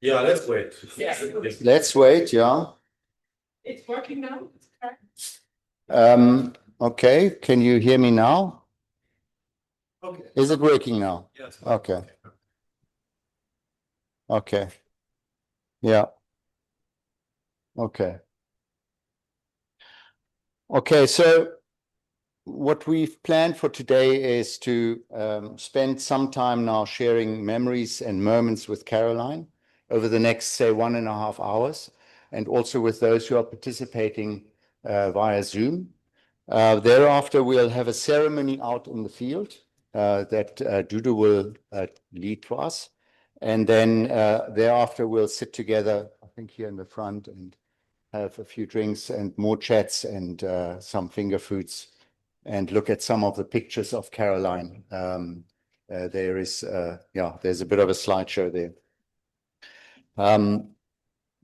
Yeah, let's wait. Yeah. Let's wait, yeah. It's working now? Okay, can you hear me now? Okay. Is it working now? Yes. Okay. Okay. Yeah. Okay. Okay, so what we've planned for today is to spend some time now sharing memories and moments with Caroline over the next, say, 1.5 hours, and also with those who are participating via Zoom. Thereafter, we'll have a ceremony out in the field that Dudu will lead for us. And then thereafter, we'll sit together, I think, here in the front and have a few drinks and more chats and some finger foods and look at some of the pictures of Caroline. There's a bit of a slideshow there.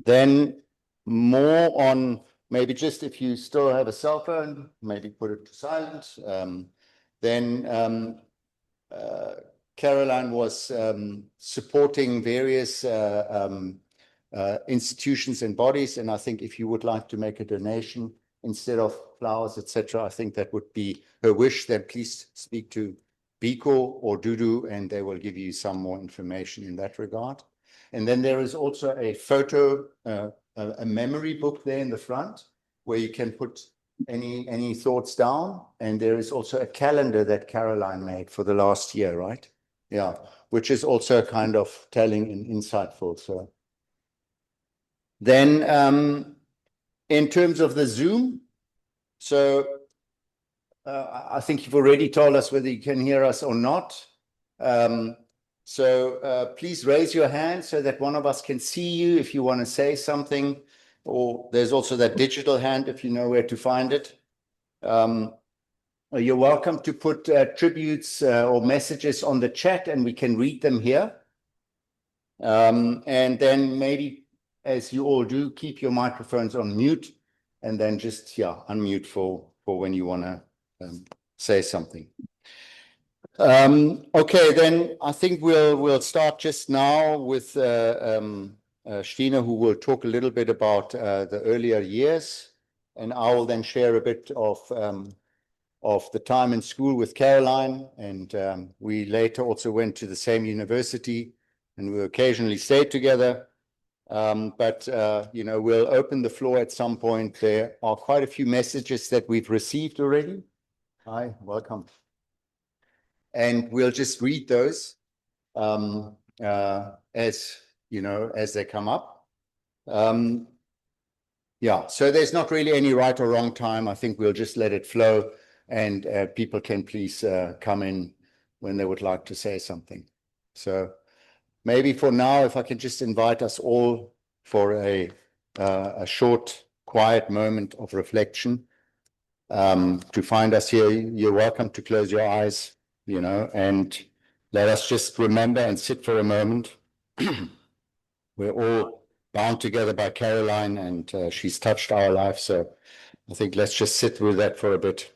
Then more on maybe just if you still have a cell phone, maybe put it to silent. Caroline was supporting various institutions and bodies, and I think if you would like to make a donation instead of flowers, etc., I think that would be her wish. Then please speak to Biko or Dudu, and they will give you some more information in that regard. And then there is also a photo, a memory book there in the front where you can put any thoughts down. And there is also a calendar that Caroline made for the last year, right? Yeah, which is also kind of telling and insightful. So then in terms of the Zoom, so I think you've already told us whether you can hear us or not. So please raise your hand so that one of us can see you if you want to say something, or there's also that digital hand if you know where to find it. You're welcome to put tributes or messages on the chat and we can read them here. And then maybe, as you all do, keep your microphones on mute and then just, unmute for when you want to say something. Okay, then I think we'll start just now with Stina, who will talk a little bit about the earlier years, and I will then share a bit of the time in school with Caroline, and we later also went to the same university, and we occasionally stayed together. But we'll open the floor at some point. There are quite a few messages that we've received already. Hi, welcome. And we'll just read those as they come up. So there's not really any right or wrong time. I think we'll just let it flow, and people can please come in when they would like to say something. So maybe for now, if I can just invite us all for a short, quiet moment of reflection. To find us here, you're welcome to close your eyes, and let us just remember and sit for a moment. We're all bound together by Caroline, and she's touched our life. So I think let's just sit with that for a bit.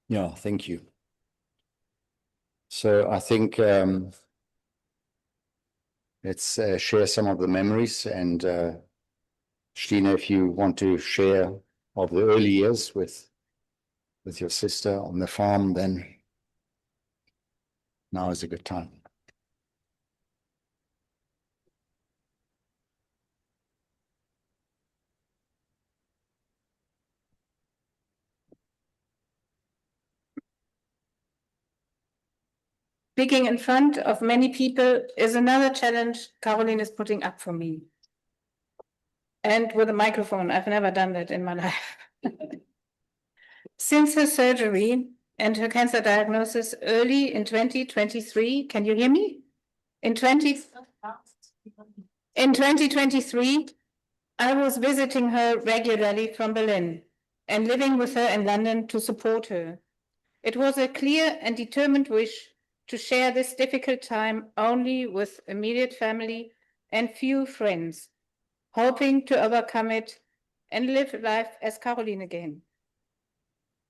Yeah, thank you. So I think let's share some of the memories, and Stina, if you want to share of the early years with your sister on the farm, then now is a good time. Speaking in front of many people is another challenge Caroline is putting up for me. And with a microphone, I've never done that in my life. Since her surgery and her cancer diagnosis early in 2023, can you hear me? In 2023, I was visiting her regularly from Berlin and living with her in London to support her. It was a clear and determined wish to share this difficult time only with immediate family and few friends, hoping to overcome it and live life as Caroline again.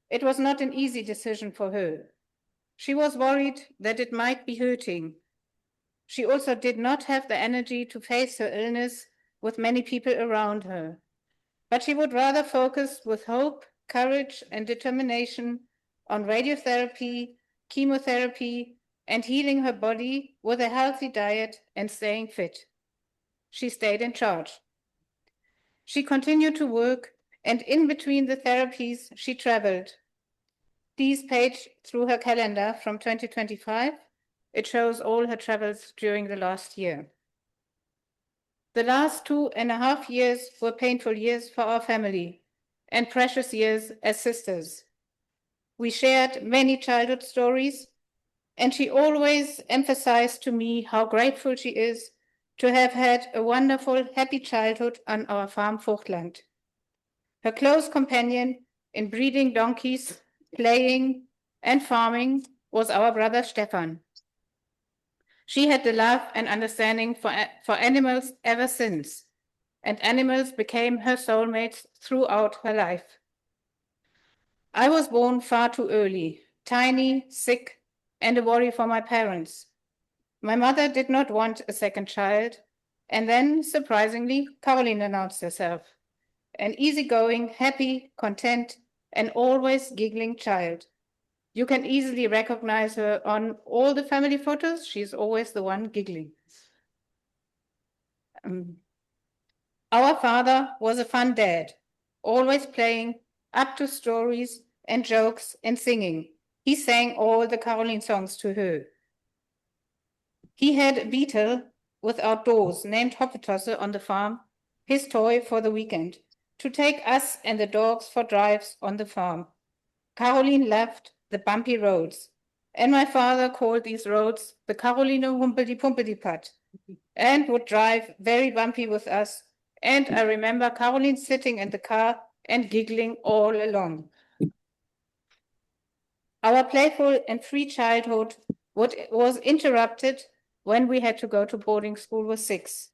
It was not an easy decision for her. She was worried that it might be hurting. She also did not have the energy to face her illness with many people around her, but she would rather focus with hope, courage, and determination on radiotherapy, chemotherapy, and healing her body with a healthy diet and staying fit. She stayed in charge. She continued to work, and in between the therapies, she traveled. Please page through her calendar from 2025. It shows all her travels during the last year. The last 2.5 years were painful years for our family and precious years as sisters. We shared many childhood stories, and she always emphasized to me how grateful she is to have had a wonderful, happy childhood on our farm Voigtland. Her close companion in breeding donkeys, playing, and farming was our brother Stefan. She had the love and understanding for animals ever since, and animals became her soulmates throughout her life. I was born far too early, tiny, sick, and a worry for my parents. My mother did not want a second child, and then, surprisingly, Caroline announced herself. An easygoing, happy, content, and always giggling child. You can easily recognize her on all the family photos. She's always the one giggling. Our father was a fun dad, always playing, up to stories and jokes and singing. He sang all the Caroline songs to her. He had a beetle with outdoors named Hoppetosse on the farm, his toy for the weekend, to take us and the dogs for drives on the farm. Caroline loved the bumpy roads, and my father called these roads the Caroline Humpeli-Pumpeli-Pad, and would drive very bumpy with us. And I remember Caroline sitting in the car and giggling all along. Our playful and free childhood was interrupted when we had to go to boarding school with 6.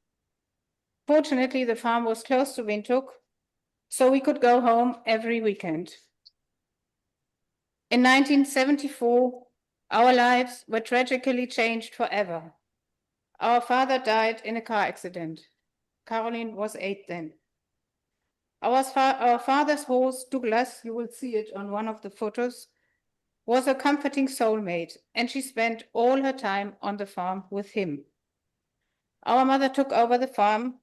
Fortunately, the farm was close to Windhoek, so we could go home every weekend. In 1974, our lives were tragically changed forever. Our father died in a car accident. Caroline was 8 then. Our father's horse, Douglas, you will see it on one of the photos, was a comforting soulmate, and she spent all her time on the farm with him. Our mother took over the farm,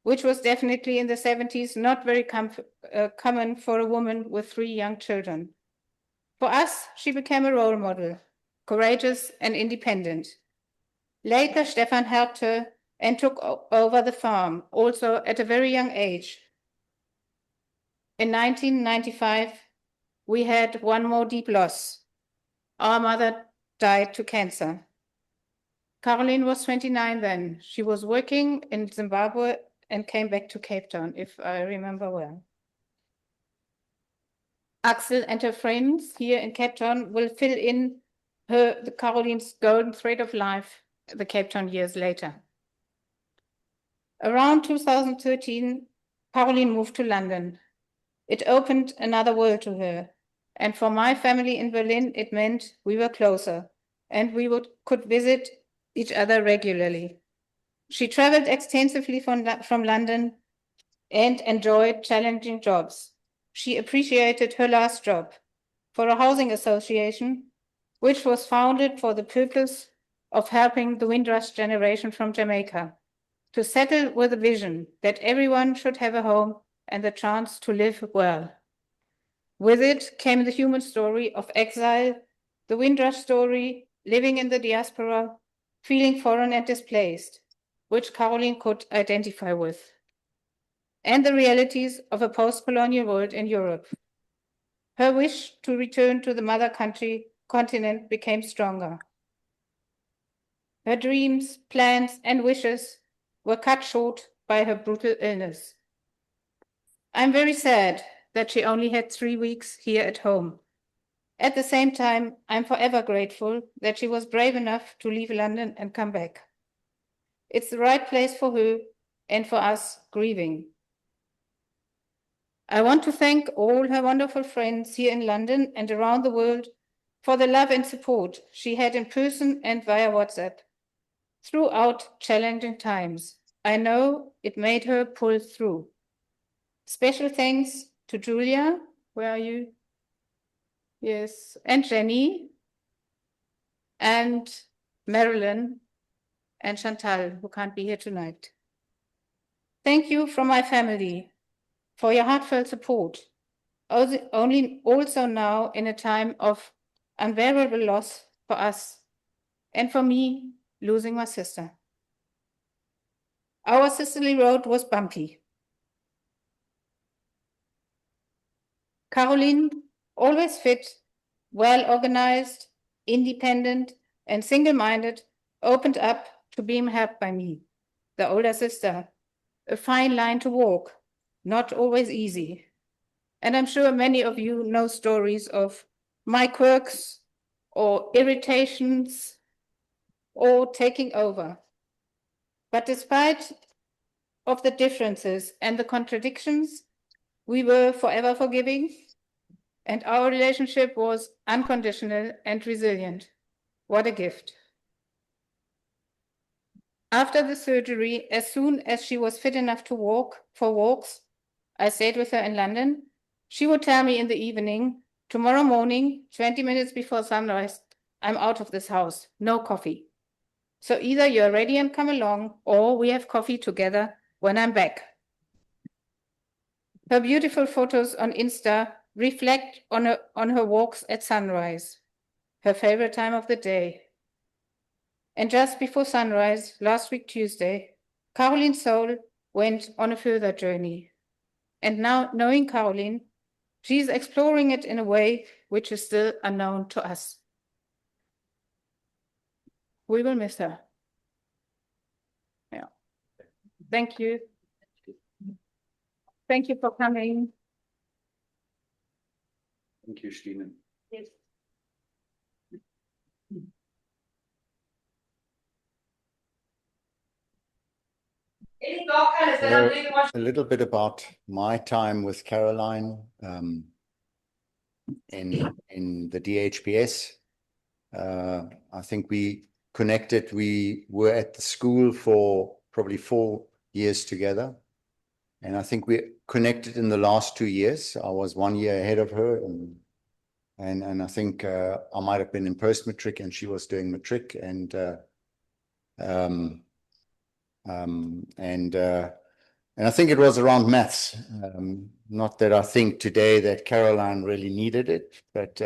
which was definitely in the 70s not very common for a woman with 3 young children. For us, she became a role model, courageous and independent. Later, Stefan helped her and took over the farm, also at a very young age. In 1995, we had one more deep loss. Our mother died to cancer. Caroline was 29 then. She was working in Zimbabwe and came back to Cape Town, if I remember well. Axel and her friends here in Cape Town will fill in Caroline's golden thread of life the Cape Town years later. Around 2013, Caroline moved to London. It opened another world to her. And for my family in Berlin, it meant we were closer and we could visit each other regularly. She traveled extensively from London and enjoyed challenging jobs. She appreciated her last job for a housing association, which was founded for the purpose of helping the Windrush generation from Jamaica to settle with a vision that everyone should have a home and the chance to live well. With it came the human story of exile, the Windrush story, living in the diaspora, feeling foreign and displaced, which Caroline could identify with, and the realities of a post-colonial world in Europe. Her wish to return to the mother country continent became stronger. Her dreams, plans, and wishes were cut short by her brutal illness. I'm very sad that she only had 3 weeks here at home. At the same time, I'm forever grateful that she was brave enough to leave London and come back. It's the right place for her and for us grieving. I want to thank all her wonderful friends here in London and around the world for the love and support she had in person and via WhatsApp throughout challenging times. I know it made her pull through. Special thanks to Julia. Where are you? Yes, and Jenny, and Marilyn, and Chantal, who can't be here tonight. Thank you from my family for your heartfelt support, also now in a time of unbearable loss for us, and for me, losing my sister. Our sisterly road was bumpy. Caroline, always fit, well organized, independent, and single-minded, opened up to being helped by me, the older sister. A fine line to walk, not always easy. And I'm sure many of you know stories of my quirks or irritations or taking over. But despite of the differences and the contradictions, we were forever forgiving, and our relationship was unconditional and resilient. What a gift. After the surgery, as soon as she was fit enough to walk for walks, I stayed with her in London. She would tell me in the evening, tomorrow morning, 20 minutes before sunrise, I'm out of this house, no coffee. So either you're ready and come along, or we have coffee together when I'm back. Her beautiful photos on Insta reflect on her walks at sunrise, her favorite time of the day. And just before sunrise, last week Tuesday, Caroline's soul went on a further journey. And now, knowing Caroline, she's exploring it in a way which is still unknown to us. We will miss her. Yeah. Thank you. Thank you for coming. Thank you, Stine. Yes. A little bit about my time with Caroline in the DHPS. I think we connected. We were at the school for probably 4 years together. And I think we connected in the last 2 years. I was 1 year ahead of her. And I think I might have been in post-matric and she was doing matric. And I think it was around maths. Not that I think today that Caroline really needed it, but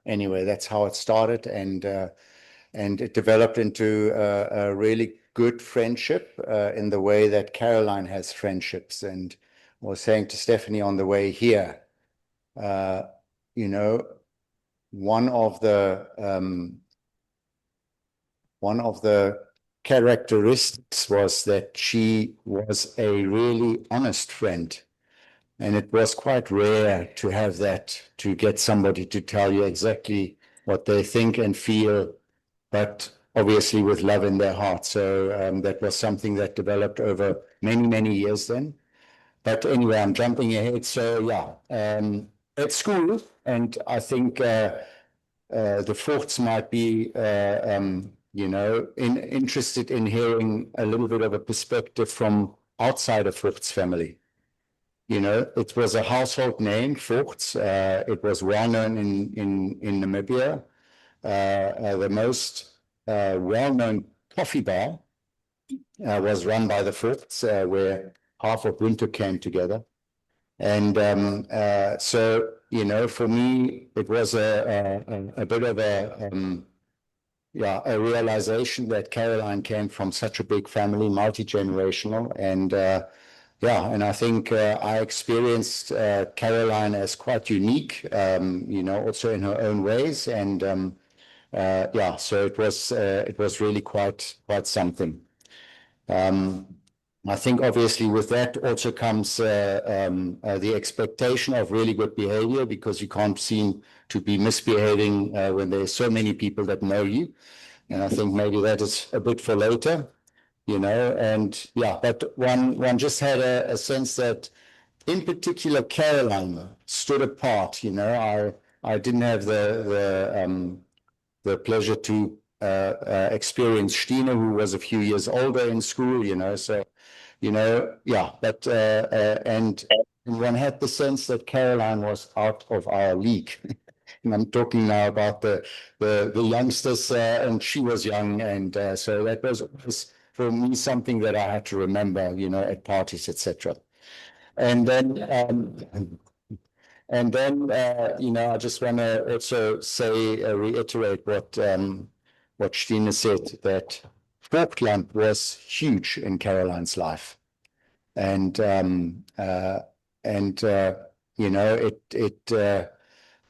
anyway, that's how it started. And it developed into a really good friendship in the way that Caroline has friendships. And I was saying to Stephanie on the way here, you know, one of the characteristics was that she was a really honest friend. And it was quite rare to have that, to get somebody to tell you exactly what they think and feel, but obviously with love in their heart. So that was something that developed over many, many years then. But anyway, I'm jumping ahead. So yeah, at school, and I think the Voigts might be, you know, interested in hearing a little bit of a perspective from outside of Voigts family. You know, it was a household name, Voigts. It was well known in Namibia. The most well-known coffee bar was run by the Voigts, where half of Winter came together. And so, you know, for me, it was a bit of a yeah, a realization that Caroline came from such a big family, multi-generational, and yeah, and I think I experienced Caroline as quite unique, you know, also in her own ways, and yeah, so it was really quite something. I think obviously with that also comes the expectation of really good behavior, because you can't seem to be misbehaving when there's so many people that know you. And I think maybe that is a bit for later, you know, and yeah, but one just had a sense that in particular Caroline stood apart, you know. I didn't have the pleasure to experience Stine, who was a few years older in school, you know, so, you know, yeah, but, and one had the sense that Caroline was out of our league. And I'm talking now about the youngsters, and she was young, and so that was always for me something that I had to remember, you know, at parties, etc. And then, you know, I just want to also say, reiterate what Stine said, that Falkland was huge in Caroline's life, and you know,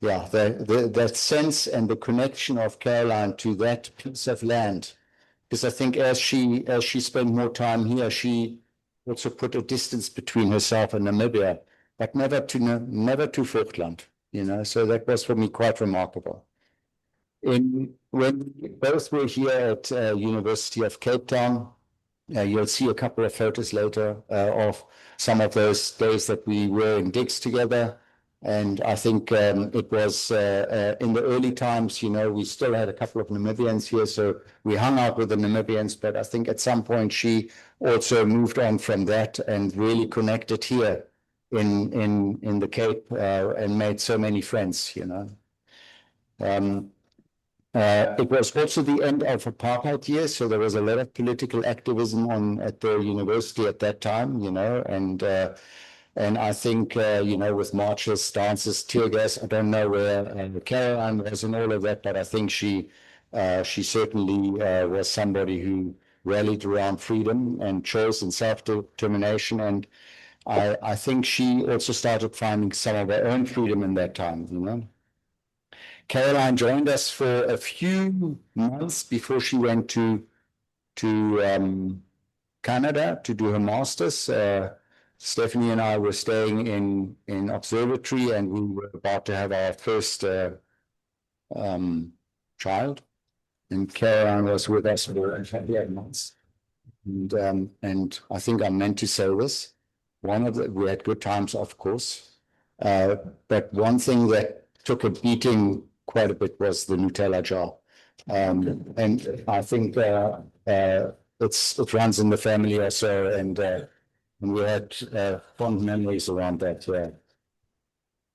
yeah, that sense and the connection of Caroline to that piece of land, because I think as she spent more time here, she also put a distance between herself and Namibia, but never to Falkland, you know. So that was for me quite remarkable. When we both were here at University of Cape Town, you'll see a couple of photos later of some of those days that we were in digs together. And I think it was in the early times, you know, we still had a couple of Namibians here, so we hung out with the Namibians. But I think at some point she also moved on from that and really connected here in the Cape and made so many friends, you know. It was also the end of apartheid years, so there was a lot of political activism at the university at that time, you know, and I think you know, with marches, dances, tear gas, I don't know where Caroline was in all of that, but I think she certainly was somebody who rallied around freedom and choice and self-determination, and I think she also started finding some of her own freedom in that time, you know. Caroline joined us for a few months before she went to Canada to do her master's. Stephanie and I were staying in observatory, and we were about to have our first child. And Caroline was with us for 8 months. And I think I'm meant to say this. We had good times, of course. But one thing that took a beating quite a bit was the Nutella jar. And I think it runs in the family also, and we had fond memories around that.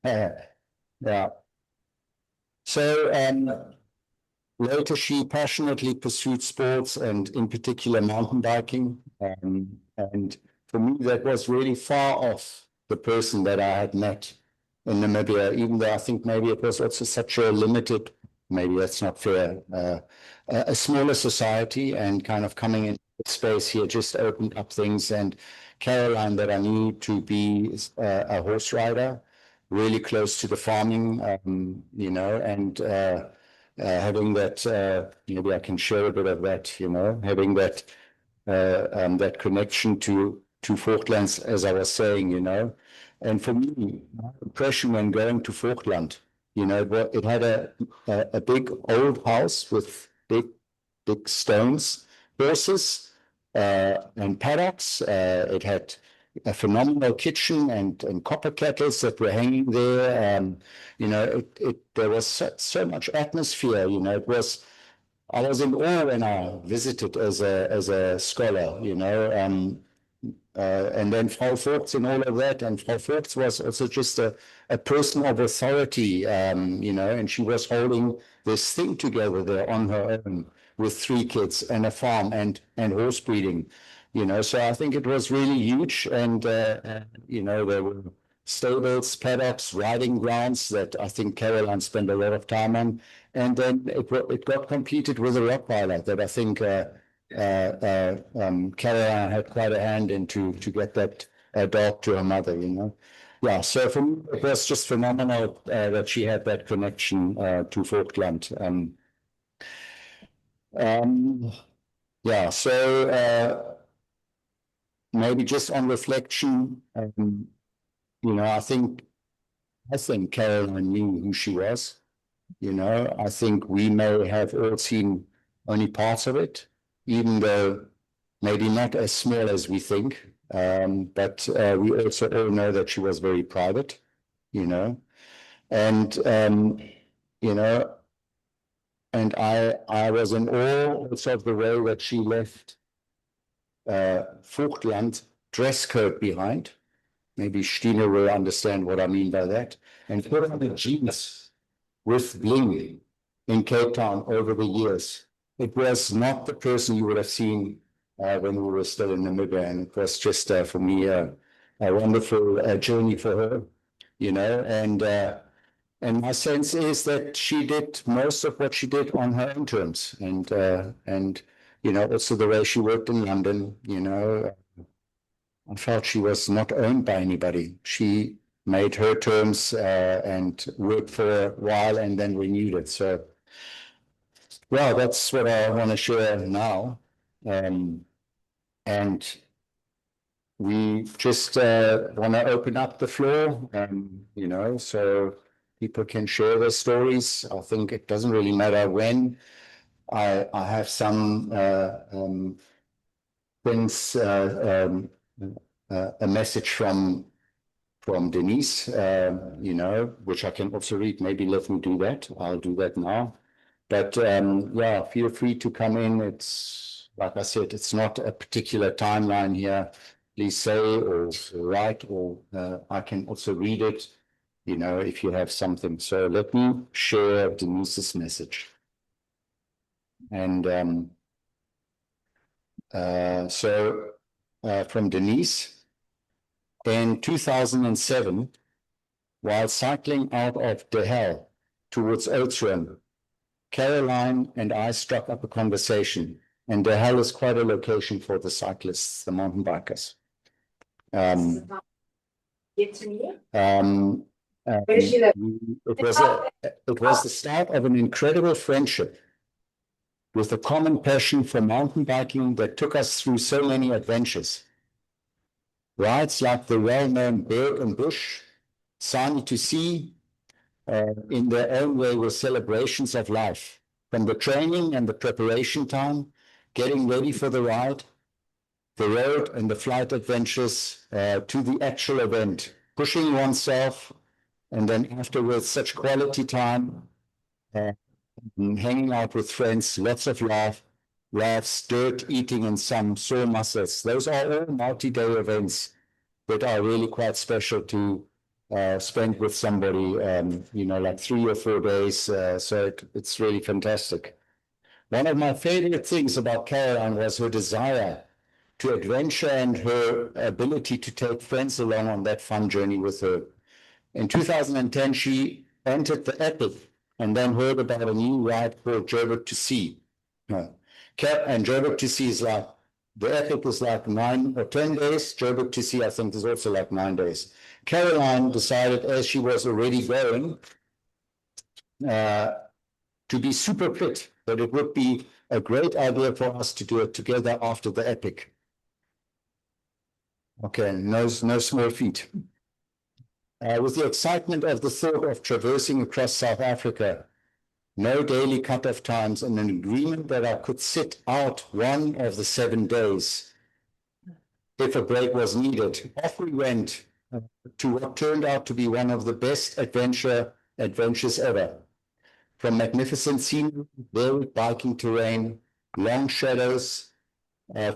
Yeah. So later, she passionately pursued sports, and in particular mountain biking. And for me, that was really far off the person that I had met in Namibia, even though I think maybe it was also such a limited, maybe that's not fair, a smaller society, and kind of coming in space here just opened up things. And Caroline, that I knew to be a horse rider, really close to the farming, you know, and having that, maybe I can share a bit of that, you know, having that that connection to Falklands, as I was saying, you know. And for me, my impression when going to Falkland, you know, it had a big old house with big stones, horses, and paddocks. It had a phenomenal kitchen and copper kettles that were hanging there. You know, there was so much atmosphere. You know, I was in awe when I visited as a scholar. You know, and then Frau Voigts and all of that. And Frau Voigts was also just a person of authority. You know, and she was holding this thing together there on her own with 3 kids and a farm and horse breeding. You know, so I think it was really huge, and you know, there were stables, paddocks, riding grounds that I think Caroline spent a lot of time on. And then it got completed with a Rottweiler that I think Caroline had quite a hand in to get that dog to her mother, you know. Yeah, so for me, it was just phenomenal that she had that connection to Voigtland. Yeah, so maybe just on reflection, you know, I think Caroline knew who she was. You know, I think we may have all seen only parts of it, even though maybe not as small as we think. But we also all know that she was very private, you know, and you know, and I was in awe also of the way that she left Voigtland dress code behind. Maybe Stine will understand what I mean by that. And put on the jeans with bling in Cape Town over the years. It was not the person you would have seen when we were still in Namibia. And it was just, for me, a wonderful journey for her, you know. And my sense is that she did most of what she did on her own terms. And you know, also the way she worked in London, you know, I felt she was not owned by anybody. She made her terms and worked for a while and then renewed it. So, well, that's what I want to share now. And we just want to open up the floor, you know, so people can share their stories. I think it doesn't really matter when. I have some things, a message from Denise, you know, which I can also read. Maybe let me do that. I'll do that now. But yeah, feel free to come in. It's like I said, it's not a particular timeline here. Please say or write, or I can also read it, you know, if you have something. So let me share Denise's message. And so from Denise, in 2007, while cycling out of De Hel towards Oudtshoorn, Caroline and I struck up a conversation, and De Hel is quite a location for the cyclists, the mountain bikers. It was the start of an incredible friendship with a common passion for mountain biking that took us through so many adventures. Rides like the well-known Berg and Bush, Sani to Sea, in their own way were celebrations of life, from the training and the preparation time, getting ready for the ride, the road and the flight adventures, to the actual event, pushing oneself, and then afterwards such quality time, hanging out with friends, lots of laughs, dirt, eating, and some sore muscles. Those are all multi-day events that are really quite special to spend with somebody, you know, like 3 or 4 days. So it's really fantastic. One of my favorite things about Caroline was her desire to adventure and her ability to take friends along on that fun journey with her. In 2010, she entered the Epic and then heard about a new ride called Joburg to Sea. And Joburg to Sea is like, the Epic is like 9 or 10 days. Joburg to Sea, I think, is also like 9 days. Caroline decided, as she was already going, to be super fit, that it would be a great idea for us to do it together after the Epic. Okay, no small feat. With the excitement of the thought of traversing across South Africa, no daily cut-off times, and an agreement that I could sit out one of the 7 days if a break was needed, off we went to what turned out to be one of the best adventures ever. From magnificent scenery, varied biking terrain, long shadows,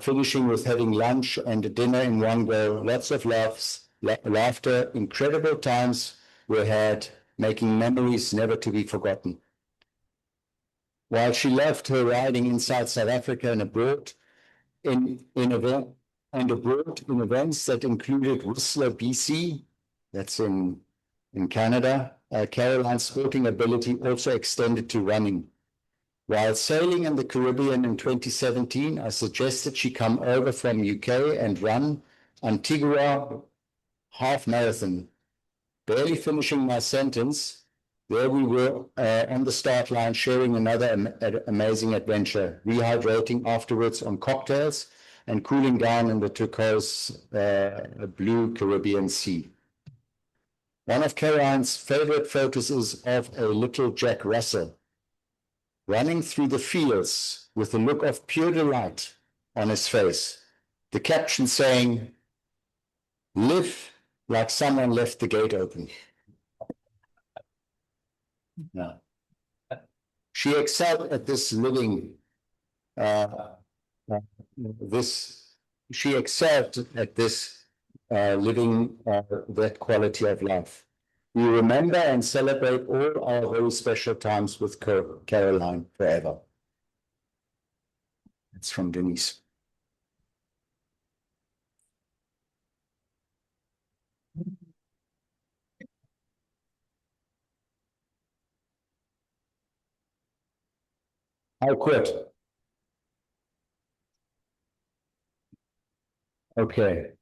finishing with having lunch and a dinner in one go, lots of laughter, incredible times were had, making memories never to be forgotten. While she loved her riding inside South Africa and abroad, in events that included Whistler, BC, That's in Canada. Caroline's sporting ability also extended to running. While sailing in the Caribbean in 2017, I suggested she come over from UK and run Antigua half marathon. Barely finishing my sentence, there we were on the start line sharing another amazing adventure, rehydrating afterwards on cocktails and cooling down in the turquoise blue Caribbean Sea. One of Caroline's favorite photos is of a little Jack Russell running through the fields with a look of pure delight on his face. The caption saying, "Live like someone left the gate open." Yeah. She excelled at this living, she excelled at this living that quality of life. We remember and celebrate all our very special times with Caroline forever. It's from Denise. I quit. Okay.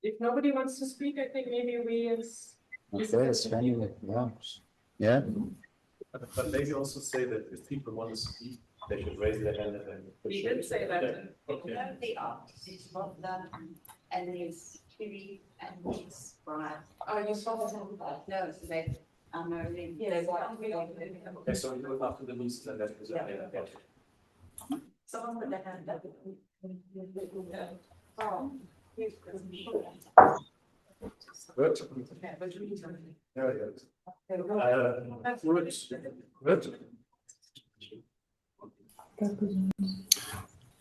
If nobody wants to speak, I think maybe we as. Okay, it's funny. Yeah. Yeah. But maybe also say that if people want to speak, they should raise their hand and then. We did say that. Okay. They are, it's not that, and it's chili and it's fried. Oh, you saw that? No, so they, I'm only. Yes. Okay, so we do it after the news and then. Okay. Someone put their hand up. Oh. Good. Yeah, good.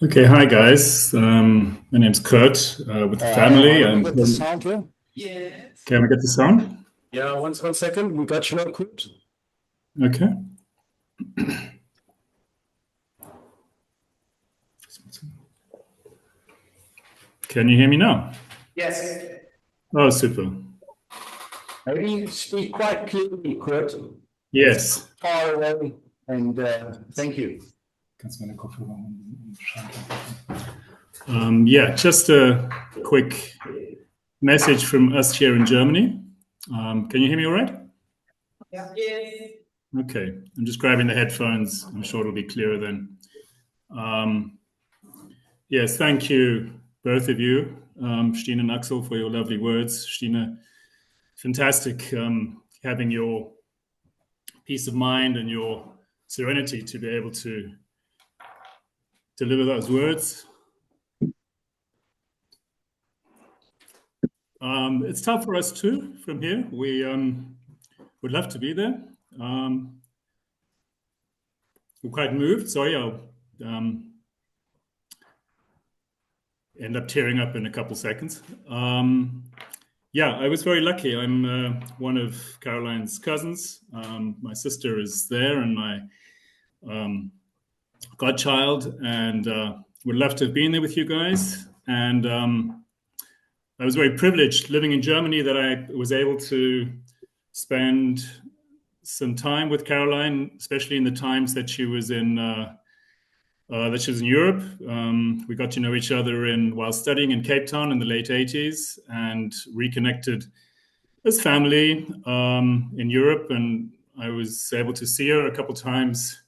Okay, hi guys. My name's Kurt with the family. With the sound here? Yes. Can we get the sound? Yeah, one second. We got you now, Kurt. Okay. Can you hear me now? Yes. Oh, super. Maybe speak quite clearly, Kurt. Yes. Far away, and thank you. Yeah, just a quick message from us here in Germany. Can you hear me all right? Yes. Okay, I'm just grabbing the headphones. I'm sure it'll be clearer then. Yes, thank you, both of you, Stina and Axel, for your lovely words. Stina, fantastic having your peace of mind and your serenity to be able to deliver those words. It's tough for us too from here. We would love to be there. We're quite moved. Sorry, I'll end up tearing up in a couple seconds. Yeah, I was very lucky. I'm one of Caroline's cousins. My sister is there and my godchild, and would love to have been there with you guys. And I was very privileged living in Germany that I was able to spend some time with Caroline, especially in the times that she was in Europe. We got to know each other while studying in Cape Town in the late 80s and reconnected as family in Europe. And I was able to see her a couple times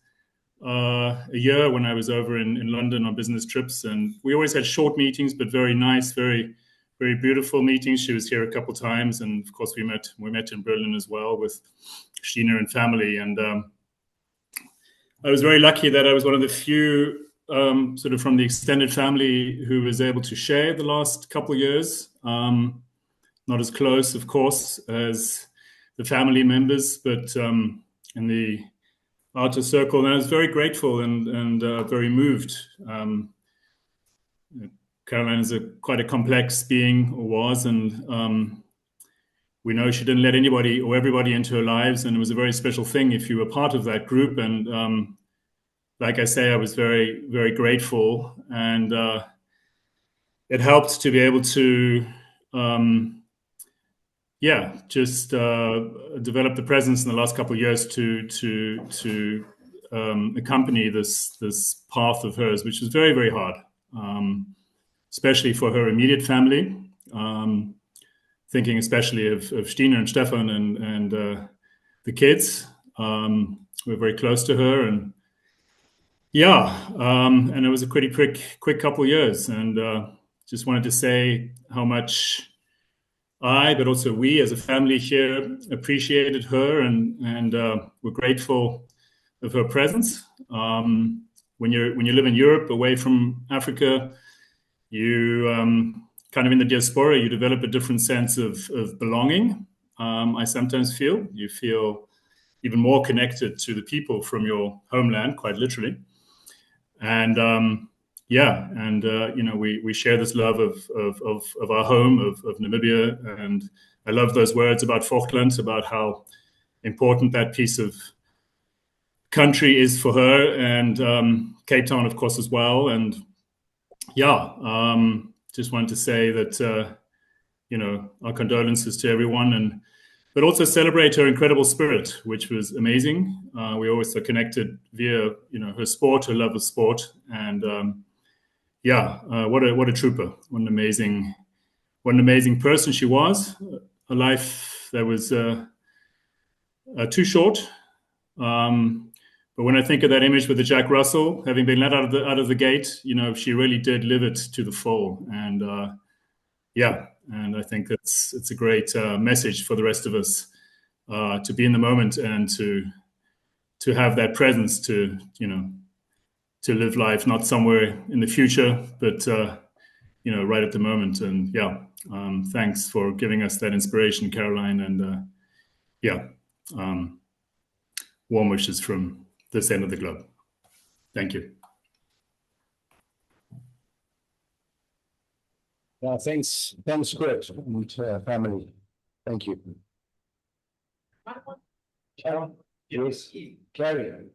a year when I was over in London on business trips. And we always had short meetings, but very nice, very, very beautiful meetings. She was here a couple times. And of course, we met in Berlin as well with Stina and family. And I was very lucky that I was one of the few sort of from the extended family who was able to share the last couple of years. Not as close, of course, as the family members, but in the outer circle. And I was very grateful and very moved. Caroline is quite a complex being, or was, and we know she didn't let anybody or everybody into her lives, and it was a very special thing if you were part of that group. And like I say, I was very, very grateful, and it helped to be able to yeah, just developed the presence in the last couple of years to accompany this path of hers, which was very, very hard, especially for her immediate family. Thinking especially of Stina and Stefan and the kids. We're very close to her, and and it was a pretty quick couple of years, and just wanted to say how much but also we as a family here appreciated her, and we're grateful of her presence. When you live in Europe, away from Africa, you kind of in the diaspora, you develop a different sense of belonging. I sometimes feel you feel even more connected to the people from your homeland, quite literally. And we share this love of our home, of Namibia, and I love those words about Falklands, about how important that piece of country is for her, and Cape Town, of course, as well. And just wanted to say that our condolences to everyone, but also celebrate her incredible spirit, which was amazing. We always are connected via her sport, her love of sport, and what a trooper! What an amazing person she was. A life that was too short. But when I think of that image with the Jack Russell having been let out of the gate, she really did live it to the full, and and I think it's a great message for the rest of us to be in the moment and to have that presence to live life not somewhere in the future, but right at the moment. And thanks for giving us that inspiration, Caroline, and warm wishes from this end of the globe. Thank you. Thanks, Kurt, and family. Thank you. Yes, carry on.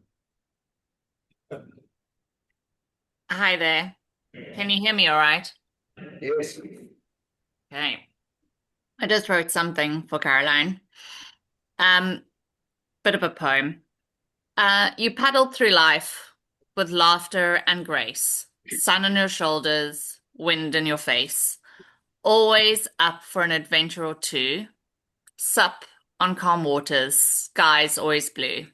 Hi there. Can you hear me all right? Yes. Okay. I just wrote something for Caroline. Bit of a poem. You paddled through life with laughter and grace, sun on your shoulders, wind in your face, always up for an adventure or two, sup on calm waters, skies always blue.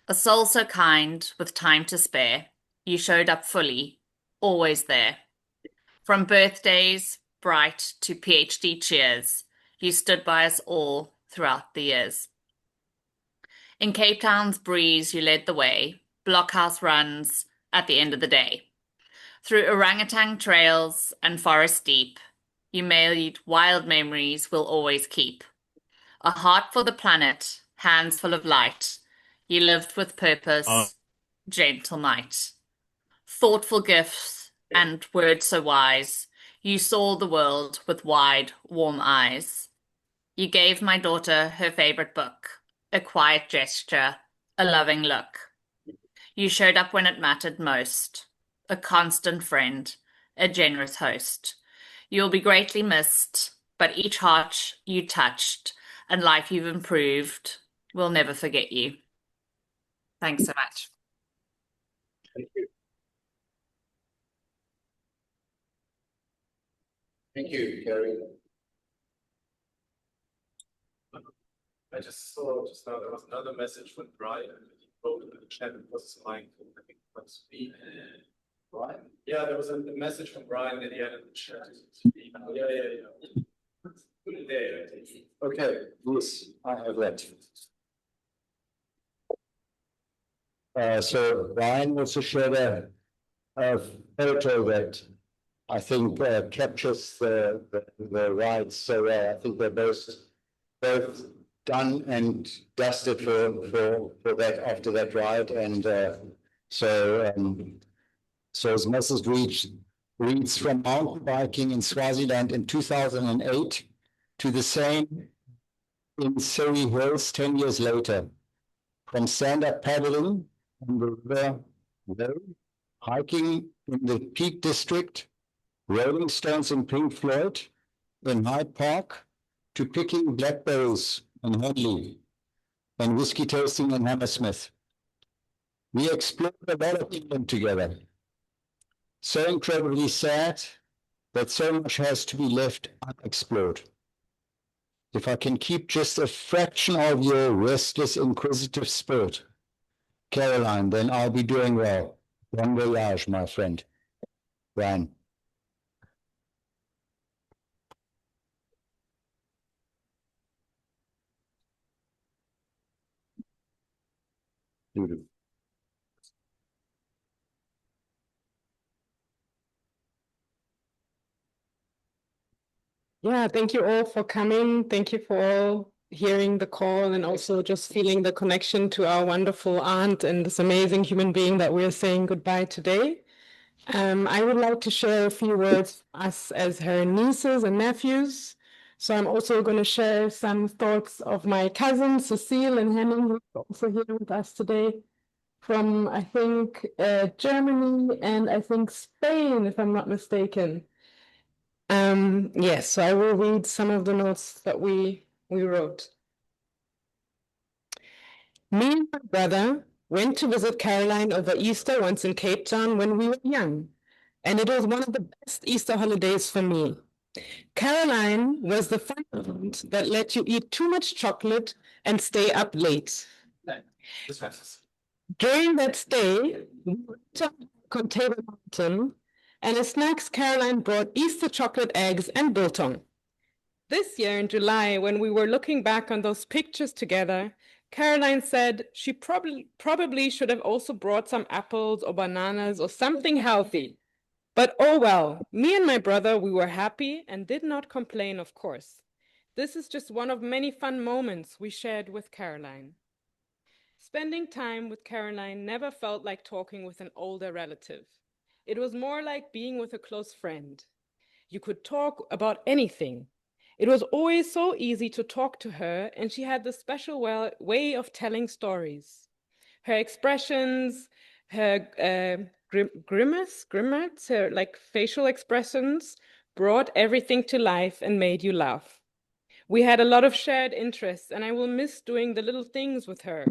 A soul so kind, with time to spare, you showed up fully, always there. From birthdays, bright, to PhD cheers, you stood by us all throughout the years. In Cape Town's breeze, you led the way, blockhouse runs at the end of the day. Through orangutan trails and forest deep, you made wild memories we'll always keep. A heart for the planet, hands full of light. You lived with purpose, gentle might. Thoughtful gifts and words so wise. You saw the world with wide, warm eyes. You gave my daughter her favorite book, a quiet gesture, a loving look. You showed up when it mattered most, a constant friend, a generous host. You'll be greatly missed, but each heart you touched and life you've improved, we'll never forget you. Thanks so much. Thank you. Thank you, Carrie. I just saw just now there was another message from Brian. He wrote in the chat. It was mine. I think it must be Brian. Yeah, there was a message from Brian at the end of the chat. Yeah. Put it there. Okay, yes, I have that. So Brian also shared a photo that I think captures the rides so well. I think they're both done and dusted for that after that ride, and so as message reads from mountain biking in Swaziland in 2008 to the same in Surrey Hills 10 years later, from stand-up paddling on the river road, hiking in the Peak District, Rolling Stones and Pink Floyd in Hyde Park, to picking blackberries in Henley and whiskey tasting in Hammersmith. We explored a lot of England together. So incredibly sad that so much has to be left unexplored. If I can keep just a fraction of your restless, inquisitive spirit, Caroline, then I'll be doing well. Bon voyage, my friend. Brian. Yeah, thank you all for coming. Thank you for all hearing the call and also just feeling the connection to our wonderful aunt and this amazing human being that we're saying goodbye today. I would like to share a few words us as her nieces and nephews. So I'm also going to share some thoughts of my cousin Cecile and Henning, who are also here with us today from, I think, Germany and I think Spain, if I'm not mistaken. Yes, so I will read some of the notes that we wrote. Me and my brother went to visit Caroline over Easter once in Cape Town when we were young, and it was one of the best Easter holidays for me. Caroline was the fun aunt that let you eat too much chocolate and stay up late. During that stay, we went up on Table Mountain, and as snacks, Caroline brought Easter chocolate eggs and biltong. This year in July, when we were looking back on those pictures together, Caroline said she probably should have also brought some apples or bananas or something healthy. But oh well, me and my brother, we were happy and did not complain, of course. This is just one of many fun moments we shared with Caroline. Spending time with Caroline never felt like talking with an older relative. It was more like being with a close friend. You could talk about anything. It was always so easy to talk to her, and she had this special way of telling stories. Her expressions, her grimace, her like facial expressions brought everything to life and made you laugh. We had a lot of shared interests, and I will miss doing the little things with her.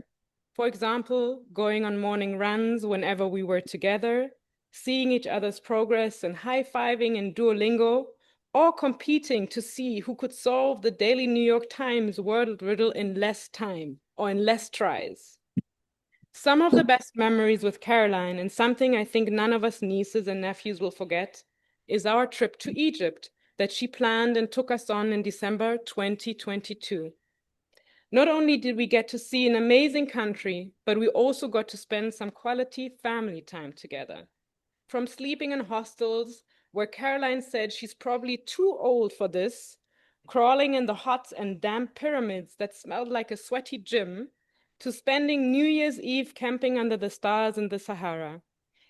For example, going on morning runs whenever we were together, seeing each other's progress and high-fiving in Duolingo, or competing to see who could solve the daily New York Times word riddle in less time or in less tries. Some of the best memories with Caroline, and something I think none of us nieces and nephews will forget, is our trip to Egypt that she planned and took us on in December 2022. Not only did we get to see an amazing country, but we also got to spend some quality family time together. From sleeping in hostels, where Caroline said she's probably too old for this, crawling in the hot and damp pyramids that smelled like a sweaty gym, to spending New Year's Eve camping under the stars in the Sahara.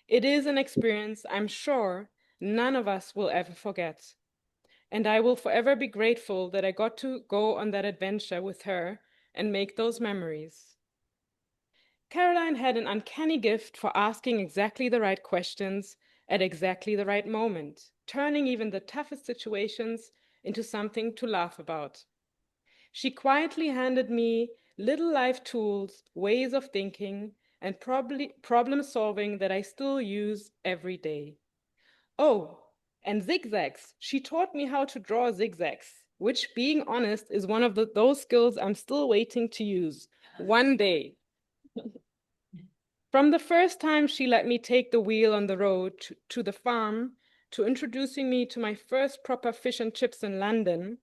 It is an experience I'm sure none of us will ever forget. And I will forever be grateful that I got to go on that adventure with her and make those memories. Caroline had an uncanny gift for asking exactly the right questions at exactly the right moment, turning even the toughest situations into something to laugh about. She quietly handed me little life tools, ways of thinking, and problem solving that I still use every day. Oh, and zigzags. She taught me how to draw zigzags, which, being honest, is one of those skills I'm still waiting to use one day. From the first time she let me take the wheel on the road to the farm, to introducing me to my first proper fish and chips in London,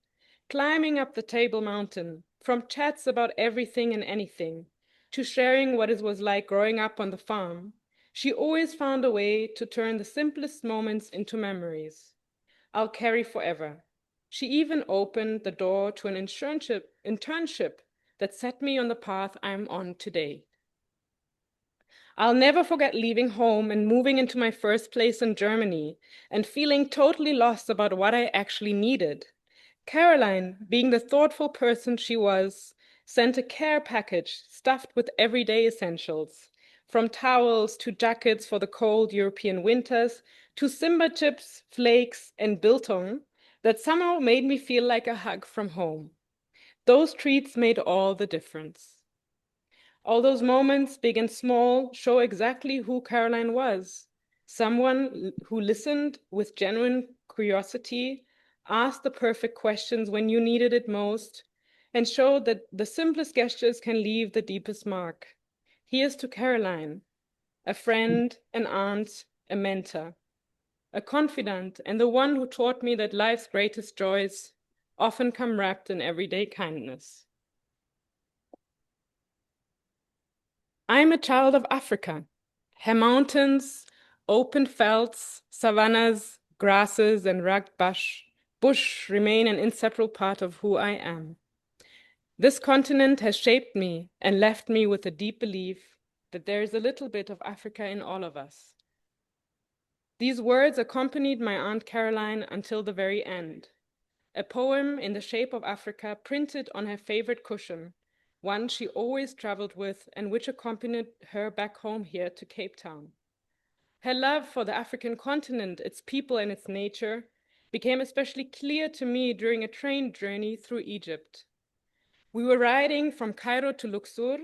climbing up the Table Mountain, from chats about everything and anything, to sharing what it was like growing up on the farm, she always found a way to turn the simplest moments into memories I'll carry forever. She even opened the door to an internship that set me on the path I'm on today. I'll never forget leaving home and moving into my first place in Germany and feeling totally lost about what I actually needed. Caroline, being the thoughtful person she was, sent a care package stuffed with everyday essentials, from towels to jackets for the cold European winters to Simba chips, flakes, and biltong that somehow made me feel like a hug from home. Those treats made all the difference. All those moments, big and small, show exactly who Caroline was. Someone who listened with genuine curiosity, asked the perfect questions when you needed it most, and showed that the simplest gestures can leave the deepest mark. Here's to Caroline, a friend, an aunt, a mentor, a confidant, and the one who taught me that life's greatest joys often come wrapped in everyday kindness. I'm a child of Africa. Her mountains, open velds, savannas, grasses, and rugged bush remain an inseparable part of who I am. This continent has shaped me and left me with a deep belief that there is a little bit of Africa in all of us. These words accompanied my Aunt Caroline until the very end. A poem in the shape of Africa printed on her favorite cushion, one she always traveled with and which accompanied her back home here to Cape Town. Her love for the African continent, its people and its nature, became especially clear to me during a train journey through Egypt. We were riding from Cairo to Luxor,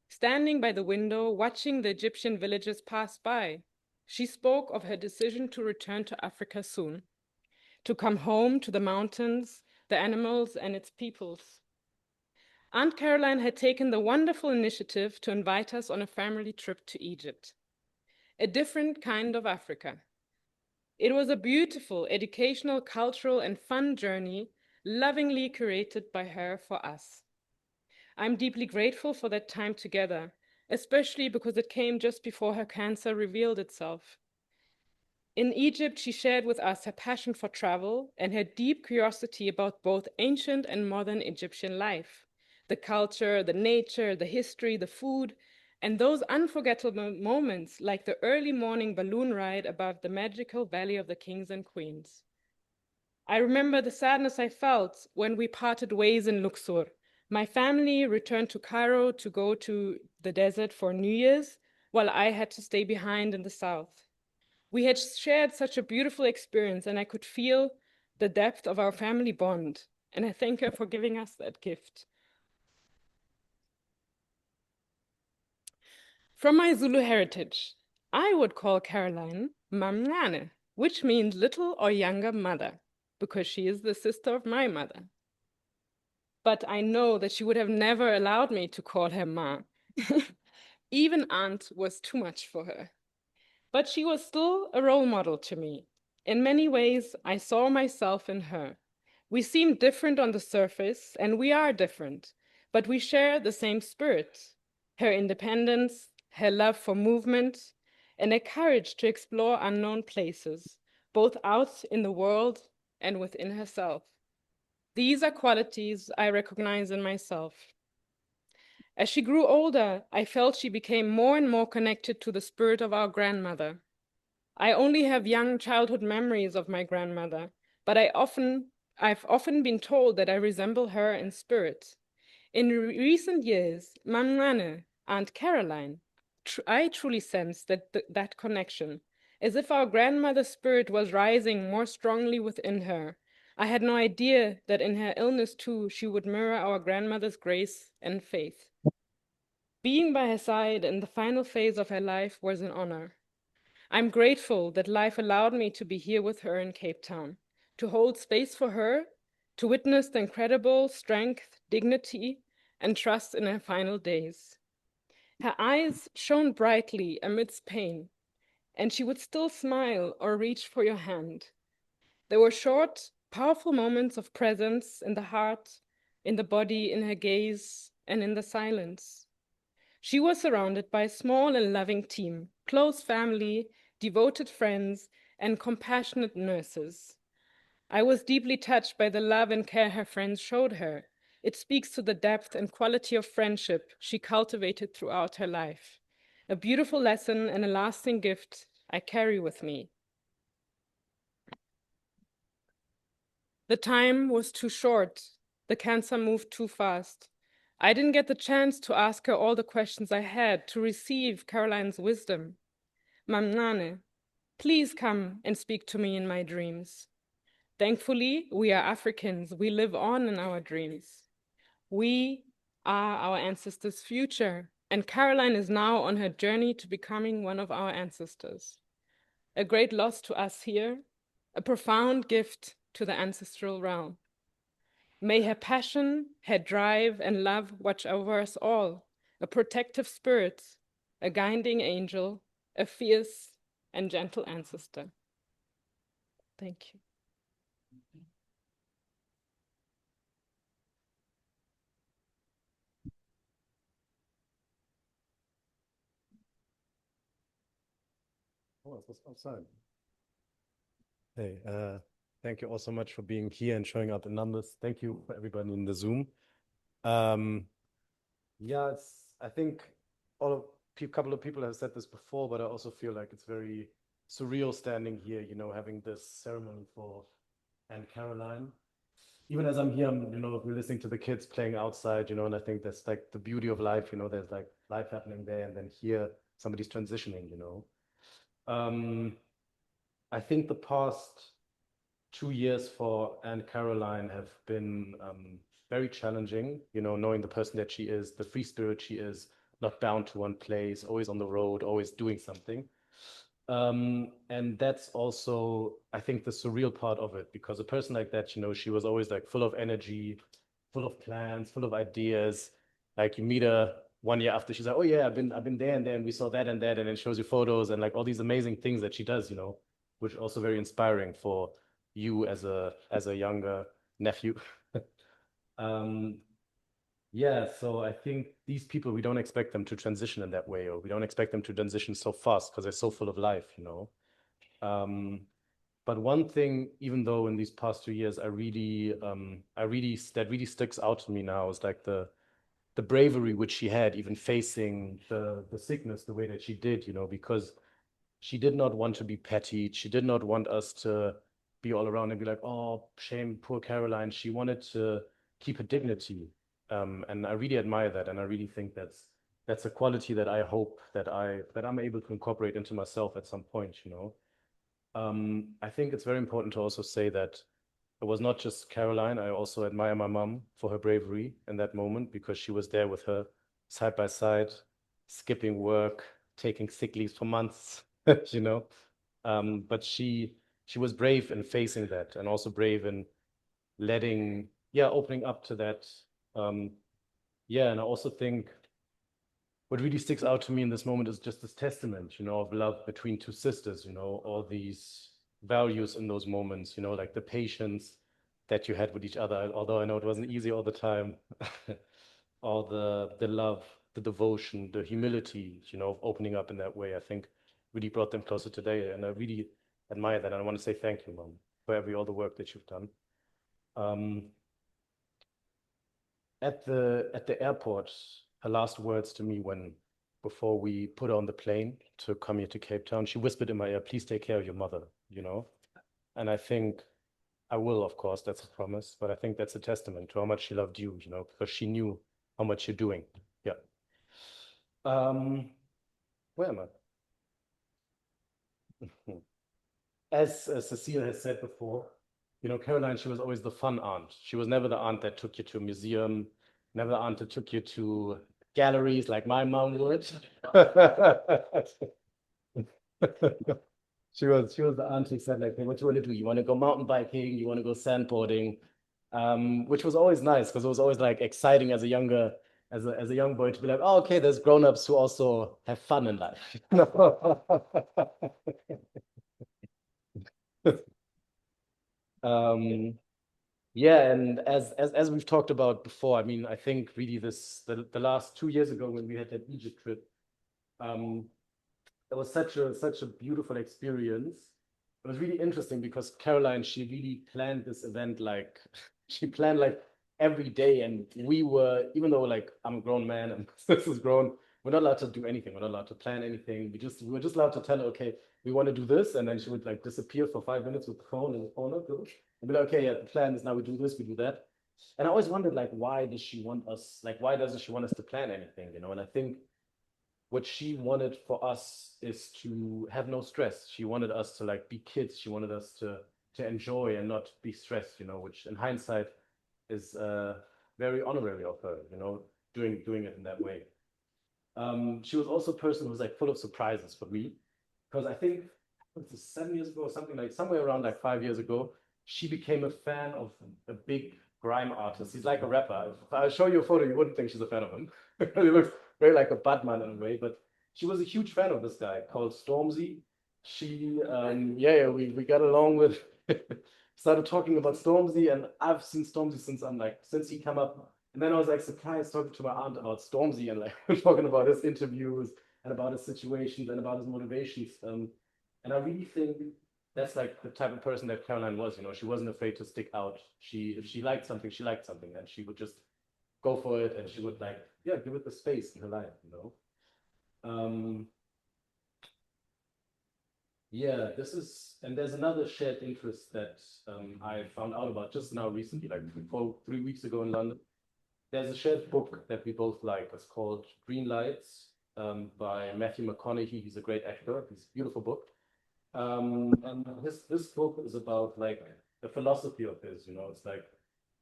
standing by the window, watching the Egyptian villages pass by. She spoke of her decision to return to Africa soon, to come home to the mountains, the animals, and its peoples. Aunt Caroline had taken the wonderful initiative to invite us on a family trip to Egypt, a different kind of Africa. It was a beautiful, educational, cultural, and fun journey, lovingly curated by her for us. I'm deeply grateful for that time together, especially because it came just before her cancer revealed itself. In Egypt, she shared with us her passion for travel and her deep curiosity about both ancient and modern Egyptian life, the culture, the nature, the history, the food, and those unforgettable moments like the early morning balloon ride above the magical Valley of the Kings and Queens. I remember the sadness I felt when we parted ways in Luxor. My family returned to Cairo to go to the desert for New Year's, while I had to stay behind in the south. We had shared such a beautiful experience, and I could feel the depth of our family bond, and I thank her for giving us that gift. From my Zulu heritage, I would call Caroline Mamncane, which means little or younger mother, because she is the sister of my mother. But I know that she would have never allowed me to call her Ma. Even aunt was too much for her. But she was still a role model to me. In many ways, I saw myself in her. We seem different on the surface, and we are different, but we share the same spirit, her independence, her love for movement, and a courage to explore unknown places, both out in the world and within herself. These are qualities I recognize in myself. As she grew older, I felt she became more and more connected to the spirit of our grandmother. I only have young childhood memories of my grandmother, but I've often been told that I resemble her in spirit. In recent years, Mamncane, Aunt Caroline, I truly sensed that connection, as if our grandmother's spirit was rising more strongly within her. I had no idea that in her illness too, she would mirror our grandmother's grace and faith. Being by her side in the final phase of her life was an honor. I'm grateful that life allowed me to be here with her in Cape Town, to hold space for her, to witness the incredible strength, dignity, and trust in her final days. Her eyes shone brightly amidst pain, and she would still smile or reach for your hand. There were short, powerful moments of presence in the heart, in the body, in her gaze, and in the silence. She was surrounded by a small and loving team, close family, devoted friends, and compassionate nurses. I was deeply touched by the love and care her friends showed her. It speaks to the depth and quality of friendship she cultivated throughout her life. A beautiful lesson and a lasting gift I carry with me. The time was too short. The cancer moved too fast. I didn't get the chance to ask her all the questions I had, to receive Caroline's wisdom. Mamncane, please come and speak to me in my dreams. Thankfully, we are Africans. We live on in our dreams. We are our ancestors' future, and Caroline is now on her journey to becoming one of our ancestors. A great loss to us here, a profound gift to the ancestral realm. May her passion, her drive, and love watch over us all, a protective spirit, a guiding angel, a fierce and gentle ancestor. Thank you. Oh, it was outside. Hey, thank you all so much for being here and showing up in numbers. Thank you for everybody in the Zoom. Yeah, I think a couple of people have said this before, but I also feel like it's very surreal standing here, you know, having this ceremony for Aunt Caroline. Even as I'm here, we're listening to the kids playing outside, and I think that's like the beauty of life, there's like life happening there, and then here somebody's transitioning, I think the past 2 years for Aunt Caroline have been very challenging, knowing the person that she is, the free spirit she is, not bound to one place, always on the road, always doing something. And that's also, I think, the surreal part of it, because a person like that, she was always like full of energy, full of plans, full of ideas. Like you meet her 1 year after, she's like, oh yeah, I've been there and there, and we saw that and that, and it shows you photos and like all these amazing things that she does, which are also very inspiring for you as a younger nephew. Yeah, so I think these people, we don't expect them to transition in that way, or we don't expect them to transition so fast because they're so full of life, But one thing, even though in these past 2 years, that really sticks out to me now is like the bravery which she had, even facing the sickness the way that she did, because she did not want to be petty. She did not want us to be all around and be like, oh, shame, poor Caroline. She wanted to keep her dignity. And I really admire that. And I really think that's a quality that I hope that I'm able to incorporate into myself at some point, I think it's very important to also say that it was not just Caroline. I also admire my mom for her bravery in that moment, because she was there with her side by side, skipping work, taking sick leaves for months, But she was brave in facing that, and also brave in opening up to that. And I also think what really sticks out to me in this moment is just this testament, of love between two sisters, all these values in those moments, like the patience that you had with each other, although I know it wasn't easy all the time, all the love, the devotion, the humility, of opening up in that way, I think really brought them closer today. And I really admire that. And I want to say thank you, Mom, for all the work that you've done. At the airport, her last words to me before we put her on the plane to come here to Cape Town, she whispered in my ear, please take care of your mother, And I think I will, of course, that's a promise, but I think that's a testament to how much she loved you, because she knew how much you're doing. Yeah. Where am I? As Cecile has said before, Caroline, she was always the fun aunt. She was never the aunt that took you to a museum, never the aunt that took you to galleries like my mom would. She was the aunt who said, like, hey, what you want to do? You want to go mountain biking? You want to go sandboarding? Which was always nice, because it was always like exciting as a young boy to be like, oh, okay, there's grown-ups who also have fun in life. Yeah, and as we've talked about before, I mean, I think really the last 2 years ago when we had that Egypt trip, it was such a beautiful experience. It was really interesting because Caroline, she really planned this event like she planned like every day, and we were, even though like I'm a grown man and this is grown, we're not allowed to do anything. We're not allowed to plan anything. We were just allowed to tell her, okay, we want to do this, and then she would like disappear for 5 minutes with the phone and the phone up, and be like, okay, yeah, the plan is now we do this, we do that. And I always wondered, like, why doesn't she want us to plan anything, And I think what she wanted for us is to have no stress. She wanted us to like be kids. She wanted us to enjoy and not be stressed, which in hindsight is very honorary of her, you know, doing it in that way. She was also a person who was like full of surprises for me, because I think it was 7 years ago or something, like somewhere around like 5 years ago, she became a fan of a big grime artist. He's like a rapper. If I'll show you a photo, you wouldn't think she's a fan of him. He looks very like a Batman in a way, but she was a huge fan of this guy called Stormzy. She, we got along with, started talking about Stormzy, and I've seen Stormzy since he came up. And then I was like surprised talking to my aunt about Stormzy and like talking about his interviews and about his situations and about his motivations. And I really think that's like the type of person that Caroline was, you know, she wasn't afraid to stick out. If she liked something, and she would just go for it, and she would like, yeah, give it the space in her life, you know. Yeah, and there's another shared interest that I found out about just now recently, like 3 weeks ago in London. There's a shared book that we both like. It's called Green Lights by Matthew McConaughey. He's a great actor. It's a beautiful book. And this book is about like the philosophy of his, you know, it's like,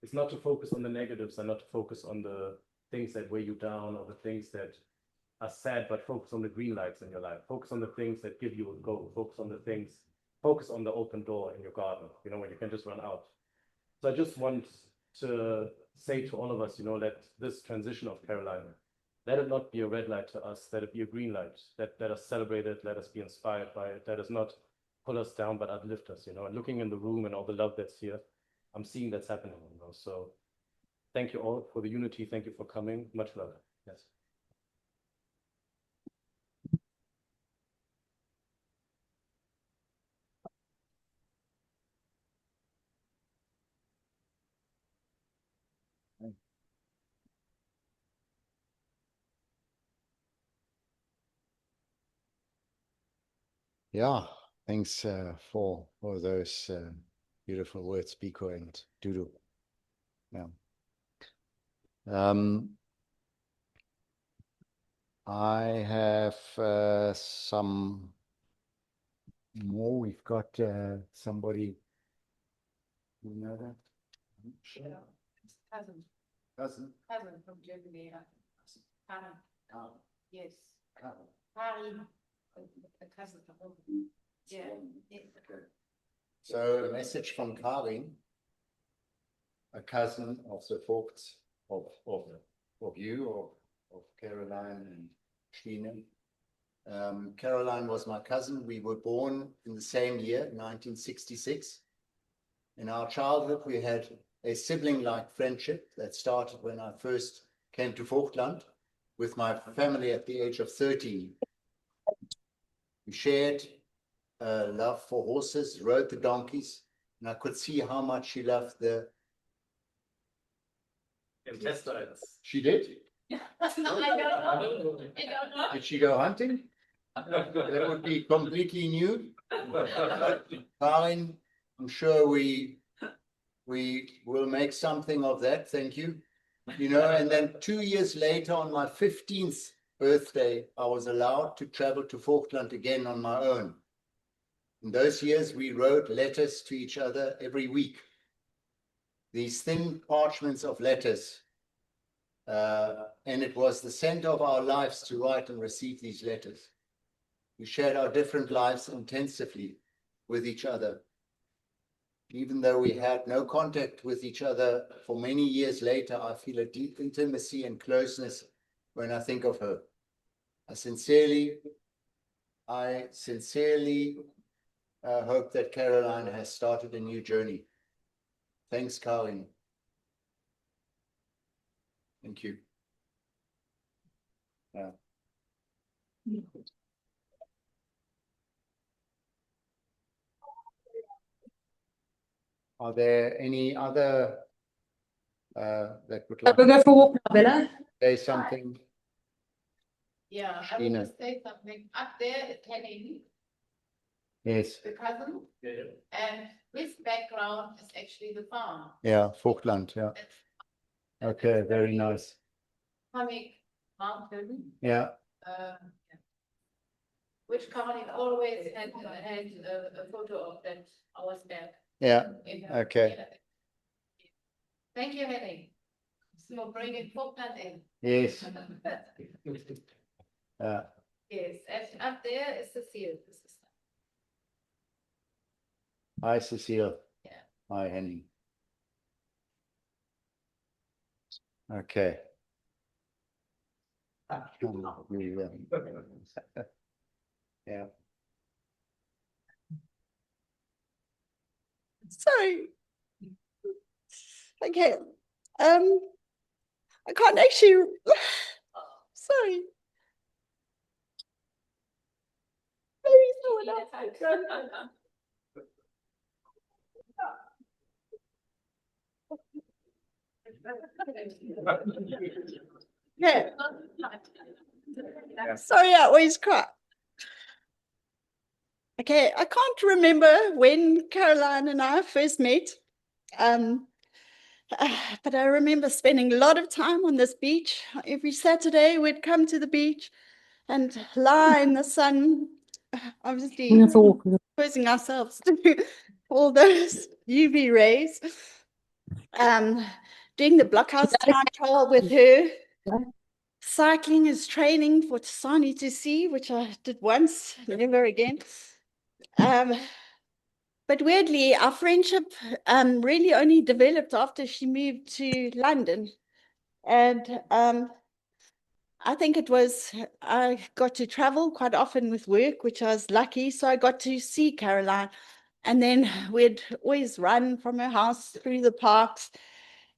it's not to focus on the negatives and not to focus on the things that weigh you down or the things that are sad, but focus on the green lights in your life. Focus on the things that give you a goal. Focus on the open door in your garden, you know, when you can just run out. So I just want to say to all of us, you know, that this transition of Caroline, let it not be a red light to us, let it be a green light. Let us celebrate it, let us be inspired by it, let us not pull us down, but uplift us, you know. And looking in the room and all the love that's here, I'm seeing that's happening, you know. So thank you all for the unity. Thank you for coming. Much love. Yes. Yeah, thanks for those beautiful words, Biko and Dudu. Yeah. I have some more. We've got somebody. You know that? Yeah, it's cousin from Germany. Karen. Yes. Karen, a cousin from yeah. Okay. So a message from Karin, a cousin of the Voigts of you, of Caroline and Stine. Caroline was my cousin. We were born in the same year, 1966. In our childhood, we had a sibling-like friendship that started when I first came to Voigtland with my family at the age of 13. We shared a love for horses, rode the donkeys, and I could see how much she loved the intestines. She did? No, I don't know. I don't know. Did she go hunting? That would be completely new. Karin, I'm sure we will make something of that. Thank you. You know, and then 2 years later, on my 15th birthday, I was allowed to travel to Voigtland again on my own. In those years, we wrote letters to each other every week. These thin parchments of letters. And it was the center of our lives to write and receive these letters. We shared our different lives intensively with each other. Even though we had no contact with each other for many years later, I feel a deep intimacy and closeness when I think of her. I sincerely hope that Caroline has started a new journey. Thanks, Karin. Thank you. Yeah. Are there any other that would like to say something? Yeah, I Stine. want to say something. Up there is Henning, Yes. the cousin, and his background is actually the farm. Yeah, Voigtland. Yeah. Okay, very nice. Coming mountain. Yeah. Which Karin always had a photo of that hours back. Yeah. In her- Okay. yeah. Thank you, Henning. So bring it forward in. Yes. Yes, and up there is Cecile. Hi, Cecile. Yeah. Hi, Henny. Okay. Yeah. Sorry. Okay. I can't actually. Sorry. Maybe someone else can go. Yeah. Sorry, I always cry. Okay, I can't remember when Caroline and I first met. But I remember spending a lot of time on this beach. Every Saturday, we'd come to the beach and lie in the sun, obviously exposing ourselves to all those UV rays. Doing the blockhouse time trial with her. Cycling as training for Tsani to see, which I did once, never again. But weirdly, our friendship really only developed after she moved to London. And I think it was, I got to travel quite often with work, which I was lucky. So I got to see Caroline. And then we'd always run from her house through the parks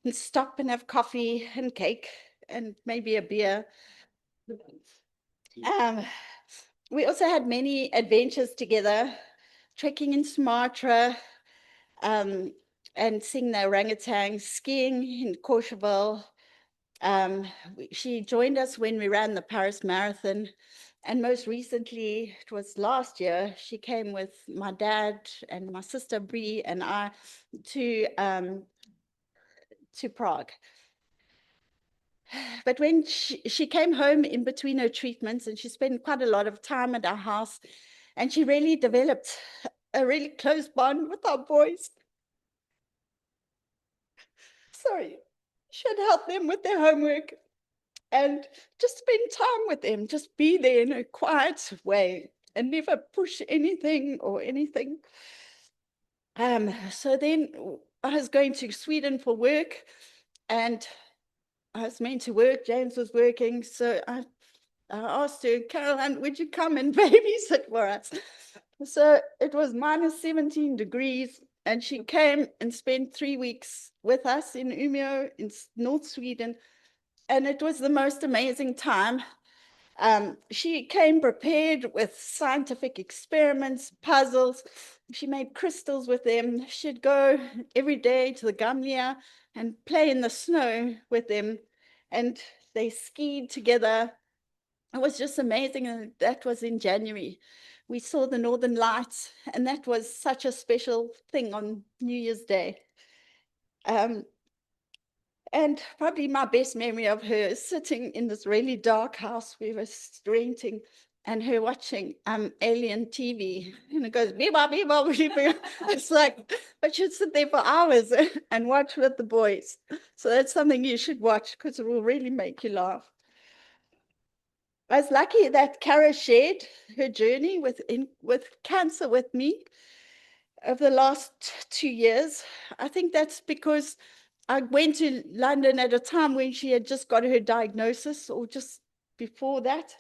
and stop and have coffee and cake and maybe a beer. We also had many adventures together, trekking in Sumatra, and seeing the orangutans, skiing in Courchevel. She joined us when we ran the Paris Marathon. And most recently, it was last year, she came with my dad and my sister Brie and I to Prague. But when she came home in between her treatments, and she spent quite a lot of time at our house, and she really developed a really close bond with our boys. Sorry, she'd help them with their homework and just spend time with them, just be there in a quiet way and never push anything or anything. So then I was going to Sweden for work, and I was meant to work, James was working, so I asked her, Caroline, would you come and babysit for us? So it was minus 17 degrees, and she came and spent 3 weeks with us in Umeå in North Sweden, and it was the most amazing time. She came prepared with scientific experiments, puzzles. She made crystals with them. She'd go every day to the Gamlia and play in the snow with them, and they skied together. It was just amazing. And that was in January. We saw the Northern Lights, and that was such a special thing on New Year's Day. And probably my best memory of her is sitting in this really dark house we were renting, and her watching Alien TV, and it goes beep beep beep beep. It's like, but she'd sit there for hours and watch with the boys. So that's something you should watch, because it will really make you laugh. I was lucky that Cara shared her journey with cancer with me over the last 2 years. I think that's because I went to London at a time when she had just got her diagnosis, or just before that.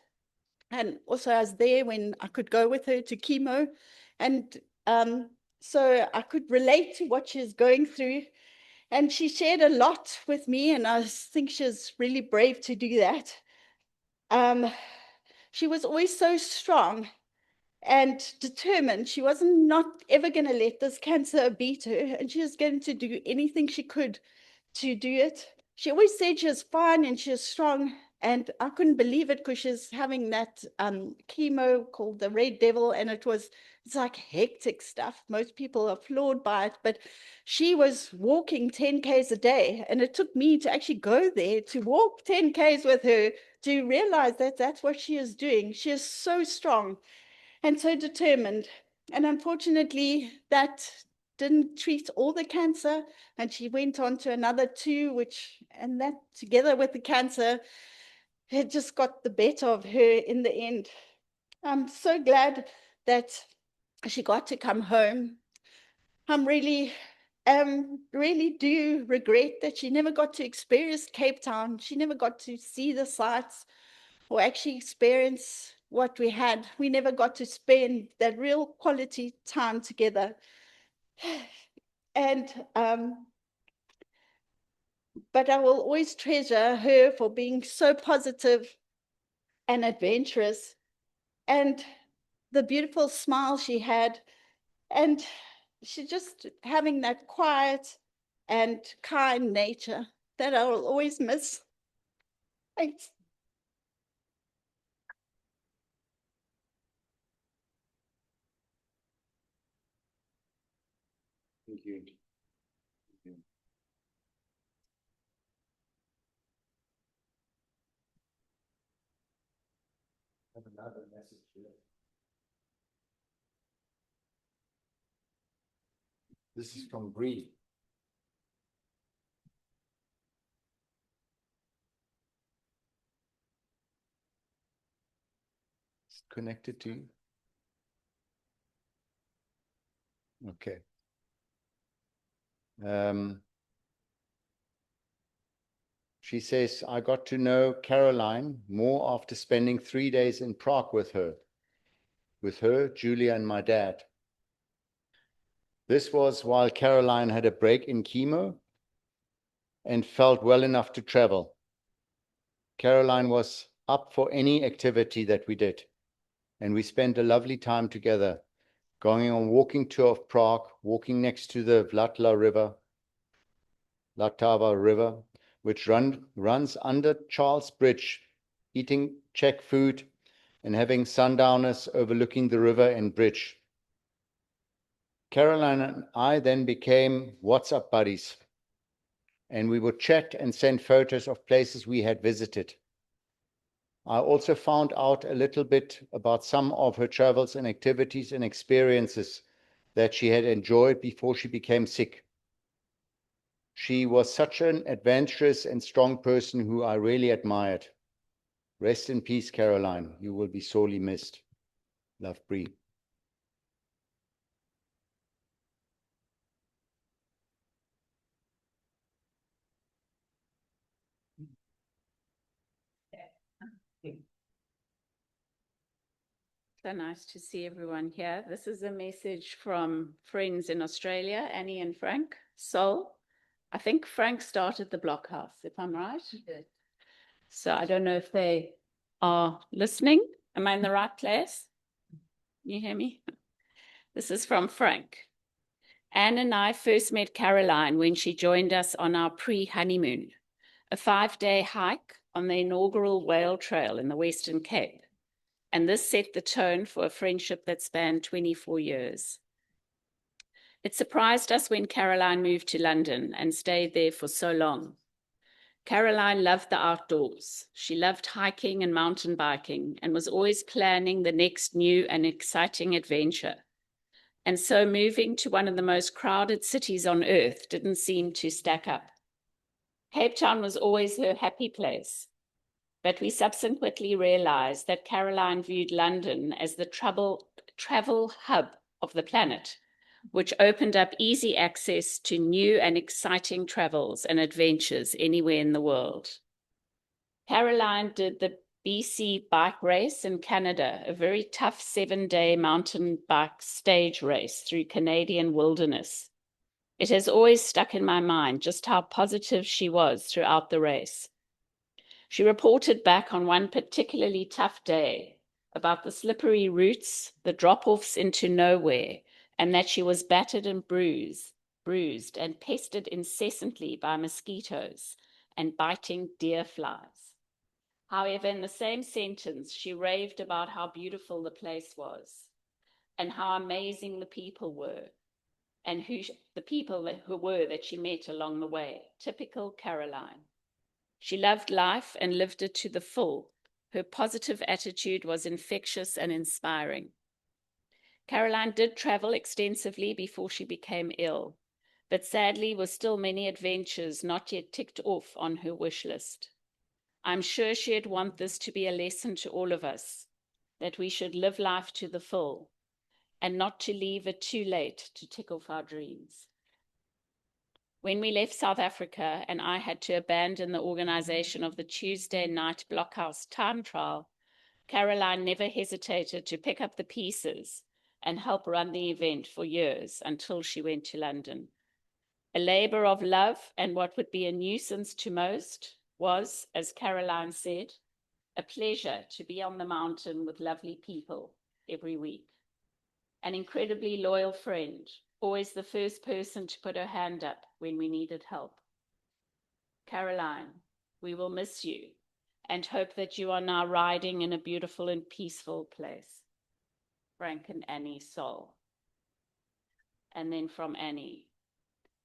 And also I was there when I could go with her to chemo. And so I could relate to what she's going through. And she shared a lot with me, and I think she's really brave to do that. She was always so strong and determined. She wasn't not ever going to let this cancer beat her, and she was going to do anything she could to do it. She always said she was fine and she was strong, and I couldn't believe it, because she's having that chemo called the Red Devil, and it's like hectic stuff. Most people are floored by it, but she was walking 10 Ks a day, and it took me to actually go there to walk 10 Ks with her to realize that that's what she is doing. She is so strong and so determined. And unfortunately, that didn't treat all the cancer, and she went on to another 2, and that together with the cancer had just got the better of her in the end. I'm so glad that she got to come home. I'm really do regret that she never got to experience Cape Town. She never got to see the sights or actually experience what we had. We never got to spend that real quality time together. And but I will always treasure her for being so positive and adventurous, and the beautiful smile she had, and she just having that quiet and kind nature that I will always miss. Thanks. Thank you. Have another message here. This is from Bree. It's connected to you. Okay. She says, I got to know Caroline more after spending 3 days in Prague with her, Julia, and my dad. This was while Caroline had a break in chemo and felt well enough to travel. Caroline was up for any activity that we did, and we spent a lovely time together, going on a walking tour of Prague, walking next to the Vltava River, which runs under Charles Bridge, eating Czech food and having sundowners overlooking the river and bridge. Caroline and I then became WhatsApp buddies, and we would chat and send photos of places we had visited. I also found out a little bit about some of her travels and activities and experiences that she had enjoyed before she became sick. She was such an adventurous and strong person who I really admired. Rest in peace, Caroline. You will be sorely missed. Love, Bree. So nice to see everyone here. This is a message from friends in Australia, Annie and Frank. So I think Frank started the blockhouse, if I'm right. So I don't know if they are listening. Am I in the right place? You hear me? This is from Frank. Anne and I first met Caroline when she joined us on our pre-honeymoon, a 5-day hike on the inaugural Whale Trail in the Western Cape. And this set the tone for a friendship that spanned 24 years. It surprised us when Caroline moved to London and stayed there for so long. Caroline loved the outdoors. She loved hiking and mountain biking and was always planning the next new and exciting adventure. And so moving to one of the most crowded cities on earth didn't seem to stack up. Cape Town was always her happy place. But we subsequently realized that Caroline viewed London as the travel hub of the planet, which opened up easy access to new and exciting travels and adventures anywhere in the world. Caroline did the BC bike race in Canada, a very tough 7-day mountain bike stage race through Canadian wilderness. It has always stuck in my mind just how positive she was throughout the race. She reported back on one particularly tough day about the slippery routes, the drop-offs into nowhere, and that she was battered and bruised and pestered incessantly by mosquitoes and biting deer flies. However, in the same sentence, she raved about how beautiful the place was and how amazing the people were and the people that she met along the way. Typical Caroline. She loved life and lived it to the full. Her positive attitude was infectious and inspiring. Caroline did travel extensively before she became ill, but sadly were still many adventures not yet ticked off on her wish list. I'm sure she'd want this to be a lesson to all of us, that we should live life to the full and not to leave it too late to tick off our dreams. When we left South Africa and I had to abandon the organization of the Tuesday night Blockhouse time trial, Caroline never hesitated to pick up the pieces and help run the event for years until she went to London. A labor of love and what would be a nuisance to most was, as Caroline said, a pleasure to be on the mountain with lovely people every week. An incredibly loyal friend, always the first person to put her hand up when we needed help. Caroline, we will miss you and hope that you are now riding in a beautiful and peaceful place. Frank and Annie Sol. And then from Annie.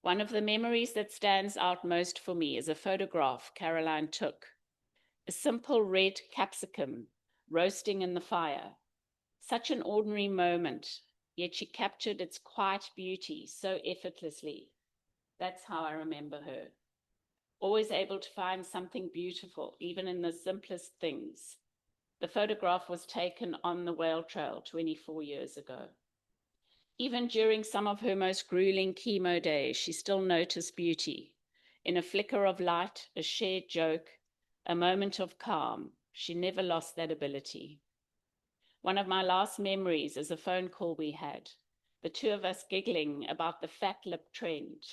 One of the memories that stands out most for me is a photograph Caroline took. A simple red capsicum roasting in the fire. Such an ordinary moment, yet she captured its quiet beauty so effortlessly. That's how I remember her. Always able to find something beautiful, even in the simplest things. The photograph was taken on the Whale Trail 24 years ago. Even during some of her most grueling chemo days, she still noticed beauty. In a flicker of light, a shared joke, a moment of calm, she never lost that ability. One of my last memories is a phone call we had, the two of us giggling about the fat lip trend.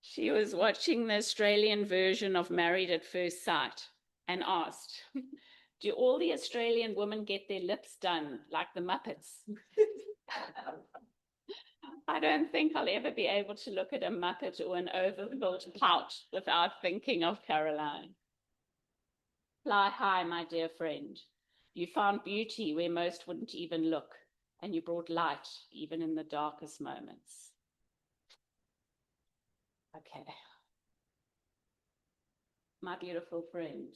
She was watching the Australian version of Married at First Sight and asked, do all the Australian women get their lips done like the Muppets? I don't think I'll ever be able to look at a Muppet or an overfilled pout without thinking of Caroline. Fly high, my dear friend. You found beauty where most wouldn't even look, and you brought light even in the darkest moments. Okay. My beautiful friend,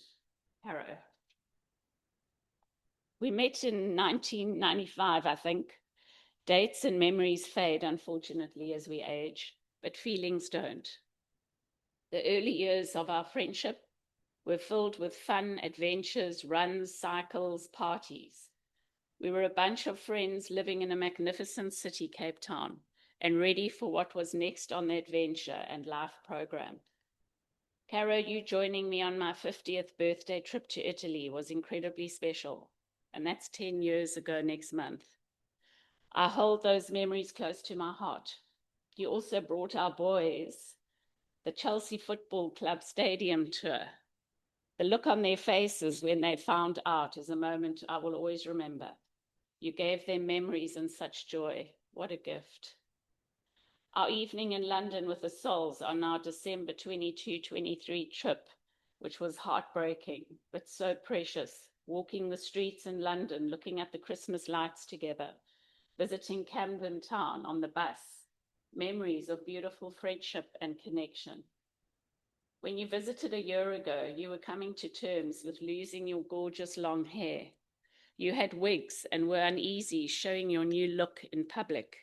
Caro. We met in 1995, I think. Dates and memories fade, unfortunately, as we age, but feelings don't. The early years of our friendship were filled with fun, adventures, runs, cycles, parties. We were a bunch of friends living in a magnificent city, Cape Town, and ready for what was next on the adventure and life program. Caro, you joining me on my 50th birthday trip to Italy was incredibly special, and that's 10 years ago next month. I hold those memories close to my heart. You also brought our boys the Chelsea Football Club stadium tour. The look on their faces when they found out is a moment I will always remember. You gave them memories and such joy. What a gift. Our evening in London with the Souls on our December 22-23 trip, which was heartbreaking, but so precious, walking the streets in London, looking at the Christmas lights together, visiting Camden Town on the bus, memories of beautiful friendship and connection. When you visited a year ago, you were coming to terms with losing your gorgeous long hair. You had wigs and were uneasy showing your new look in public.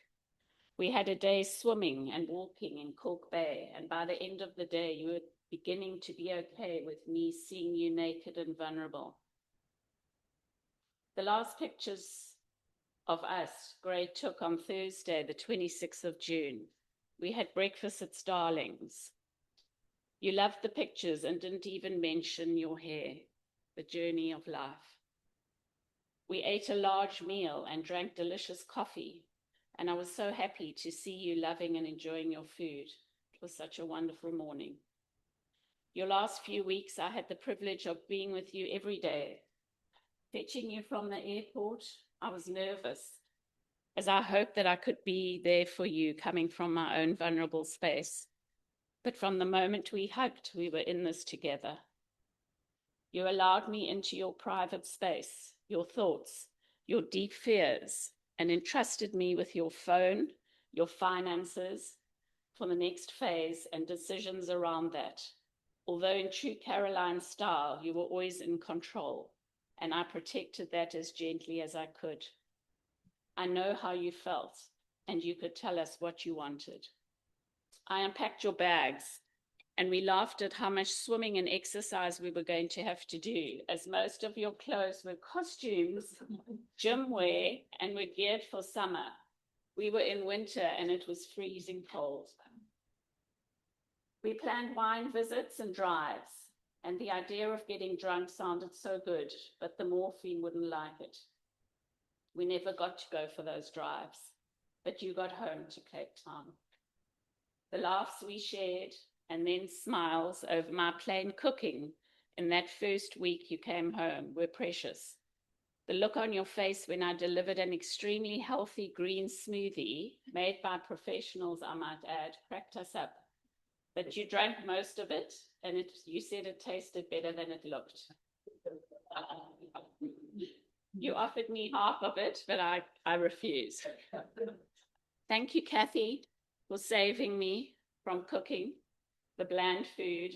We had a day swimming and walking in Cork Bay, and by the end of the day, you were beginning to be okay with me seeing you naked and vulnerable. The last pictures of us Gray took on Thursday, the 26th of June. We had breakfast at Starling's. You loved the pictures and didn't even mention your hair, the journey of life. We ate a large meal and drank delicious coffee, and I was so happy to see you loving and enjoying your food. It was such a wonderful morning. Your last few weeks, I had the privilege of being with you every day. Fetching you from the airport, I was nervous, as I hoped that I could be there for you coming from my own vulnerable space. But from the moment we hugged, we were in this together. You allowed me into your private space, your thoughts, your deep fears, and entrusted me with your phone, your finances for the next phase and decisions around that. Although in true Caroline style, you were always in control, and I protected that as gently as I could. I know how you felt, and you could tell us what you wanted. I unpacked your bags, and we laughed at how much swimming and exercise we were going to have to do, as most of your clothes were costumes, gym wear, and were geared for summer. We were in winter, and it was freezing cold. We planned wine visits and drives, and the idea of getting drunk sounded so good, but the morphine wouldn't like it. We never got to go for those drives, but you got home to Cape Town. The laughs we shared, and then smiles over my plain cooking in that first week you came home were precious. The look on your face when I delivered an extremely healthy green smoothie, made by professionals, I might add, cracked us up. But you drank most of it, and you said it tasted better than it looked. You offered me half of it, but I refused. Thank you, Kathy, for saving me from cooking the bland food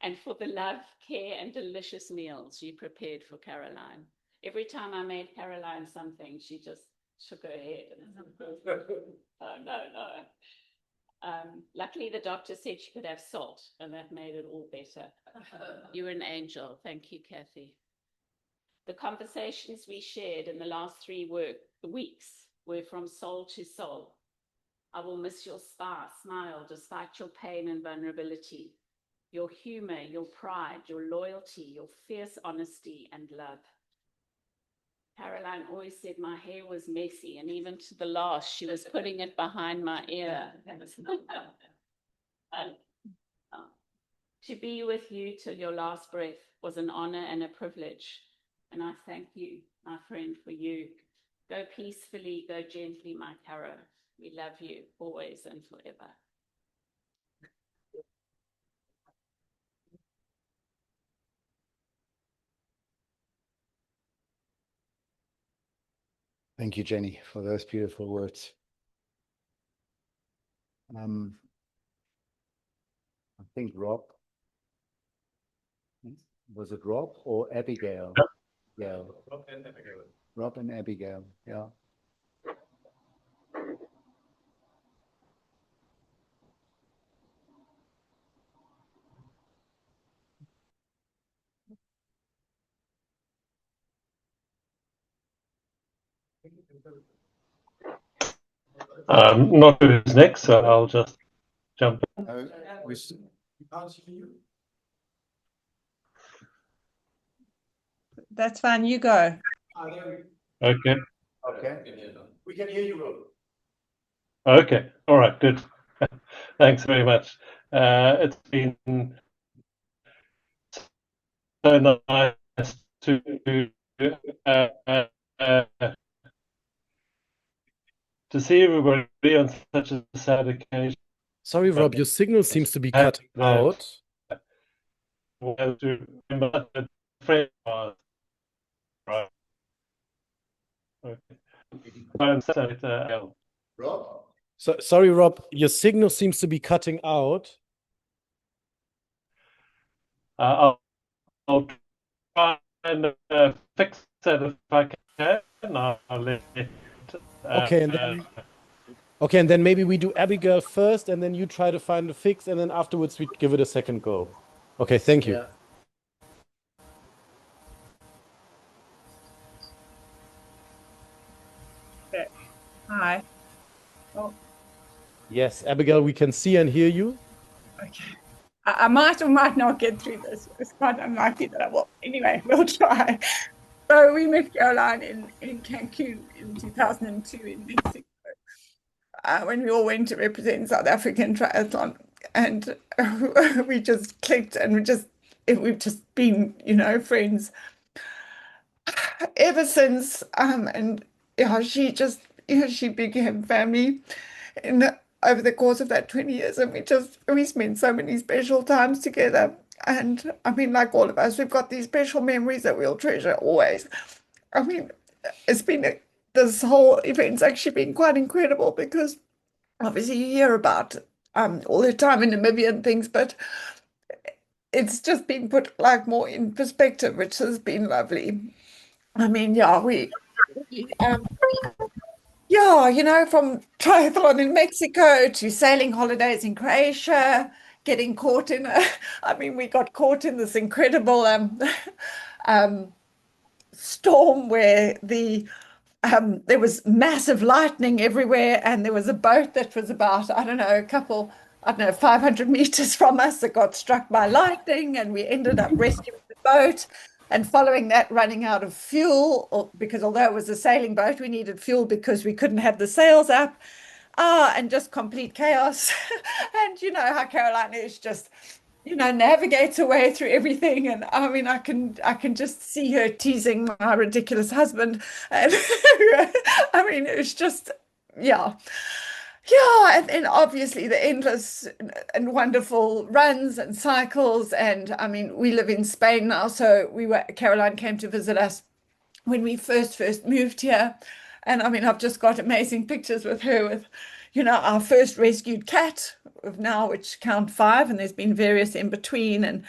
and for the love, care, and delicious meals you prepared for Caroline. Every time I made Caroline something, she just shook her head. Oh, no. Luckily, the doctor said she could have salt, and that made it all better. You're an angel. Thank you, Kathy. The conversations we shared in the last 3 weeks were from soul to soul. I will miss your smile despite your pain and vulnerability, your humor, your pride, your loyalty, your fierce honesty and love. Caroline always said my hair was messy, and even to the last, she was putting it behind my ear. To be with you till your last breath was an honor and a privilege. And I thank you, my friend, for you. Go peacefully, go gently, my Caro. We love you always and forever. Thank you, Jenny, for those beautiful words. I think Rob, was it Rob or Abigail? Yeah. Rob and Abigail. Rob and Abigail, yeah. Not sure who's next, so I'll just jump in. That's fine, you go. Okay. Okay. We can hear you, Rob. Okay. All right. Good. Thanks very much. It's been so nice to see everybody on such a sad occasion. Sorry, Rob, your signal seems to be cutting out. Rob? Sorry, Rob, your signal seems to be cutting out. I'll try and fix it if I can. I'll let Okay, and then maybe we do Abigail first, and then you try to find a fix, and then afterwards we give it a second go. Okay, thank you. Yeah. Okay. Hi. Oh, Yes, Abigail, we can see and hear you. okay. I might or might not get through this. It's quite unlikely that I will. Anyway, we'll try. So we met Caroline in Cancun in 2002 in Mexico, when we all went to represent South African triathlon, and we just clicked, and we've just been, friends ever since. And she became family over the course of that 20 years, and we spent so many special times together. And I mean, like all of us, we've got these special memories that we'll treasure always. I mean, this whole event's actually been quite incredible, because obviously you hear about all the time in Namibia and things, but it's just been put like more in perspective, which has been lovely. I mean, yeah, yeah, you know, from triathlon in Mexico to sailing holidays in Croatia, getting caught in I mean, we got caught in this incredible um, storm where there was massive lightning everywhere, and there was a boat that was about, I don't know, I don't know, 500 meters from us that got struck by lightning, and we ended up rescuing the boat and following that, running out of fuel, because although it was a sailing boat, we needed fuel because we couldn't have the sails up. And just complete chaos. And you know how Caroline is, just navigates her way through everything. And I mean, I can just see her teasing my ridiculous husband. And I mean, it's just, yeah. Yeah, and then obviously the endless and wonderful runs and cycles. And I mean, we live in Spain now, so Caroline came to visit us when we first moved here. And I mean, I've just got amazing pictures with her with, our first rescued cat of now, which count 5, and there's been various in between, and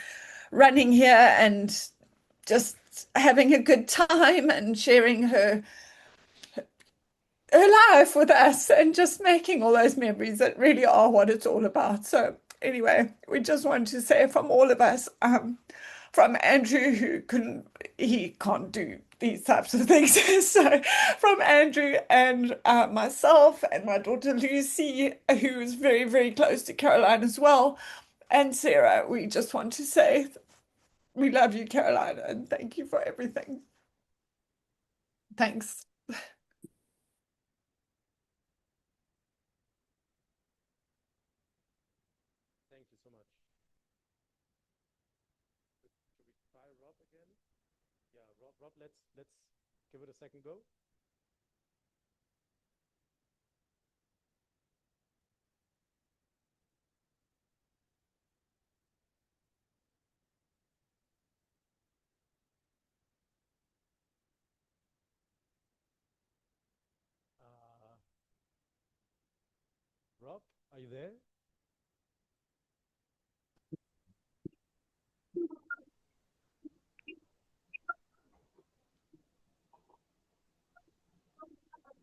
running here and just having a good time and sharing her life with us and just making all those memories that really are what it's all about. So anyway, we just want to say from all of us, from Andrew, he can't do these types of things. So from Andrew and myself and my daughter Lucy, who is very, very close to Caroline as well, and Sarah, we just want to say we love you, Caroline, and thank you for everything. Thanks. Thank you so much. Should we try Rob again? Yeah, Rob, let's give it a second go. Rob, are you there?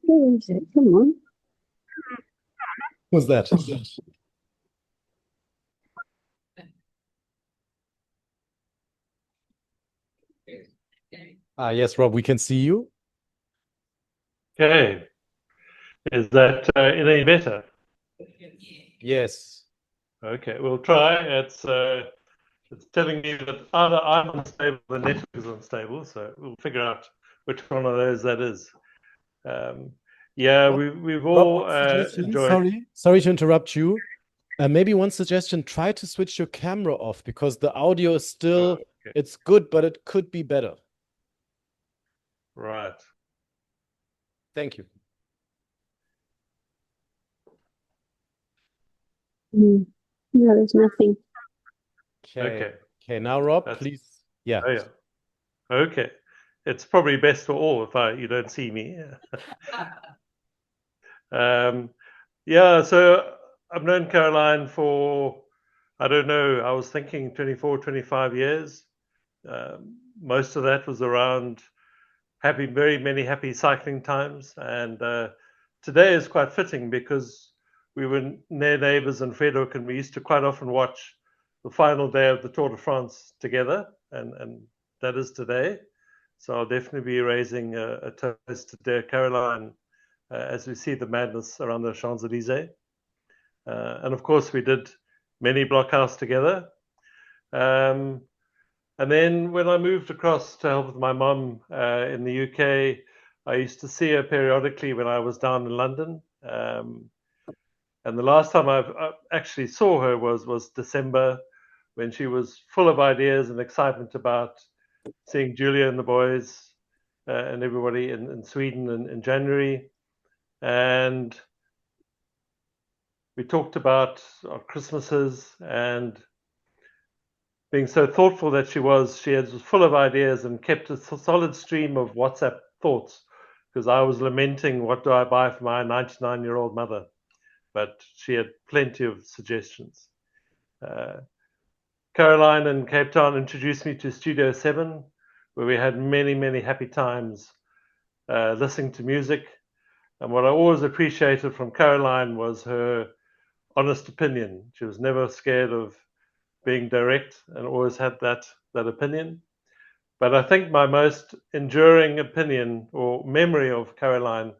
Who is it? Come on. Who's that? Yes, Rob, we can see you. Okay. Is that any better? Yes. Okay, we'll try. It's telling me that either I'm unstable or the network is unstable, so we'll figure out which one of those that is. Yeah, Rob, we've all enjoyed. Sorry to interrupt you. Maybe one suggestion: try to switch your camera off, because the audio is still it's good, but it could be better. Right. Thank you. No, there's nothing. Okay. Okay. Now, Rob, please. Yeah. Oh, yeah. Okay. It's probably best for all if you don't see me. Yeah. So I've known Caroline for, I don't know, I was thinking 24, 25 years. Most of that was around very many happy cycling times. And today is quite fitting because we were near neighbors in Frederick, and we used to quite often watch the final day of the Tour de France together, and that is today. So I'll definitely be raising a toast to dear Caroline as we see the madness around the Champs-Élysées. And of course, we did many blockhouse together. And then when I moved across to help with my mum in the UK, I used to see her periodically when I was down in London. And the last time I actually saw her was December, when she was full of ideas and excitement about seeing Julia and the boys and everybody in Sweden in January. And we talked about our Christmases, and being so thoughtful that she was full of ideas and kept a solid stream of WhatsApp thoughts, because I was lamenting, what do I buy for my 99-year-old mother? But she had plenty of suggestions. Caroline in Cape Town introduced me to Studio 7, where we had many, many happy times listening to music. And what I always appreciated from Caroline was her honest opinion. She was never scared of being direct and always had that opinion. But I think my most enduring opinion or memory of Caroline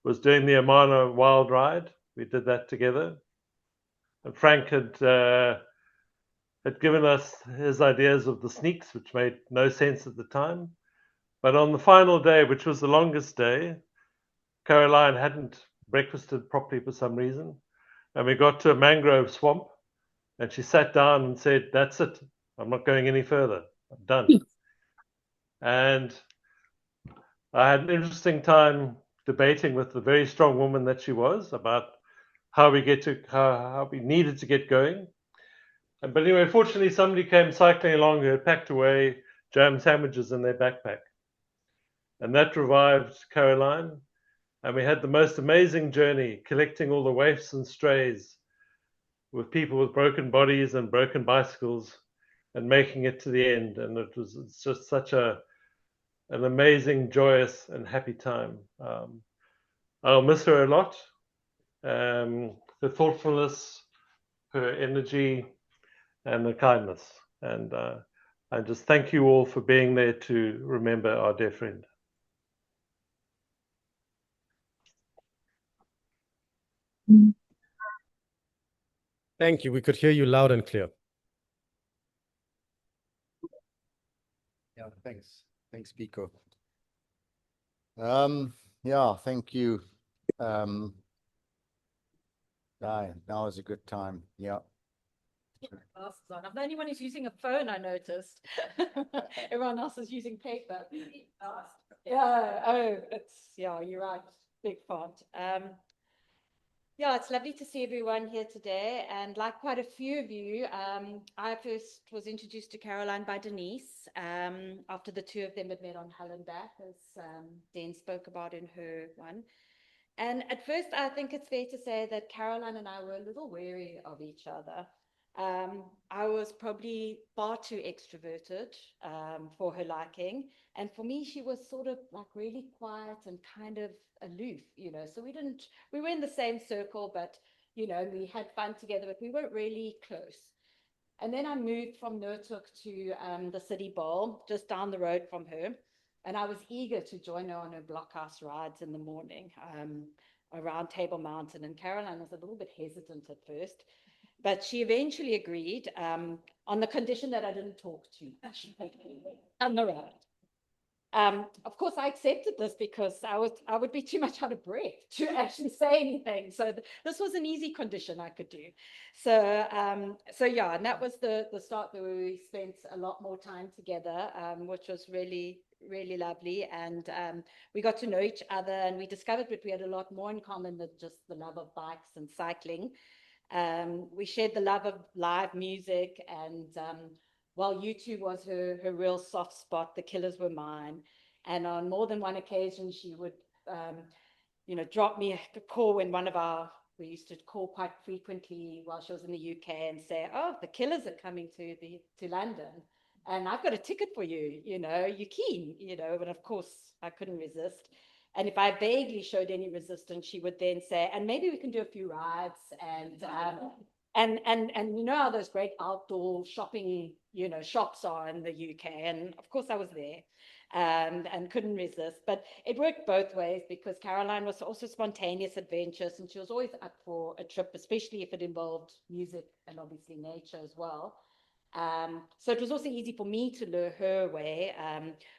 was doing the Amana Wild Ride. We did that together. And Frank had given us his ideas of the sneaks, which made no sense at the time. But on the final day, which was the longest day, Caroline hadn't breakfasted properly for some reason. And we got to a mangrove swamp, and she sat down and said, "That's it. I'm not going any further. I'm done." And I had an interesting time debating with the very strong woman that she was about how we needed to get going. But anyway, fortunately, somebody came cycling along who had packed away jam sandwiches in their backpack. And that revived Caroline. And we had the most amazing journey, collecting all the waifs and strays with people with broken bodies and broken bicycles and making it to the end. And it's just such an amazing, joyous, and happy time. I'll miss her a lot. Her thoughtfulness, her energy, and the kindness. And I just thank you all for being there to remember our dear friend. Thank you. We could hear you loud and clear. Yeah, thanks. Thanks, Pico. Yeah, thank you. Now is a good time. Yeah. Glasses on. I'm the only one who's using a phone, I noticed. Everyone else is using paper. Yeah, you're right. Big font. Yeah, it's lovely to see everyone here today. And like quite a few of you, I first was introduced to Caroline by Denise after the two of them had met on Hallenbach, as Dan spoke about in her one. And at first, I think it's fair to say that Caroline and I were a little wary of each other. I was probably far too extroverted for her liking. And for me, she was sort of like really quiet and kind of aloof, so we were in the same circle, but, we had fun together, but we weren't really close. And then I moved from Noordhoek to the City Bowl, just down the road from her. And I was eager to join her on her blockhouse rides in the morning around Table Mountain. And Caroline was a little bit hesitant at first, but she eventually agreed on the condition that I didn't talk too much on the road. Of course, I accepted this because I would be too much out of breath to actually say anything. So this was an easy condition I could do. So yeah, and that was the start where we spent a lot more time together, which was really, really lovely. And we got to know each other, and we discovered that we had a lot more in common than just the love of bikes and cycling. We shared the love of live music, and while U2 was her real soft spot, the Killers were mine. And on more than one occasion, she would, drop me a call when we used to call quite frequently while she was in the UK and say, "Oh, the Killers are coming to London, and I've got a ticket for you. You keen?" But of course, I couldn't resist. And if I vaguely showed any resistance, she would then say, "And maybe we can do a few rides." And how those great outdoor shopping, shops are in the UK. And of course I was there and couldn't resist. But it worked both ways because Caroline was also spontaneous, adventurous, and she was always up for a trip, especially if it involved music and obviously nature as well. So it was also easy for me to lure her away.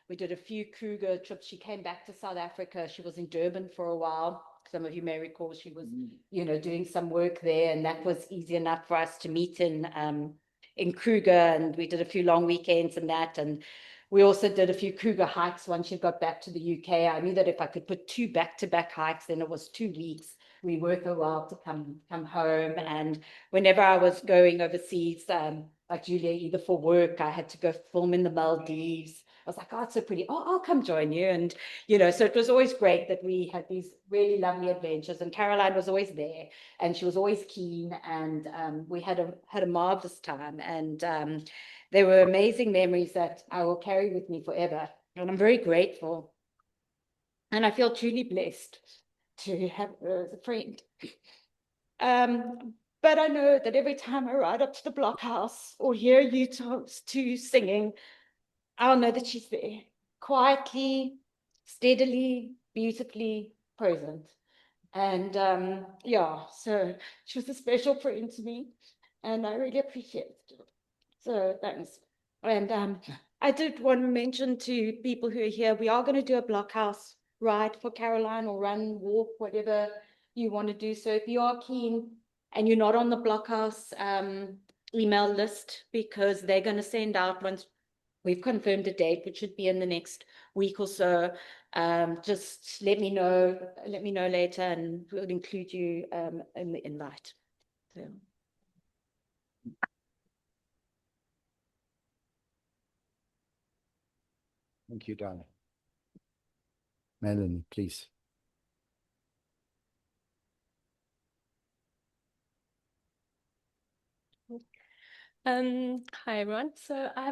We did a few Kruger trips. She came back to South Africa. She was in Durban for a while. Some of you may recall she was, doing some work there, and that was easy enough for us to meet in Kruger. And we did a few long weekends and that. And we also did a few Kruger hikes once she got back to the UK. I knew that if I could put 2 back-to-back hikes, then it was 2 weeks. We worked a while to come home. And whenever I was going overseas, like Julia, either for work, I had to go film in the Maldives. I was like, "Oh, it's so pretty. Oh, I'll come join you." And, so it was always great that we had these really lovely adventures. And Caroline was always there, and she was always keen. And we had a marvelous time. And there were amazing memories that I will carry with me forever. And I'm very grateful. And I feel truly blessed to have her as a friend. But I know that every time I ride up to the blockhouse or hear you two singing, I'll know that she's there, quietly, steadily, beautifully present. And yeah, so she was a special friend to me, and I really appreciate it. So thanks. And I did want to mention to people who are here, we are going to do a blockhouse ride for Caroline, or run, walk, whatever you want to do. So if you are keen and you're not on the blockhouse email list, because they're going to send out, once we've confirmed a date, which should be in the next week or so, just let me know later, and we'll include you in the invite. So. Thank you, darling. Melanie, please. Hi everyone. So I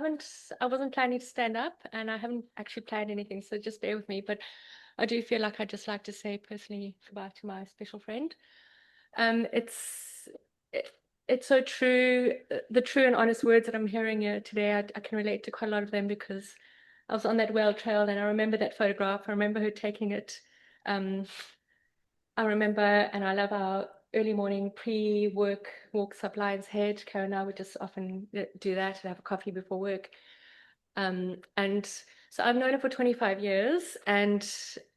wasn't planning to stand up, and I haven't actually planned anything, so just bear with me. But I do feel like I'd just like to say personally goodbye to my special friend. It's so true. The true and honest words that I'm hearing here today, I can relate to quite a lot of them, because I was on that whale trail and I remember that photograph. I remember her taking it. I remember, and I love our early morning pre-work walks up Lion's Head. Karen and I would just often do that and have a coffee before work. And so I've known her for 25 years, and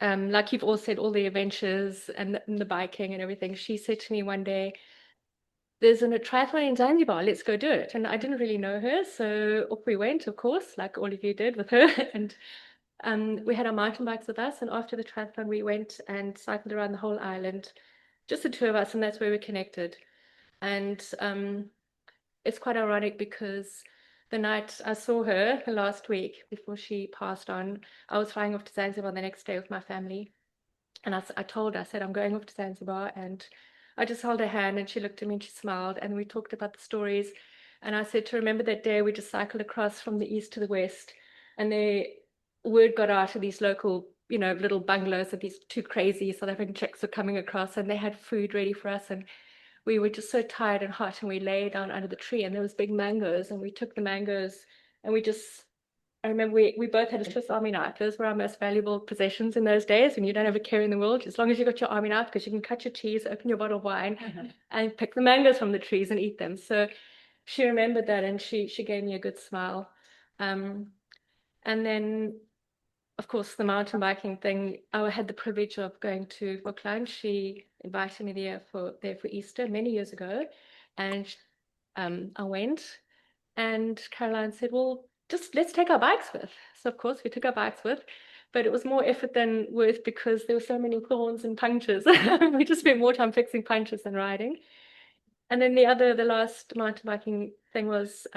like you've all said, all the adventures and the biking and everything. She said to me one day, "There's a triathlon in Zanzibar, let's go do it." And I didn't really know her, so off we went, of course, like all of you did with her. And we had our mountain bikes with us, and after the triathlon, we went and cycled around the whole island, just the two of us, and that's where we connected. And it's quite ironic, because the night I saw her last week before she passed on, I was flying off to Zanzibar the next day with my family. And I told her, I said, "I'm going off to Zanzibar." And I just held her hand, and she looked at me and she smiled, and we talked about the stories. And I said to remember that day we just cycled across from the east to the west, and the word got out of these local, little bungalows that these two crazy South African chicks were coming across, and they had food ready for us. And we were just so tired and hot, and we lay down under the tree, and there was big mangoes, and we took the mangoes, and I remember we both had a Swiss Army knife. Those were our most valuable possessions in those days, when you don't have a care in the world, as long as you got your Army knife, because you can cut your cheese, open your bottle of wine, and pick the mangoes from the trees and eat them. So she remembered that, and she gave me a good smile. And then, of course, the mountain biking thing, I had the privilege of going to Voigts. She invited me there for Easter many years ago, and I went, and Caroline said, "Well, just let's take our bikes with." So of course we took our bikes with, but it was more effort than worth, because there were so many thorns and punctures. We just spent more time fixing punctures than riding. And then the last mountain biking thing was,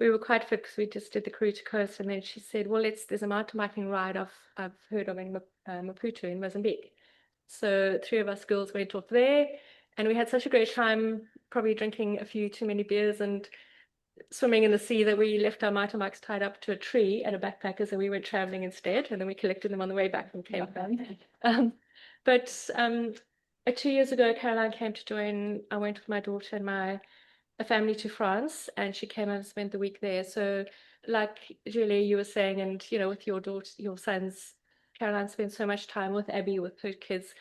we were quite fit because we just did the Cruise to Coast, and then she said, "Well, there's a mountain biking ride I've heard of in Maputo in Mozambique." So 3 of us girls went off there, and we had such a great time, probably drinking a few too many beers and swimming in the sea, that we left our mountain bikes tied up to a tree at a backpackers, and we went traveling instead, and then we collected them on the way back from Cape Town. But 2 years ago, Caroline came to join. I went with my daughter and a family to France, and she came and spent the week there. So like Julie, you were saying, and with your sons, Caroline spent so much time with Abby, with her kids.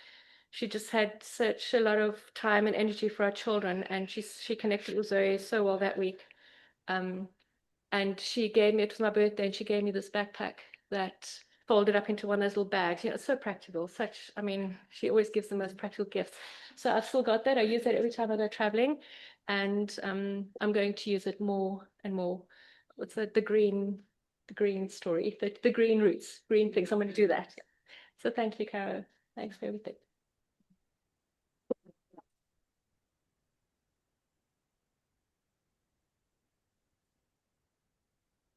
She just had such a lot of time and energy for our children, and she connected with Zoe so well that week. And she gave me, it was my birthday, and she gave me this backpack that folded up into one of those little bags. It's so practical. She always gives the most practical gifts. So I've still got that. I use that every time I go traveling, and I'm going to use it more and more. What's the green story, the green roots, green things. I'm going to do that. So thank you, Caro. Thanks for everything.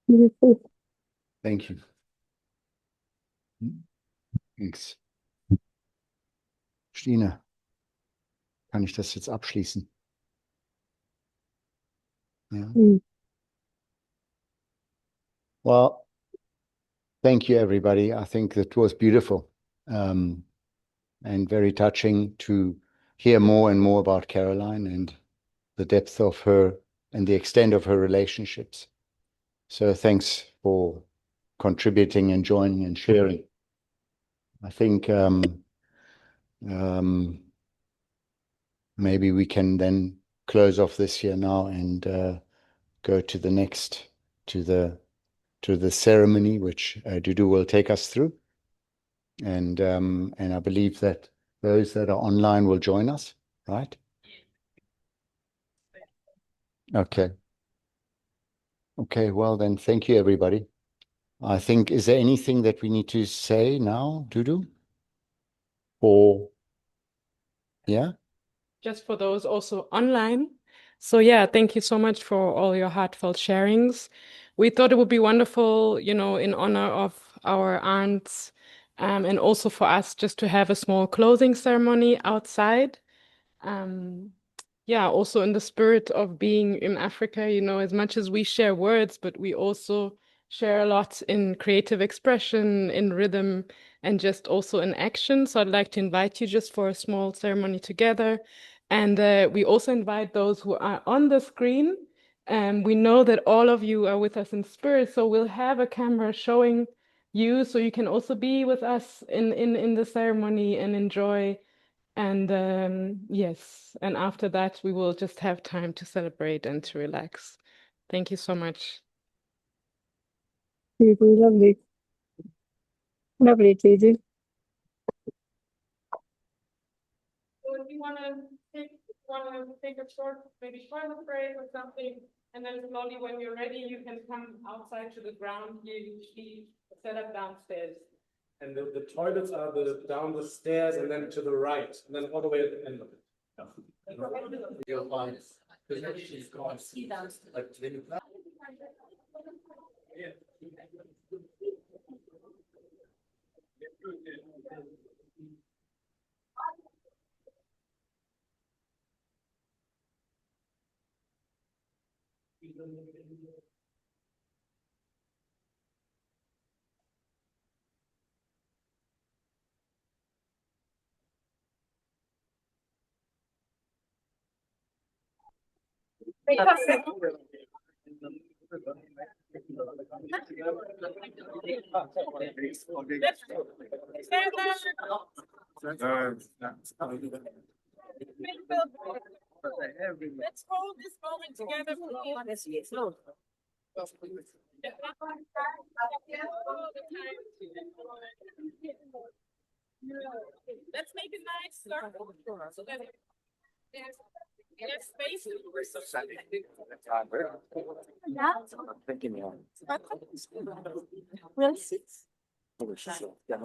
Beautiful. Thank you. Thanks. Stine, kann ich das jetzt abschließen? Yeah. Well, thank you, everybody. I think that was beautiful. and very touching to hear more and more about Caroline and the depth of her and the extent of her relationships. So thanks for contributing and joining and sharing. I think maybe we can then close off this here now and go to the next, to the ceremony, which Dudu will take us through. And I believe that those that are online will join us, right? Okay. Okay, well then, thank you, everybody. I think, is there anything that we need to say now, Dudu? Or, yeah? Just for those also online. So yeah, thank you so much for all your heartfelt sharings. We thought it would be wonderful, you know, in honor of our aunts, and also for us just to have a small closing ceremony outside. Yeah, also in the spirit of being in Africa, you know, as much as we share words, but we also share a lot in creative expression, in rhythm, and just also in action. So I'd like to invite you just for a small ceremony together. And we also invite those who are on the screen. We know that all of you are with us in spirit, so we'll have a camera showing you, so you can also be with us in the ceremony and enjoy. And yes, and after that, we will just have time to celebrate and to relax. Thank you so much. Lovely. Lovely, Gigi. So if you want to take a short, maybe toilet break or something, and then slowly, when you're ready, you can come outside to the ground here, usually set up downstairs. And the toilets are down the stairs and then to the right, and then all the way at the end of it. You'll find. She's gone. Like, yeah. Let's hold this moment together. Let's make a nice circle so that there's space. We'll sit. Yeah,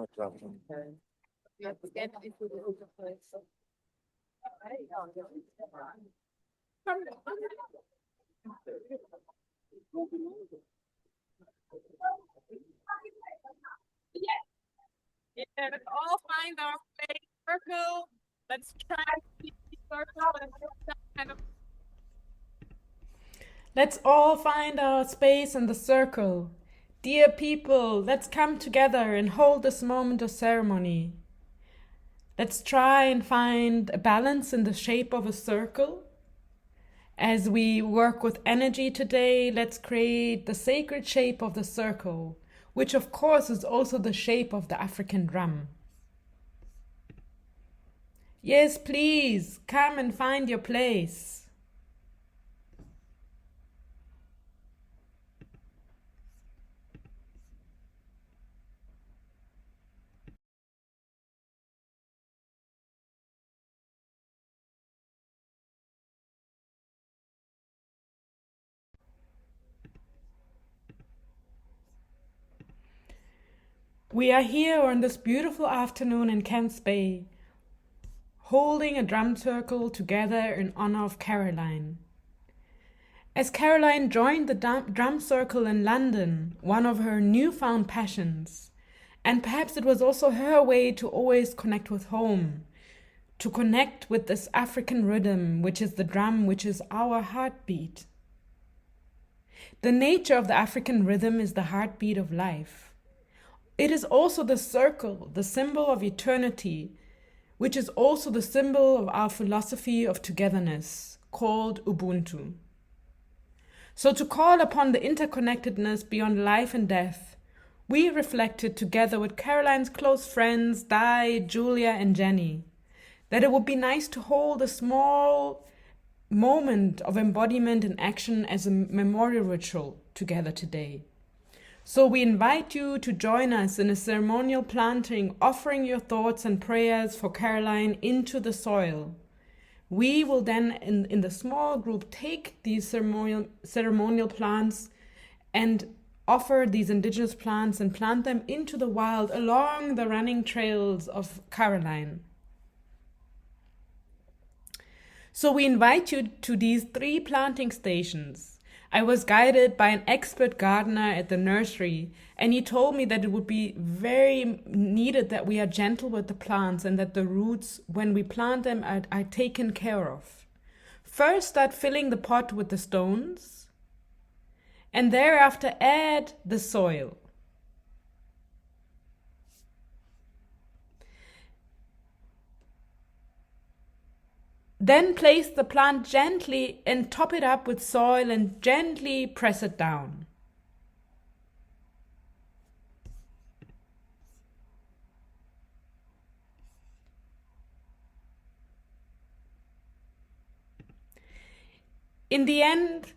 let's all find our place. Circle. Let's try to circle and kind of. Let's all find our space in the circle. Dear people, let's come together and hold this moment of ceremony. Let's try and find a balance in the shape of a circle. As we work with energy today, let's create the sacred shape of the circle, which of course is also the shape of the African drum. Yes, please, come and find your place. We are here on this beautiful afternoon in Kent's Bay, holding a drum circle together in honor of Caroline. As Caroline joined the drum circle in London, one of her newfound passions, and perhaps it was also her way to always connect with home, to connect with this African rhythm, which is the drum, which is our heartbeat. The nature of the African rhythm is the heartbeat of life. It is also the circle, the symbol of eternity, which is also the symbol of our philosophy of togetherness, called Ubuntu. So to call upon the interconnectedness beyond life and death, we reflected together with Caroline's close friends, Di, Julia, and Jenny, that it would be nice to hold a small moment of embodiment and action as a memorial ritual together today. So we invite you to join us in a ceremonial planting, offering your thoughts and prayers for Caroline into the soil. We will then, in the small group, take these ceremonial plants and offer these indigenous plants and plant them into the wild along the running trails of Caroline. So we invite you to these 3 planting stations. I was guided by an expert gardener at the nursery, and he told me that it would be very needed that we are gentle with the plants and that the roots, when we plant them, are taken care of. First, start filling the pot with the stones, and thereafter add the soil. Then place the plant gently and top it up with soil and gently press it down. In the end,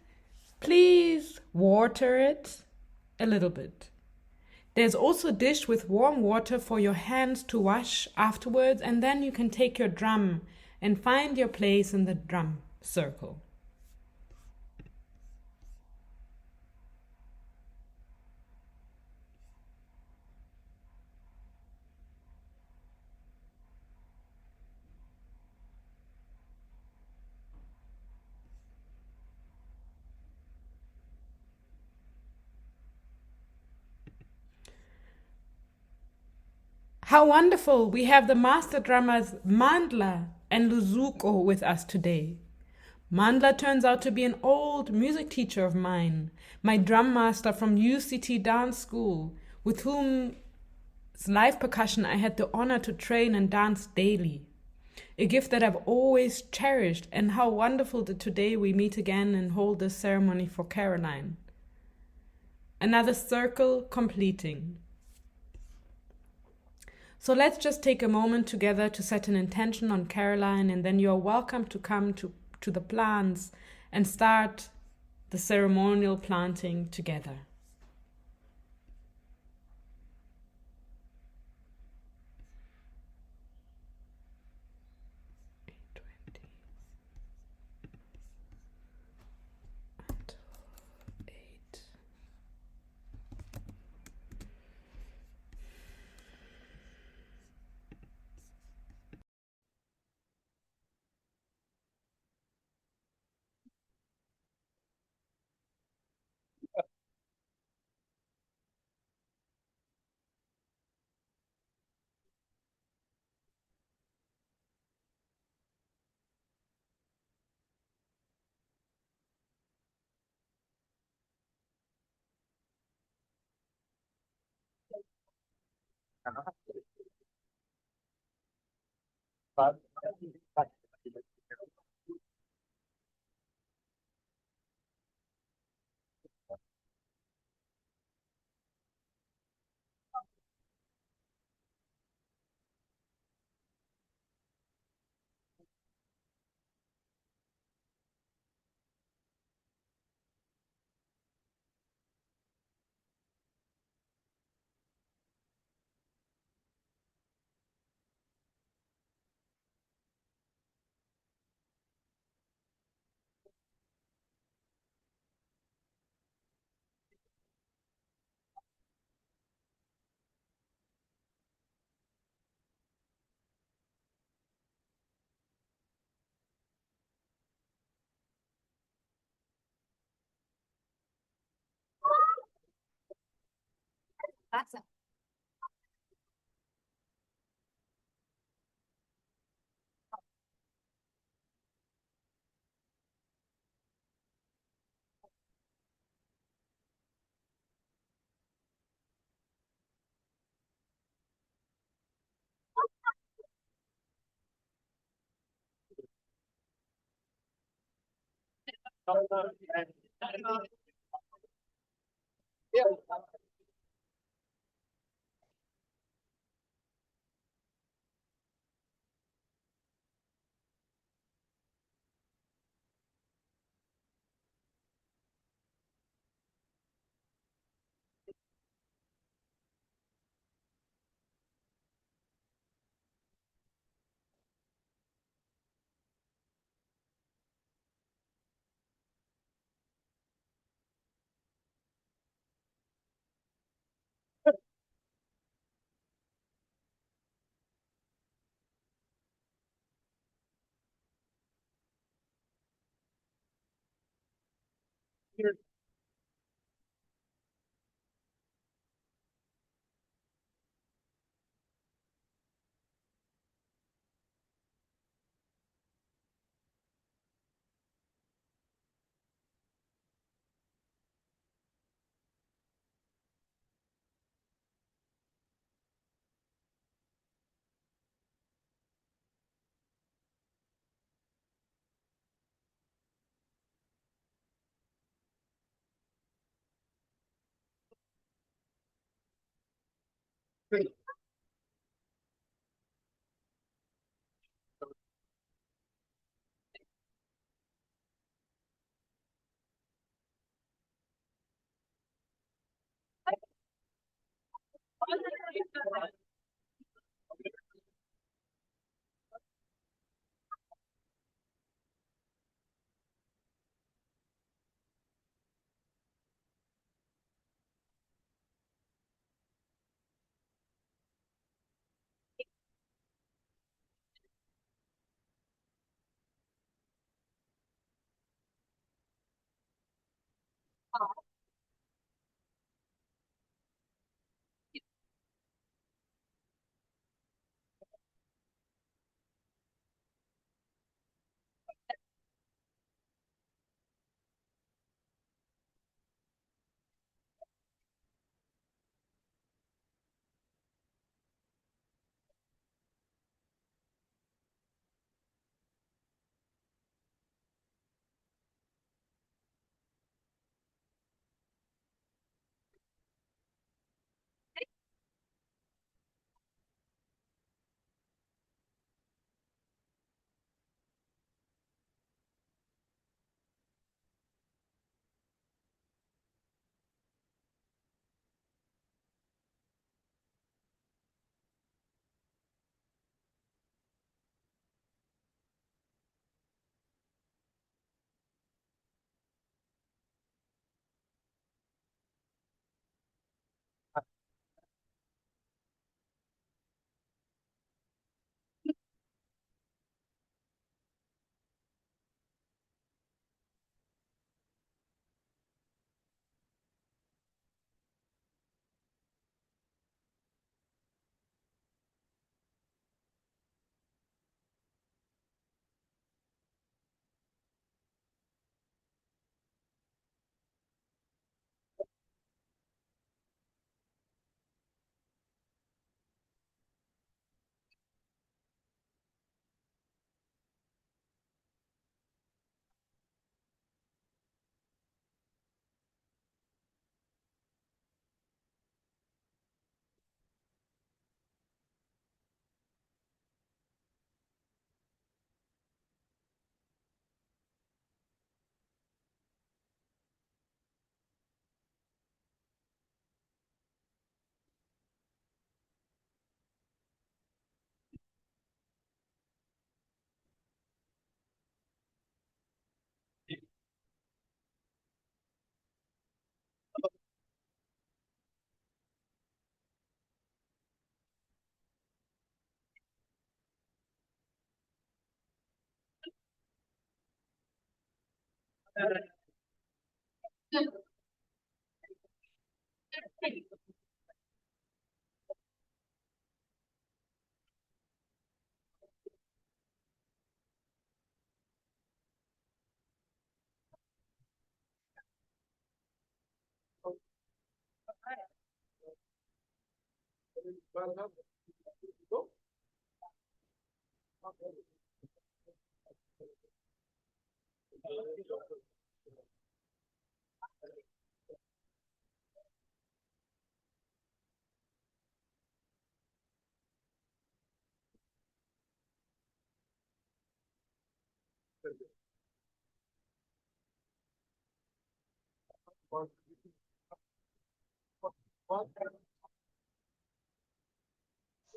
please water it a little bit. There's also a dish with warm water for your hands to wash afterwards, and then you can take your drum and find your place in the drum circle. How wonderful! We have the master drummers Mandla and Luzuko with us today. Mandla turns out to be an old music teacher of mine, my drum master from UCT Dance School, with whom's live percussion I had the honor to train and dance daily. A gift that I've always cherished, and how wonderful that today we meet again and hold this ceremony for Caroline. Another circle completing. So let's just take a moment together to set an intention on Caroline, and then you're welcome to come to the plants and start the ceremonial planting together.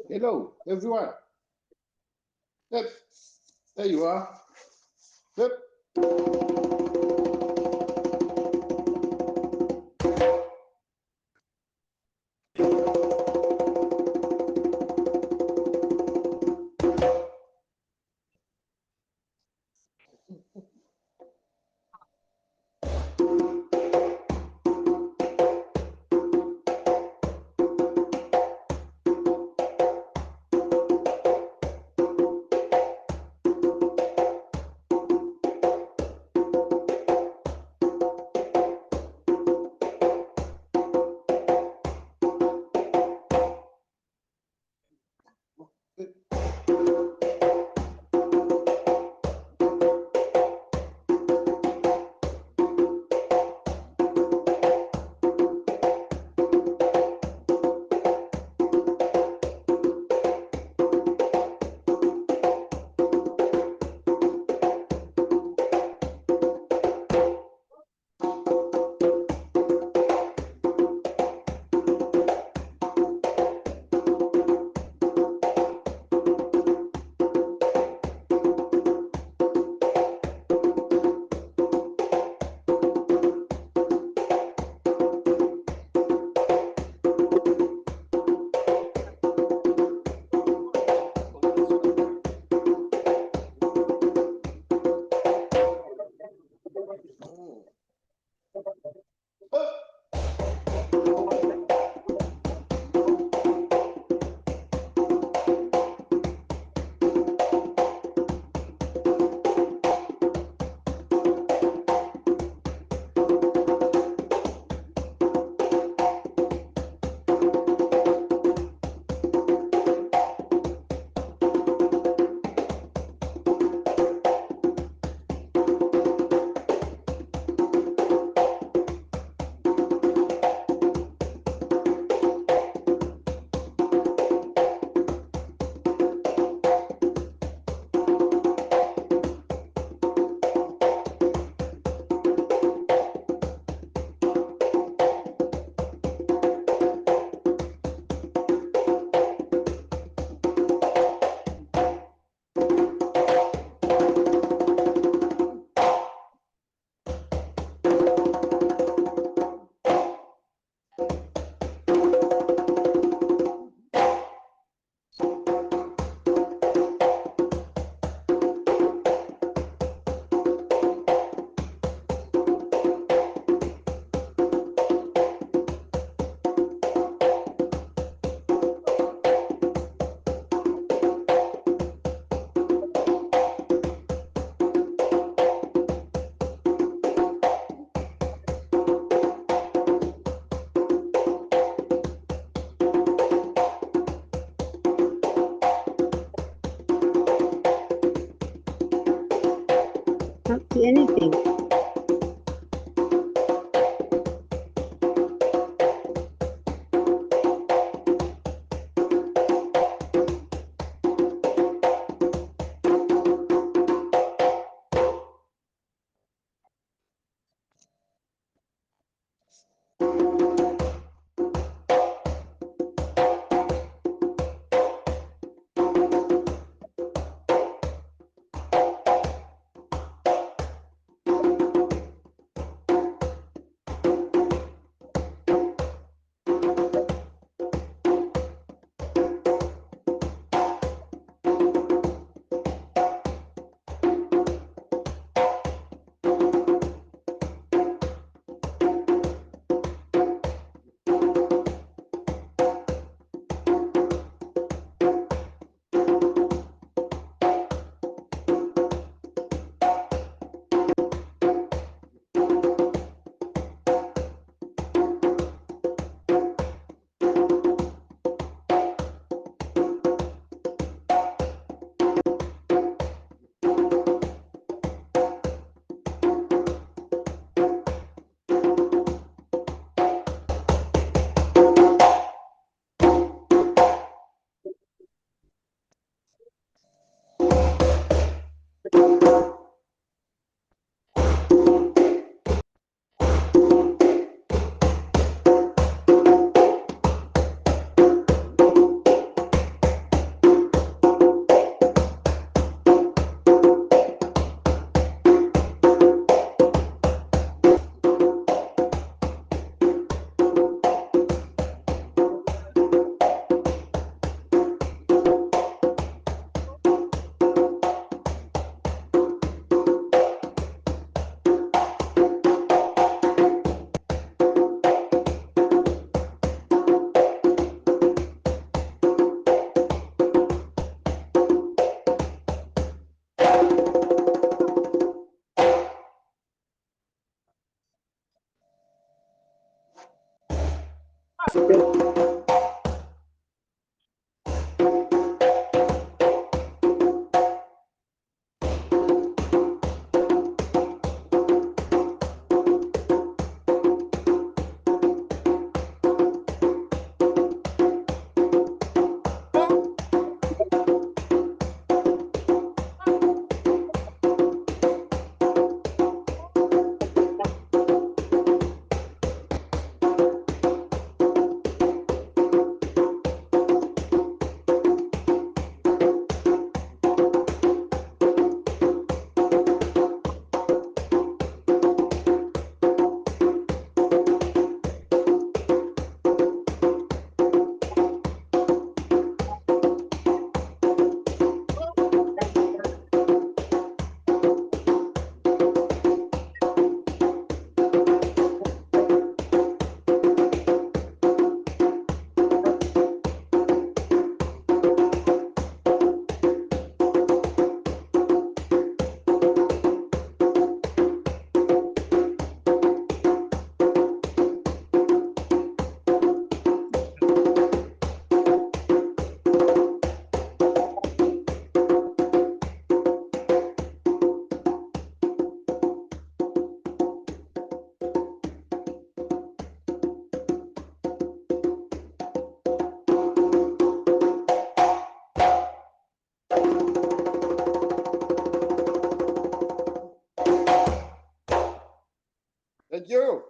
Hello, everyone. Yep, there you are. Yep. Can't see anything. Thank you.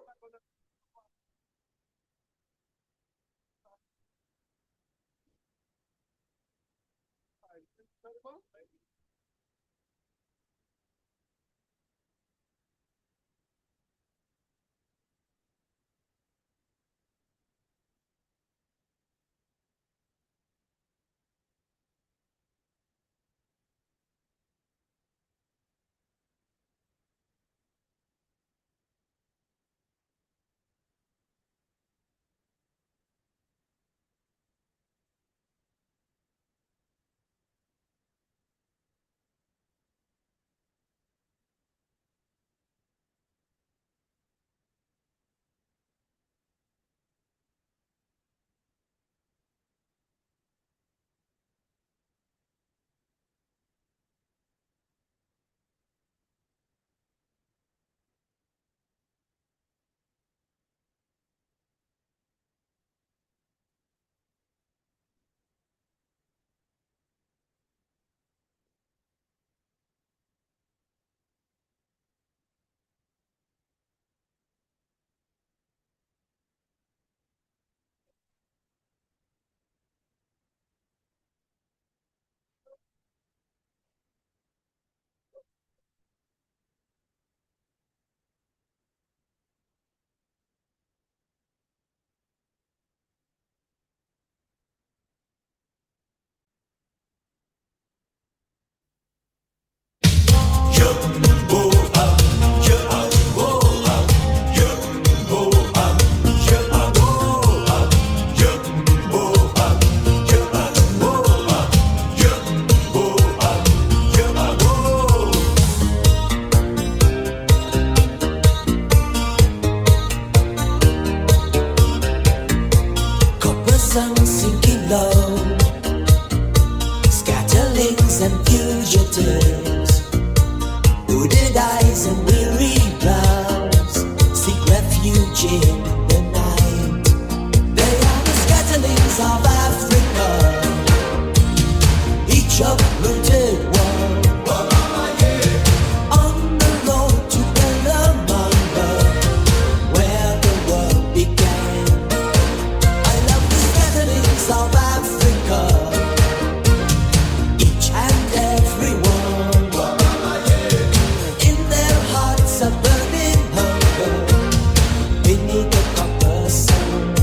sun sinking low, scatterlings and fugitives, hooded eyes and weary brows seek refuge in the night. They are the scatterlings of Africa, each uprooted one, on the road to Bellamanga, where the world began. I love the scatterlings of Africa, each and every one. In their hearts a burning hunger beneath the copper sun.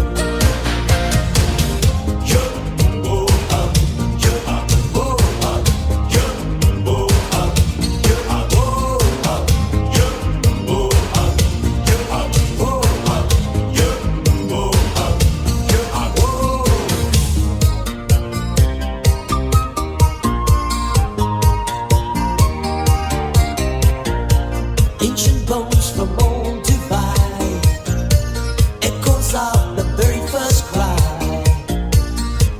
Ancient bones from old divide, echoes of the very first cry.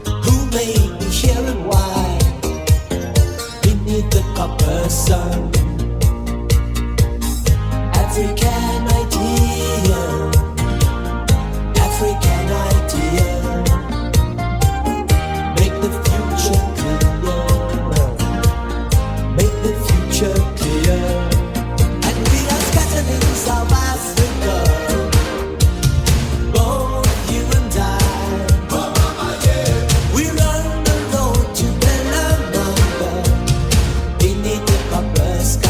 Who made me here and why? Beneath the copper sun. African idea, African idea. Make the future clear, make the future clear. And we are scatterlings of Africa, both you and I. We run the road to Bellamanga, beneath the copper sky.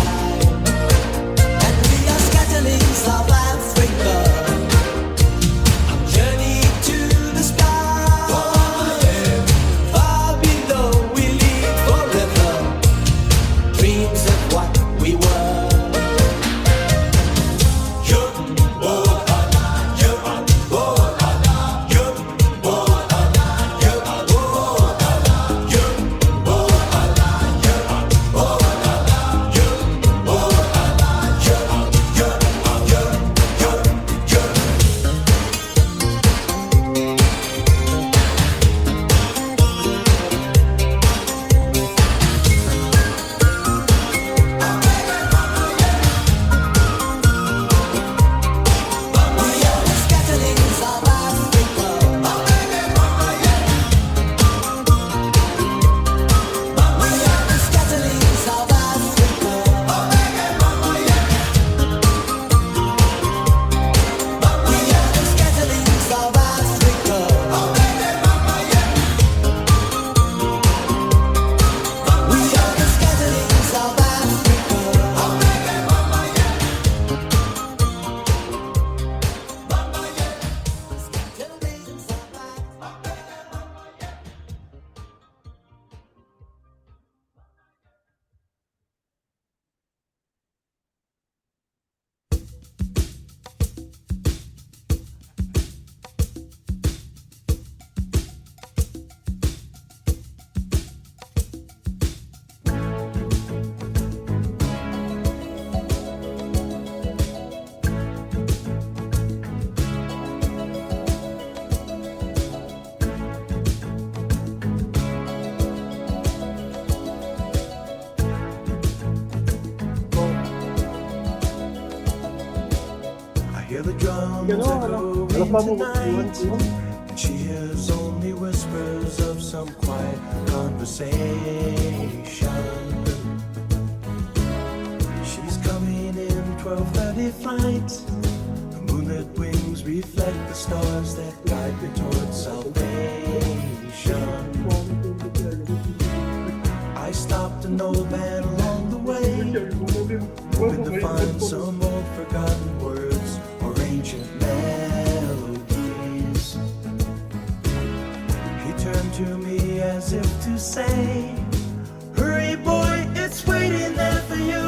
in tonight, and she hears only whispers of some quiet conversation. She's coming in 12:30 flight. The moonlit wings reflect the stars that guide me towards salvation. I stopped an old man along the way, hoping to find some old forgotten words or ancient melodies. He turned to me as if to say, "Hurry, boy, it's waiting there for you."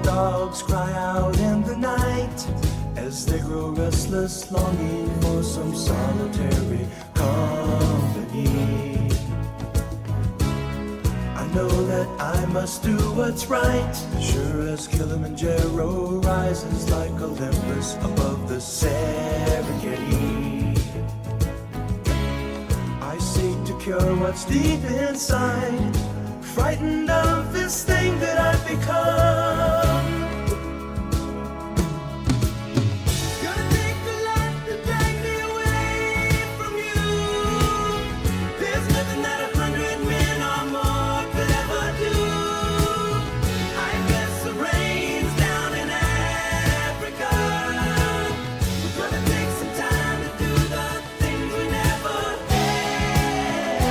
Dogs cry out in the night as they grow restless, longing for some solitary company. I know that I must do what's right, sure as Kilimanjaro rises like Olympus above the Serengeti. I seek to cure what's deep inside, frightened of this thing that I've become. Gonna take a lot to drag me away from you. There's nothing that 100 men or more could ever do. I guess the rain's down in Africa. We're gonna take some time to do the things we never had.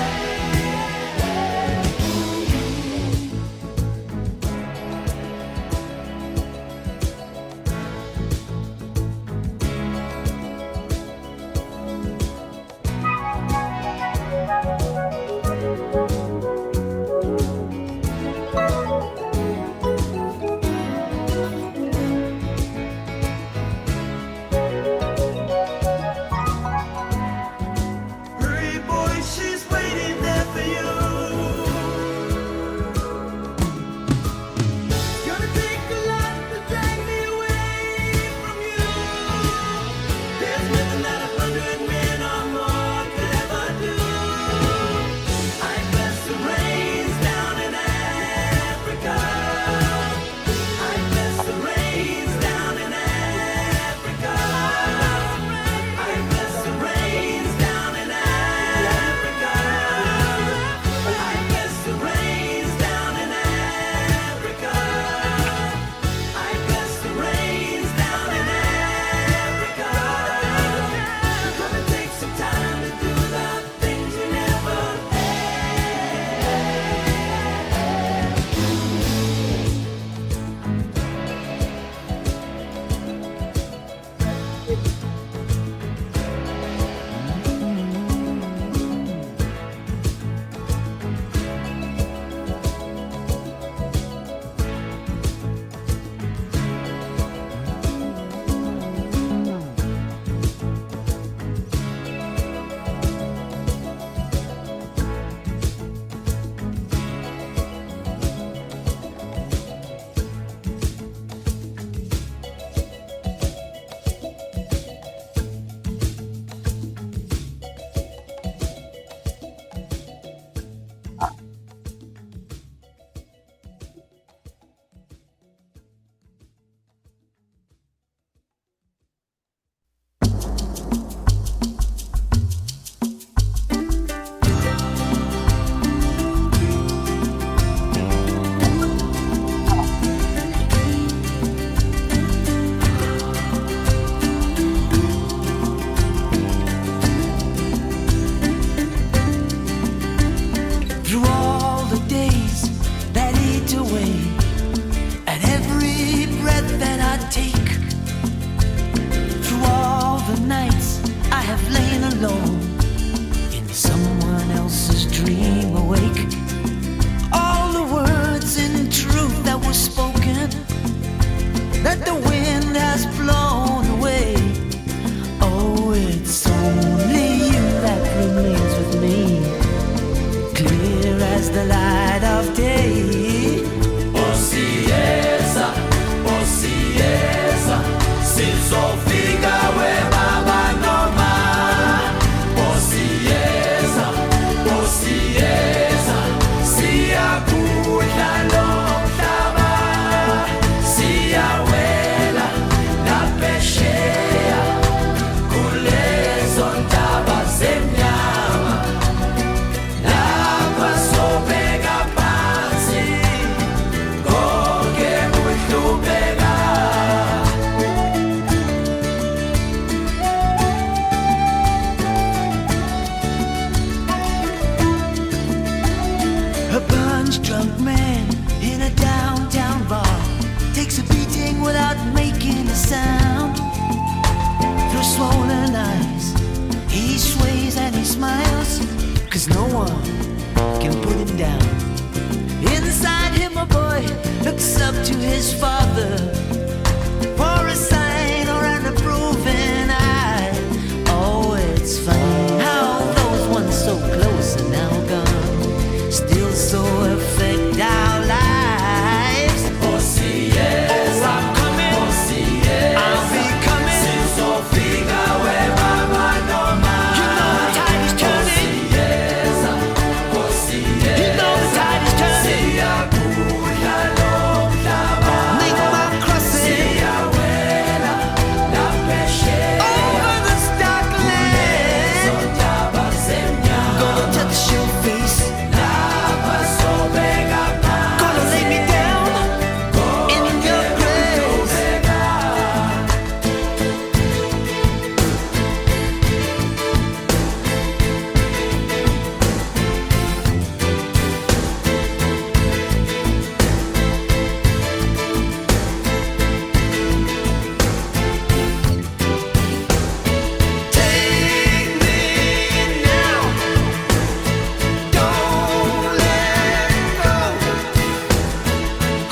sways and he smiles, 'cause no one can put him down. Inside him a boy looks up to his father for a sign or an approving eye. Oh, it's funny how those ones so close are now gone, still so affect our lives. Oh, see, yes, oh, I'm coming. Oh, see, yes, I'll be coming. Sin so figa where mama no man. You know the tide is turning. Oh, see, yes, oh, see, yes. You know the tide is turning. See, ya bulla long lava. Ningma crossing. See, ya wela la peshe. Over the stark land. Gonna touch your face. Gonna lay me down in your grace. Take me now, don't let go.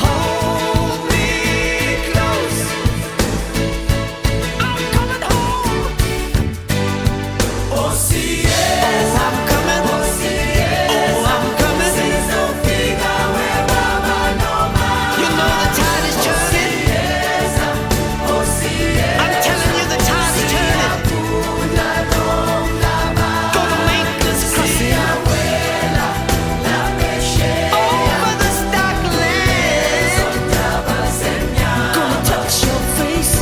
Hold me close. I'm coming home. Oh, see, yes, oh, I'm coming. Oh, see, yes, oh, I'm coming. See, so figa where mama no man. You know the tide is turning. Yes, oh, see, yes. I'm telling you the tide is turning. Gonna make this crossing. Over the stark land. Gonna touch your face.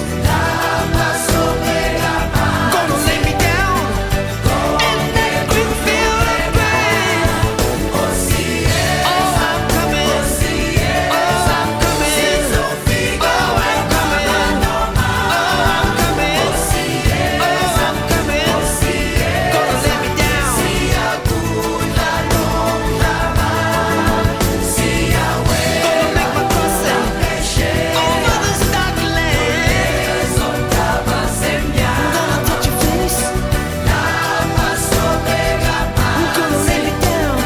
Gonna lay me down in that green field of grain. Oh, I'm coming. Oh, I'm coming. Oh, I'm coming. Oh, I'm coming. Oh, I'm coming. Gonna lay me down. Gonna make my crossing over the stark land. Gonna touch your face. Gonna lay me down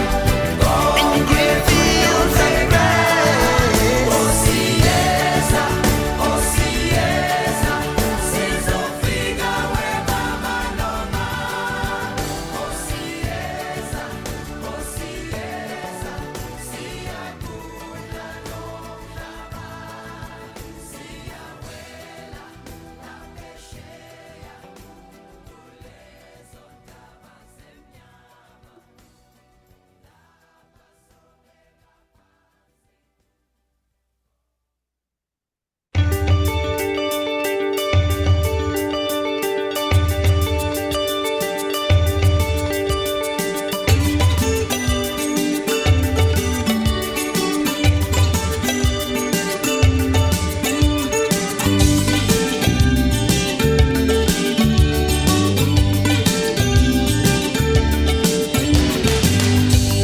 in the green fields of grass. Oh, see, yes, oh, see, yes, sin so figa where mama no man. Oh, see, yes, oh, see, yes, see a bulla long lava. See a wela la peshe.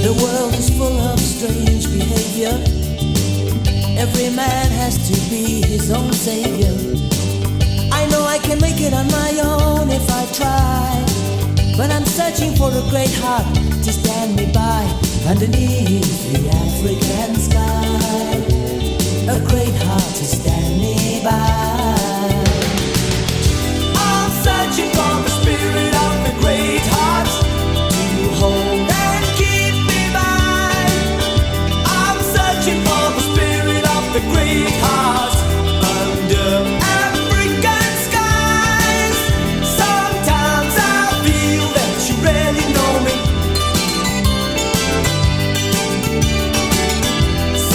The world is full of strange behavior. Every man has to be his own savior. I know I can make it on my own if I try, but I'm searching for a great heart to stand me by underneath the African sky. A great heart to stand me by. I'm searching for the spirit of the great heart to hold and keep me by. I'm searching for the spirit of the great heart under African skies. Sometimes I feel that you really know me.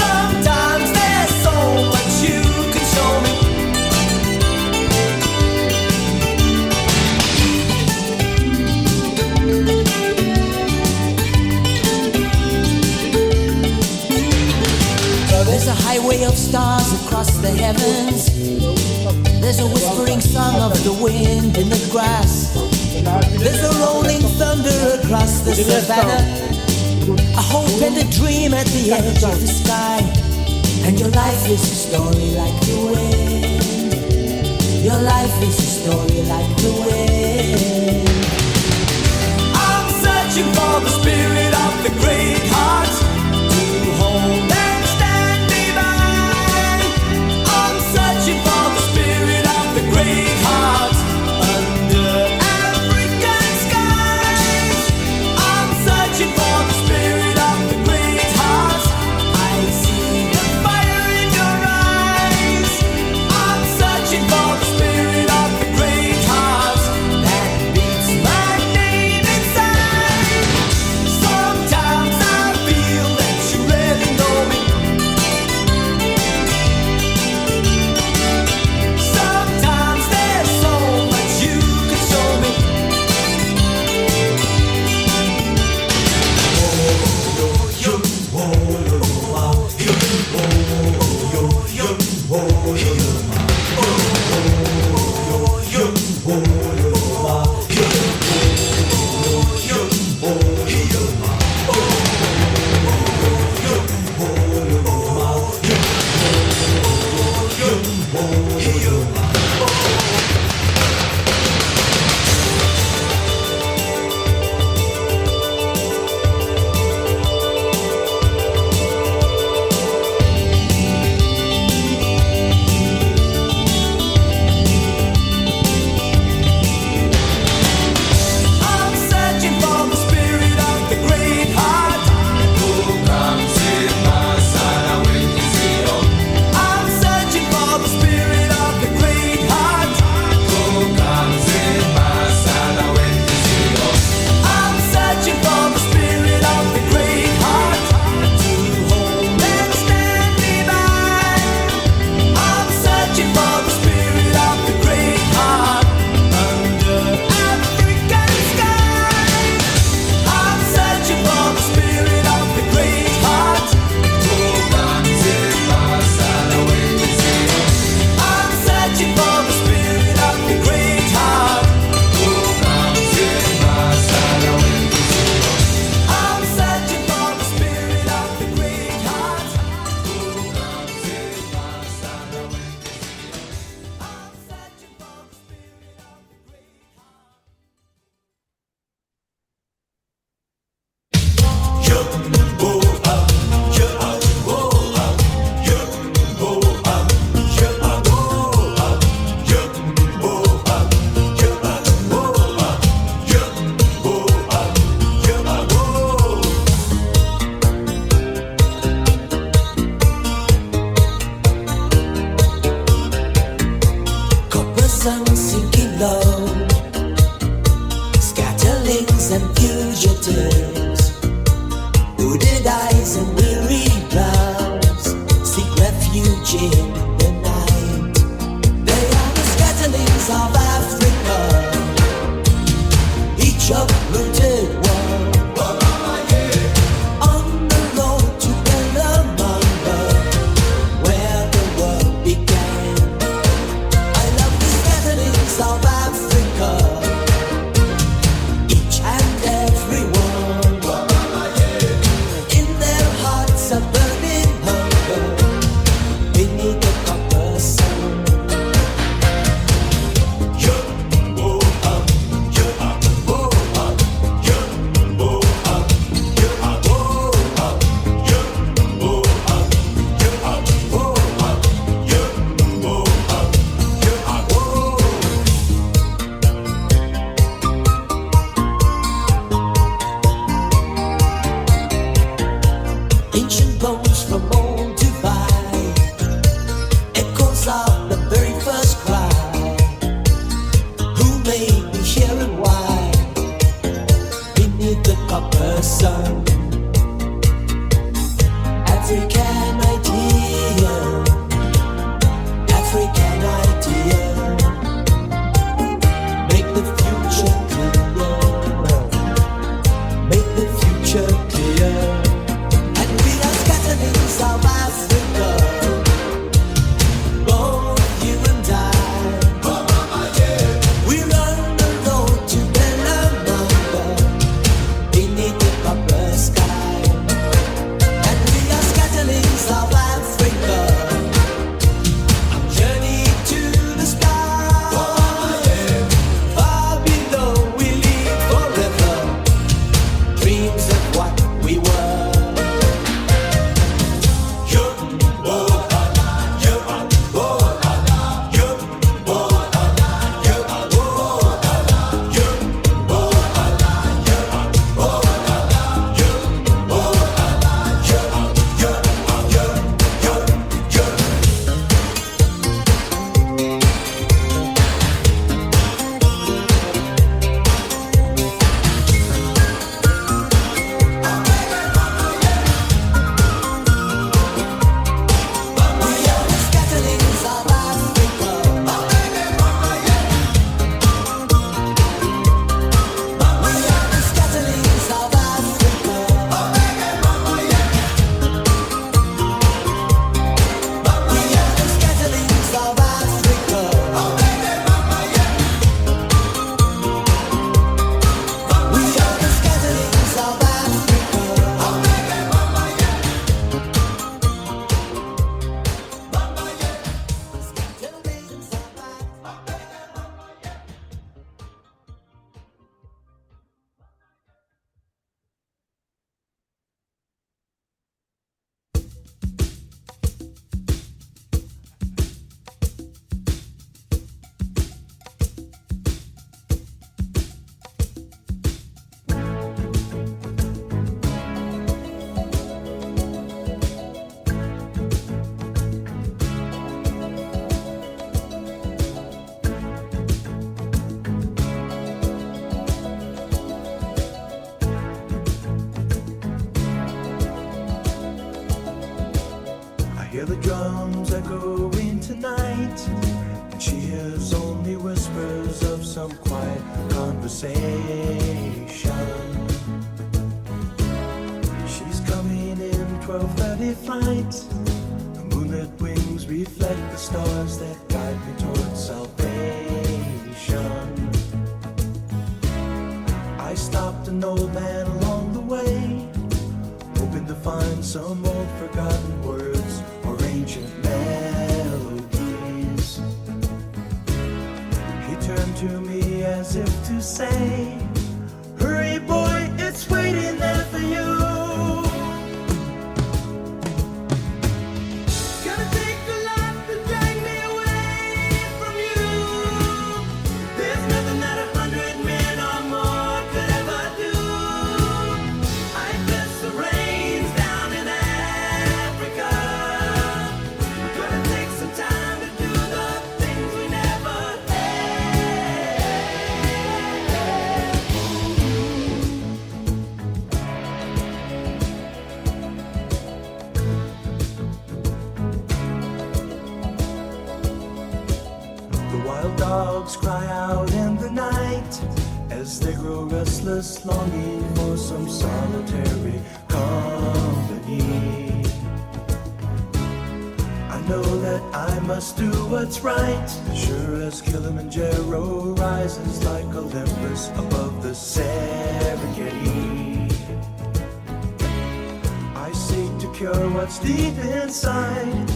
Sometimes there's so much you can show me. There's a highway of stars across the heavens. There's a whispering song of the wind in the grass. There's a rolling thunder across the savannah. A hope and a dream at the edge of the sky. And your life is a story like the wind. Your life is a story like the wind. for the spirit of the great heart to hold and stand divine. I'm searching for the spirit of the great heart under African skies. I'm searching for the spirit of the great heart. I see the fire in your eyes. I'm searching for the spirit of the great heart that beats my name inside. Sometimes I feel that you really know me. Sometimes there's so much you could show me. I'm searching for the spirit of the great heart. Who comes in my side when you see him? I'm searching for the spirit of the great heart. Who comes in my side when you see him? I'm searching for the spirit of the great heart to hold and stand divine. I'm searching for the spirit of the great heart under African skies. I'm searching for the spirit of the great heart. Who comes in my side when you see him? I'm searching for the spirit of the great heart. Who comes in my side when you see him? I'm searching for the spirit of the great heart. Who comes in my side when you see him? I'm searching for the spirit of the great heart. Copper sun sinking low, scatterlings and fugitives, hooded eyes and weary brows seek refuge in the night. They are the scatterlings of Africa, each uprooted one. On the road to Bellamanga, where the world began. I love the scatterlings of Africa, each and every one. In their hearts a burning hunger beneath the copper sun. some quiet conversation. She's coming in 12:30 flight. The moonlit wings reflect the stars that guide me towards salvation. I stopped an old man along the way, hoping to find some old forgotten words or ancient melodies. He turned to me as if to say, "Hurry, boy, it's waiting there for you." Gonna take a lot to drag me away from you. There's nothing that 100 men or more could ever do. I bless the rains down in Africa. Gonna take some time to do the things we never The wild dogs cry out in the night as they grow restless, longing for some solitary company. I know that I must do what's right, sure as Kilimanjaro rises like Olympus above the Serengeti. I seek to cure what's deep inside,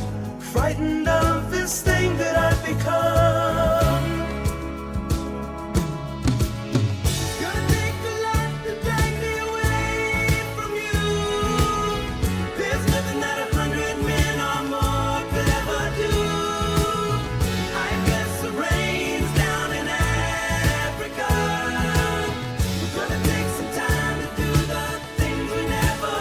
frightened of this thing that I've become. Gonna take a lot to drag me away from you. There's nothing that 100 men or more could ever do. I bless the rains down in Africa. We're gonna take some time to do the things we never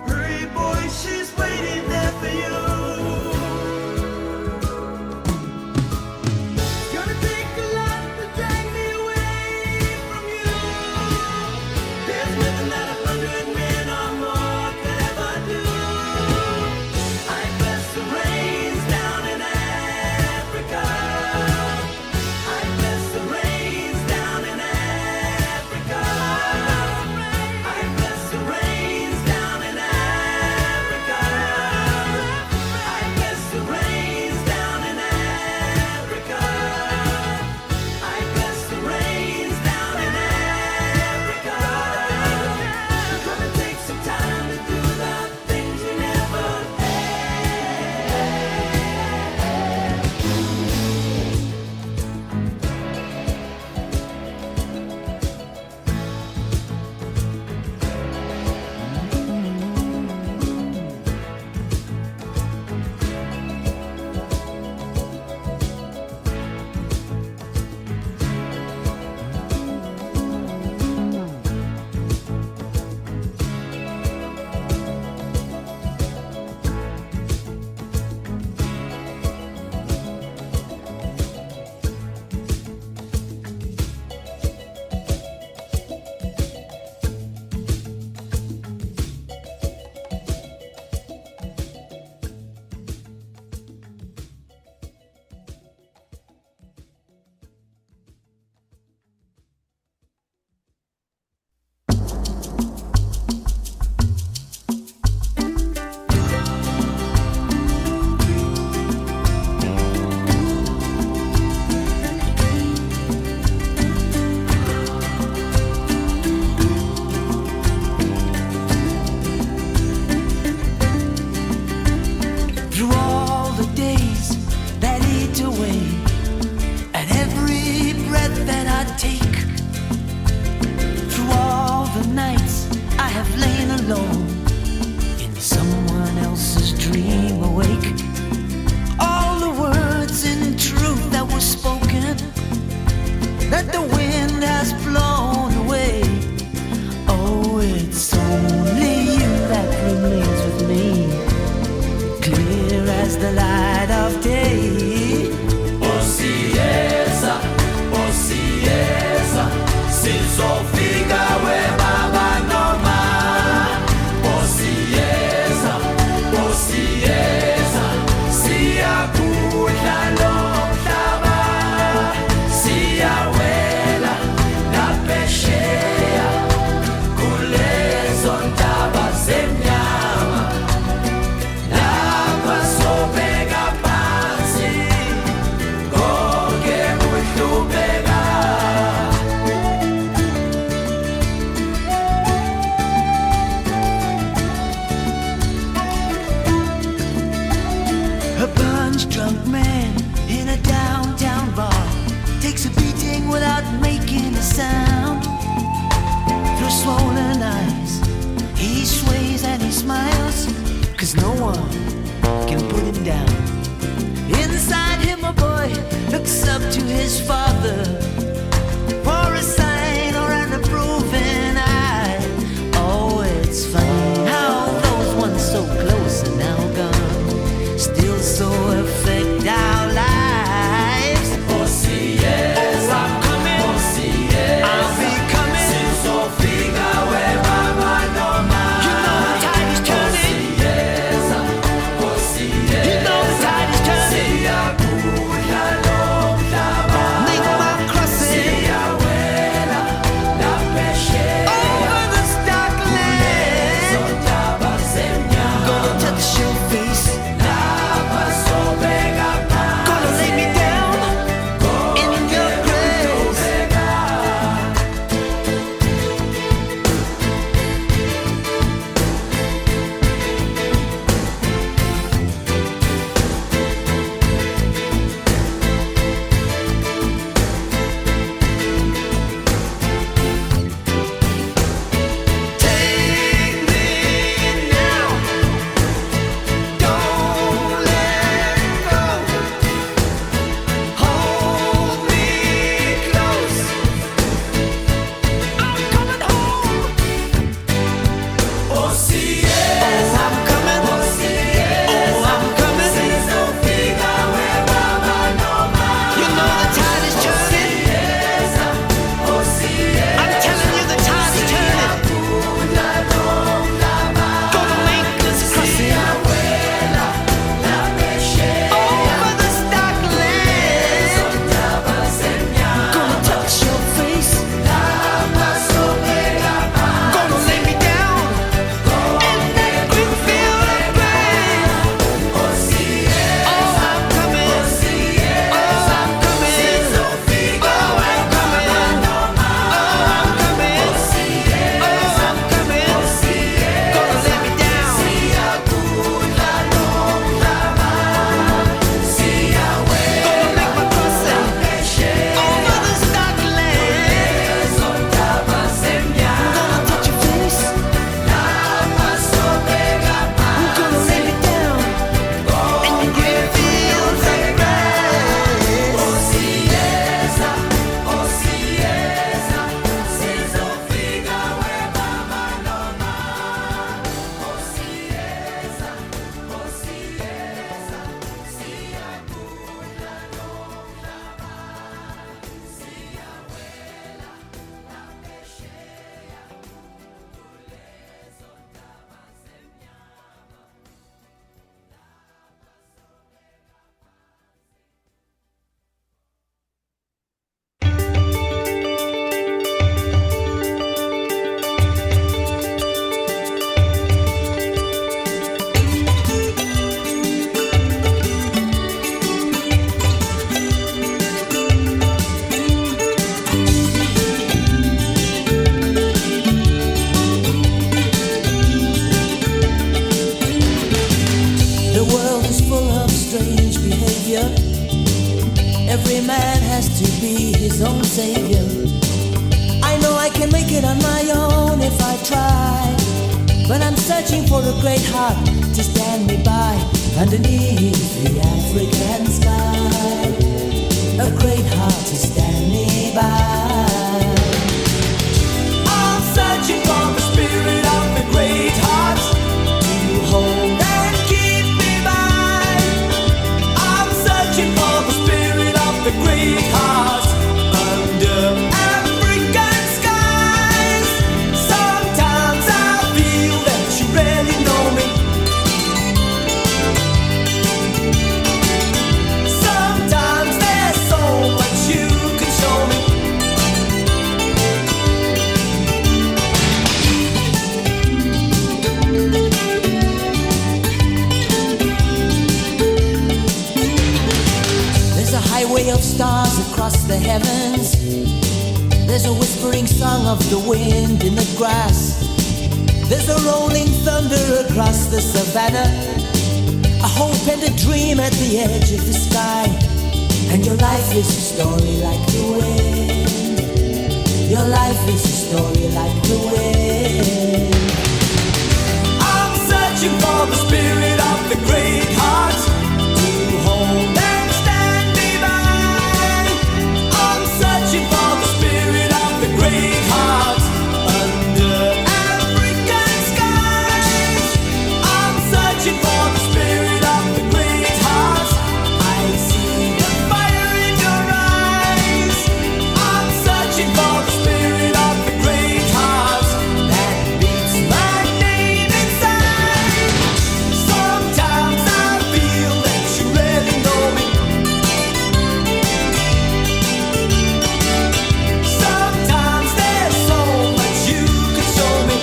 Hurry, boy, she's waiting there for you. Gonna take a lot to drag me away from you. There's nothing that 100 men or more could ever do. I bless the rains down in Africa. I bless the rains down in Africa. I bless the rains down in Africa. I bless the rains down in Africa. I bless the rains down in Africa. We're gonna take some time to do the things we never through all the days that eat away at every breath that I take, through all the nights I have lain alone in someone else's dream awake, all the words in truth that were spoken, that the wind crying without making a sound. Through swollen eyes, he sways and he smiles, 'cause no one can put him down. Inside him a boy looks up to his father for a sign or an approving eye. Oh, it's funny how those once so close are now gone, still so affect our lives. Oh, see, yes, oh, I'm coming. Oh, see, yes, I'll be coming. Since so figa where mama no man. You know the tide is turning. Oh, see, yes, oh, see, yes. You know the tide is turning. See, make my crossing. See, la peshe. Over the stark land. Gonna touch your face. Gonna lay me down in your grace. Take me now, don't let go. Hold me close. I'm coming home. Oh, see, yes. Oh, I'm coming. Oh, see, yes. Oh, I'm coming. Since no figa where mama no man. You know the tide is turning. Yes. Oh, see, yes. I'm telling you the tide is turning. Gonna make this crossing. Over the stark land. Gonna touch your face. Gonna lay me down in that green field of grass. Oh, I'm coming. Oh, I'm coming. Oh, I'm coming. Oh, I'm coming. Oh, I'm coming. Gonna lay me down. Gonna make my crossing over the stark land. Gonna touch your face. Gonna lay me down in the green fields of grass. Oh, see, yes. Oh, see, yes. Since no figa where mama no man. Oh, see, yes. Oh, see, yes. See a good la no lava. See a abuela la pechea. The world is full of strange behavior. Every man has to be his own savior. I know I can make it on my own if I try, but I'm searching for a great heart to stand me by underneath the African sky. A great heart to stand me by. I'm searching for the spirit of the great heart to hold and keep me by. I'm searching for the spirit of the great heart under African skies. Sometimes I feel that you really know me. Sometimes there's so much you can show me. There's a highway of stars across the heavens. There's a whispering song of the wind in the grass. There's a rolling thunder across the savannah. A hope and a dream at the edge of the sky. And your life is a story like the wind. Your life is a story like the wind. I'm searching for the spirit of the great heart to hold and stand me by. I'm searching for the spirit of the great heart under African skies. I'm searching for the spirit of the great heart. I see the fire in your eyes. I'm searching for the spirit of the great heart that beats my name inside. Sometimes I feel that you really know me. Sometimes there's so much you could show me.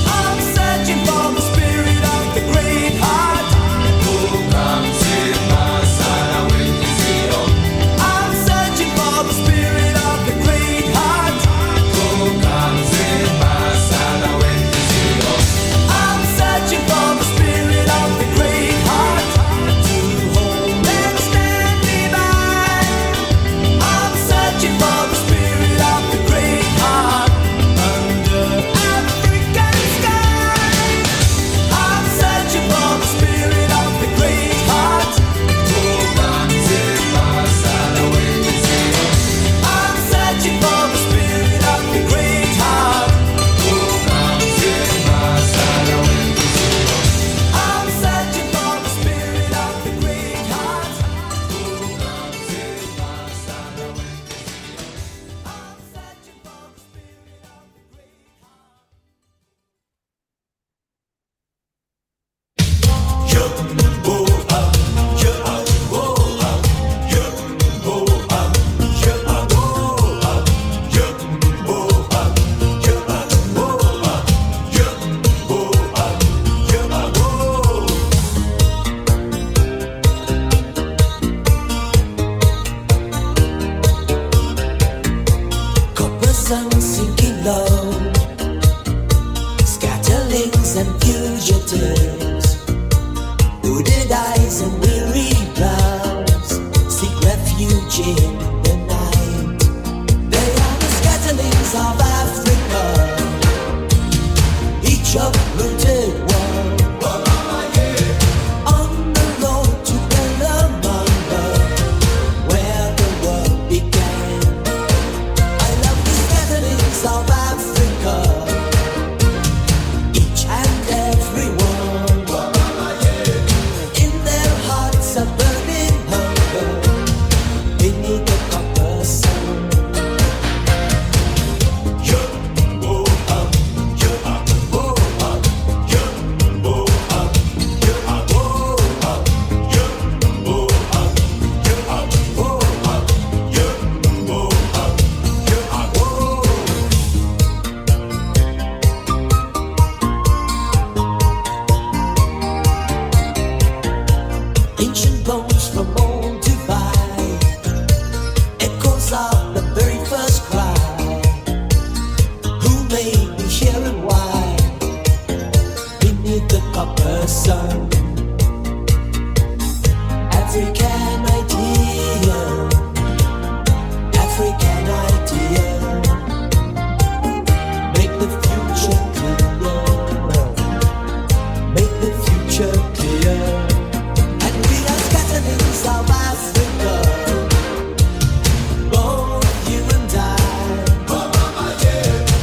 I'm searching for the spirit of the great heart. Who comes in my side when you see him? I'm searching for the spirit of the great heart. Who comes in my side when you see him? I'm searching for the spirit of the great heart to hold and stand me by. I'm searching for the spirit of the great heart under African skies. I'm searching for the spirit of the great heart. Who comes in my side when you see him? I'm searching for the spirit of the great heart. Who comes in my side when you see him? I'm searching for the spirit of the great heart. Who comes in my side when you see him? I'm searching for the spirit of the great heart. Copper sun sinking low, scatterlings and fugitives, hooded eyes and weary brows seek refuge in the night. They are the scatterlings of Africa, each uprooted one. On the road to Belamanga, where the world began. I love the scatterlings of Africa, each and every one. In their hearts a burning hunger beneath the copper sun. Ancient bones from old divide, echoes of the very first cry. Who made me here and why? Beneath the copper sun. African idea, African idea. Make the future clear, make the future clear. And we are scatterlings of Africa, both you and I.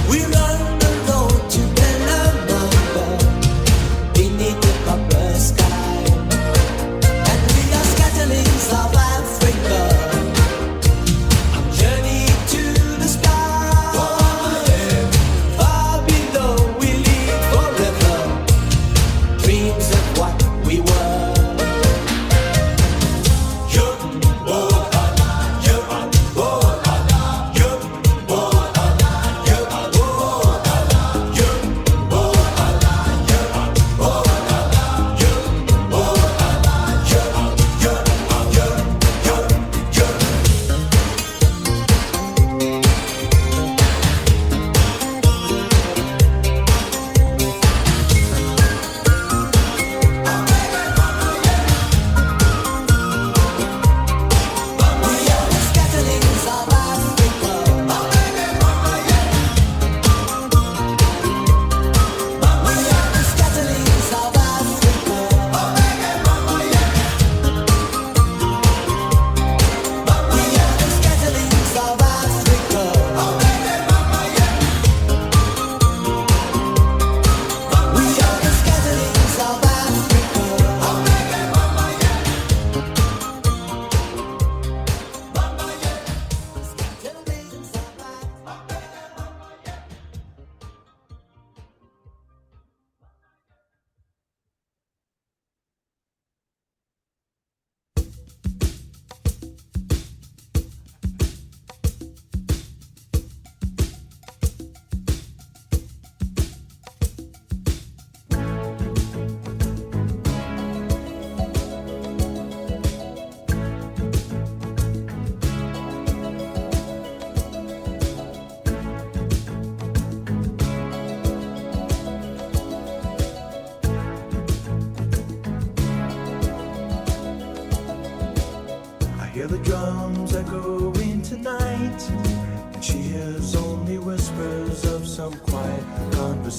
We're on the road to Belamanga, beneath the copper sun.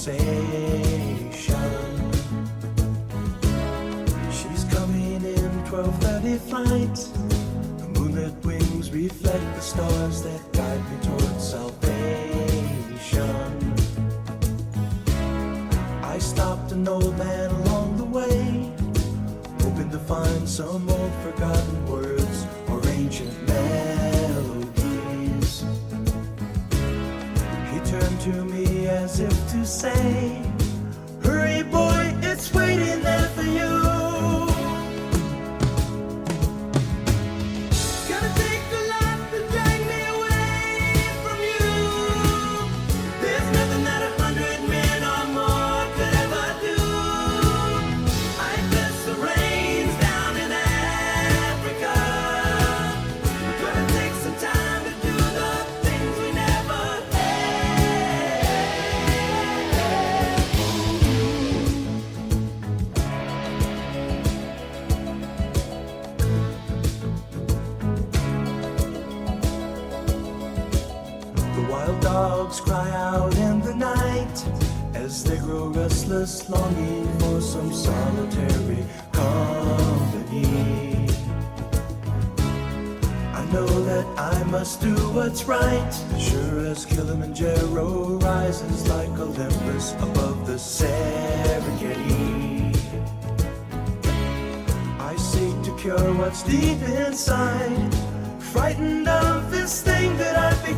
conversation. She's coming in 12:30 flight. The moonlit wings reflect the stars that guide me towards salvation. I stopped an old man along the way, hoping to find some old forgotten words or ancient melodies. He turned to me as if to say, "Hurry, boy, it's waiting there for you." Gonna take a lot to drag me away from you. There's nothing that 100 men or more could ever do. I bless the rains down in Africa. Gonna take some time to do the things we never The wild dogs cry out in the night as they grow restless, longing for some solitary company. I know that I must do what's right, sure as Kilimanjaro rises like Olympus above the Serengeti. I seek to cure what's deep inside, frightened of this thing that I've become.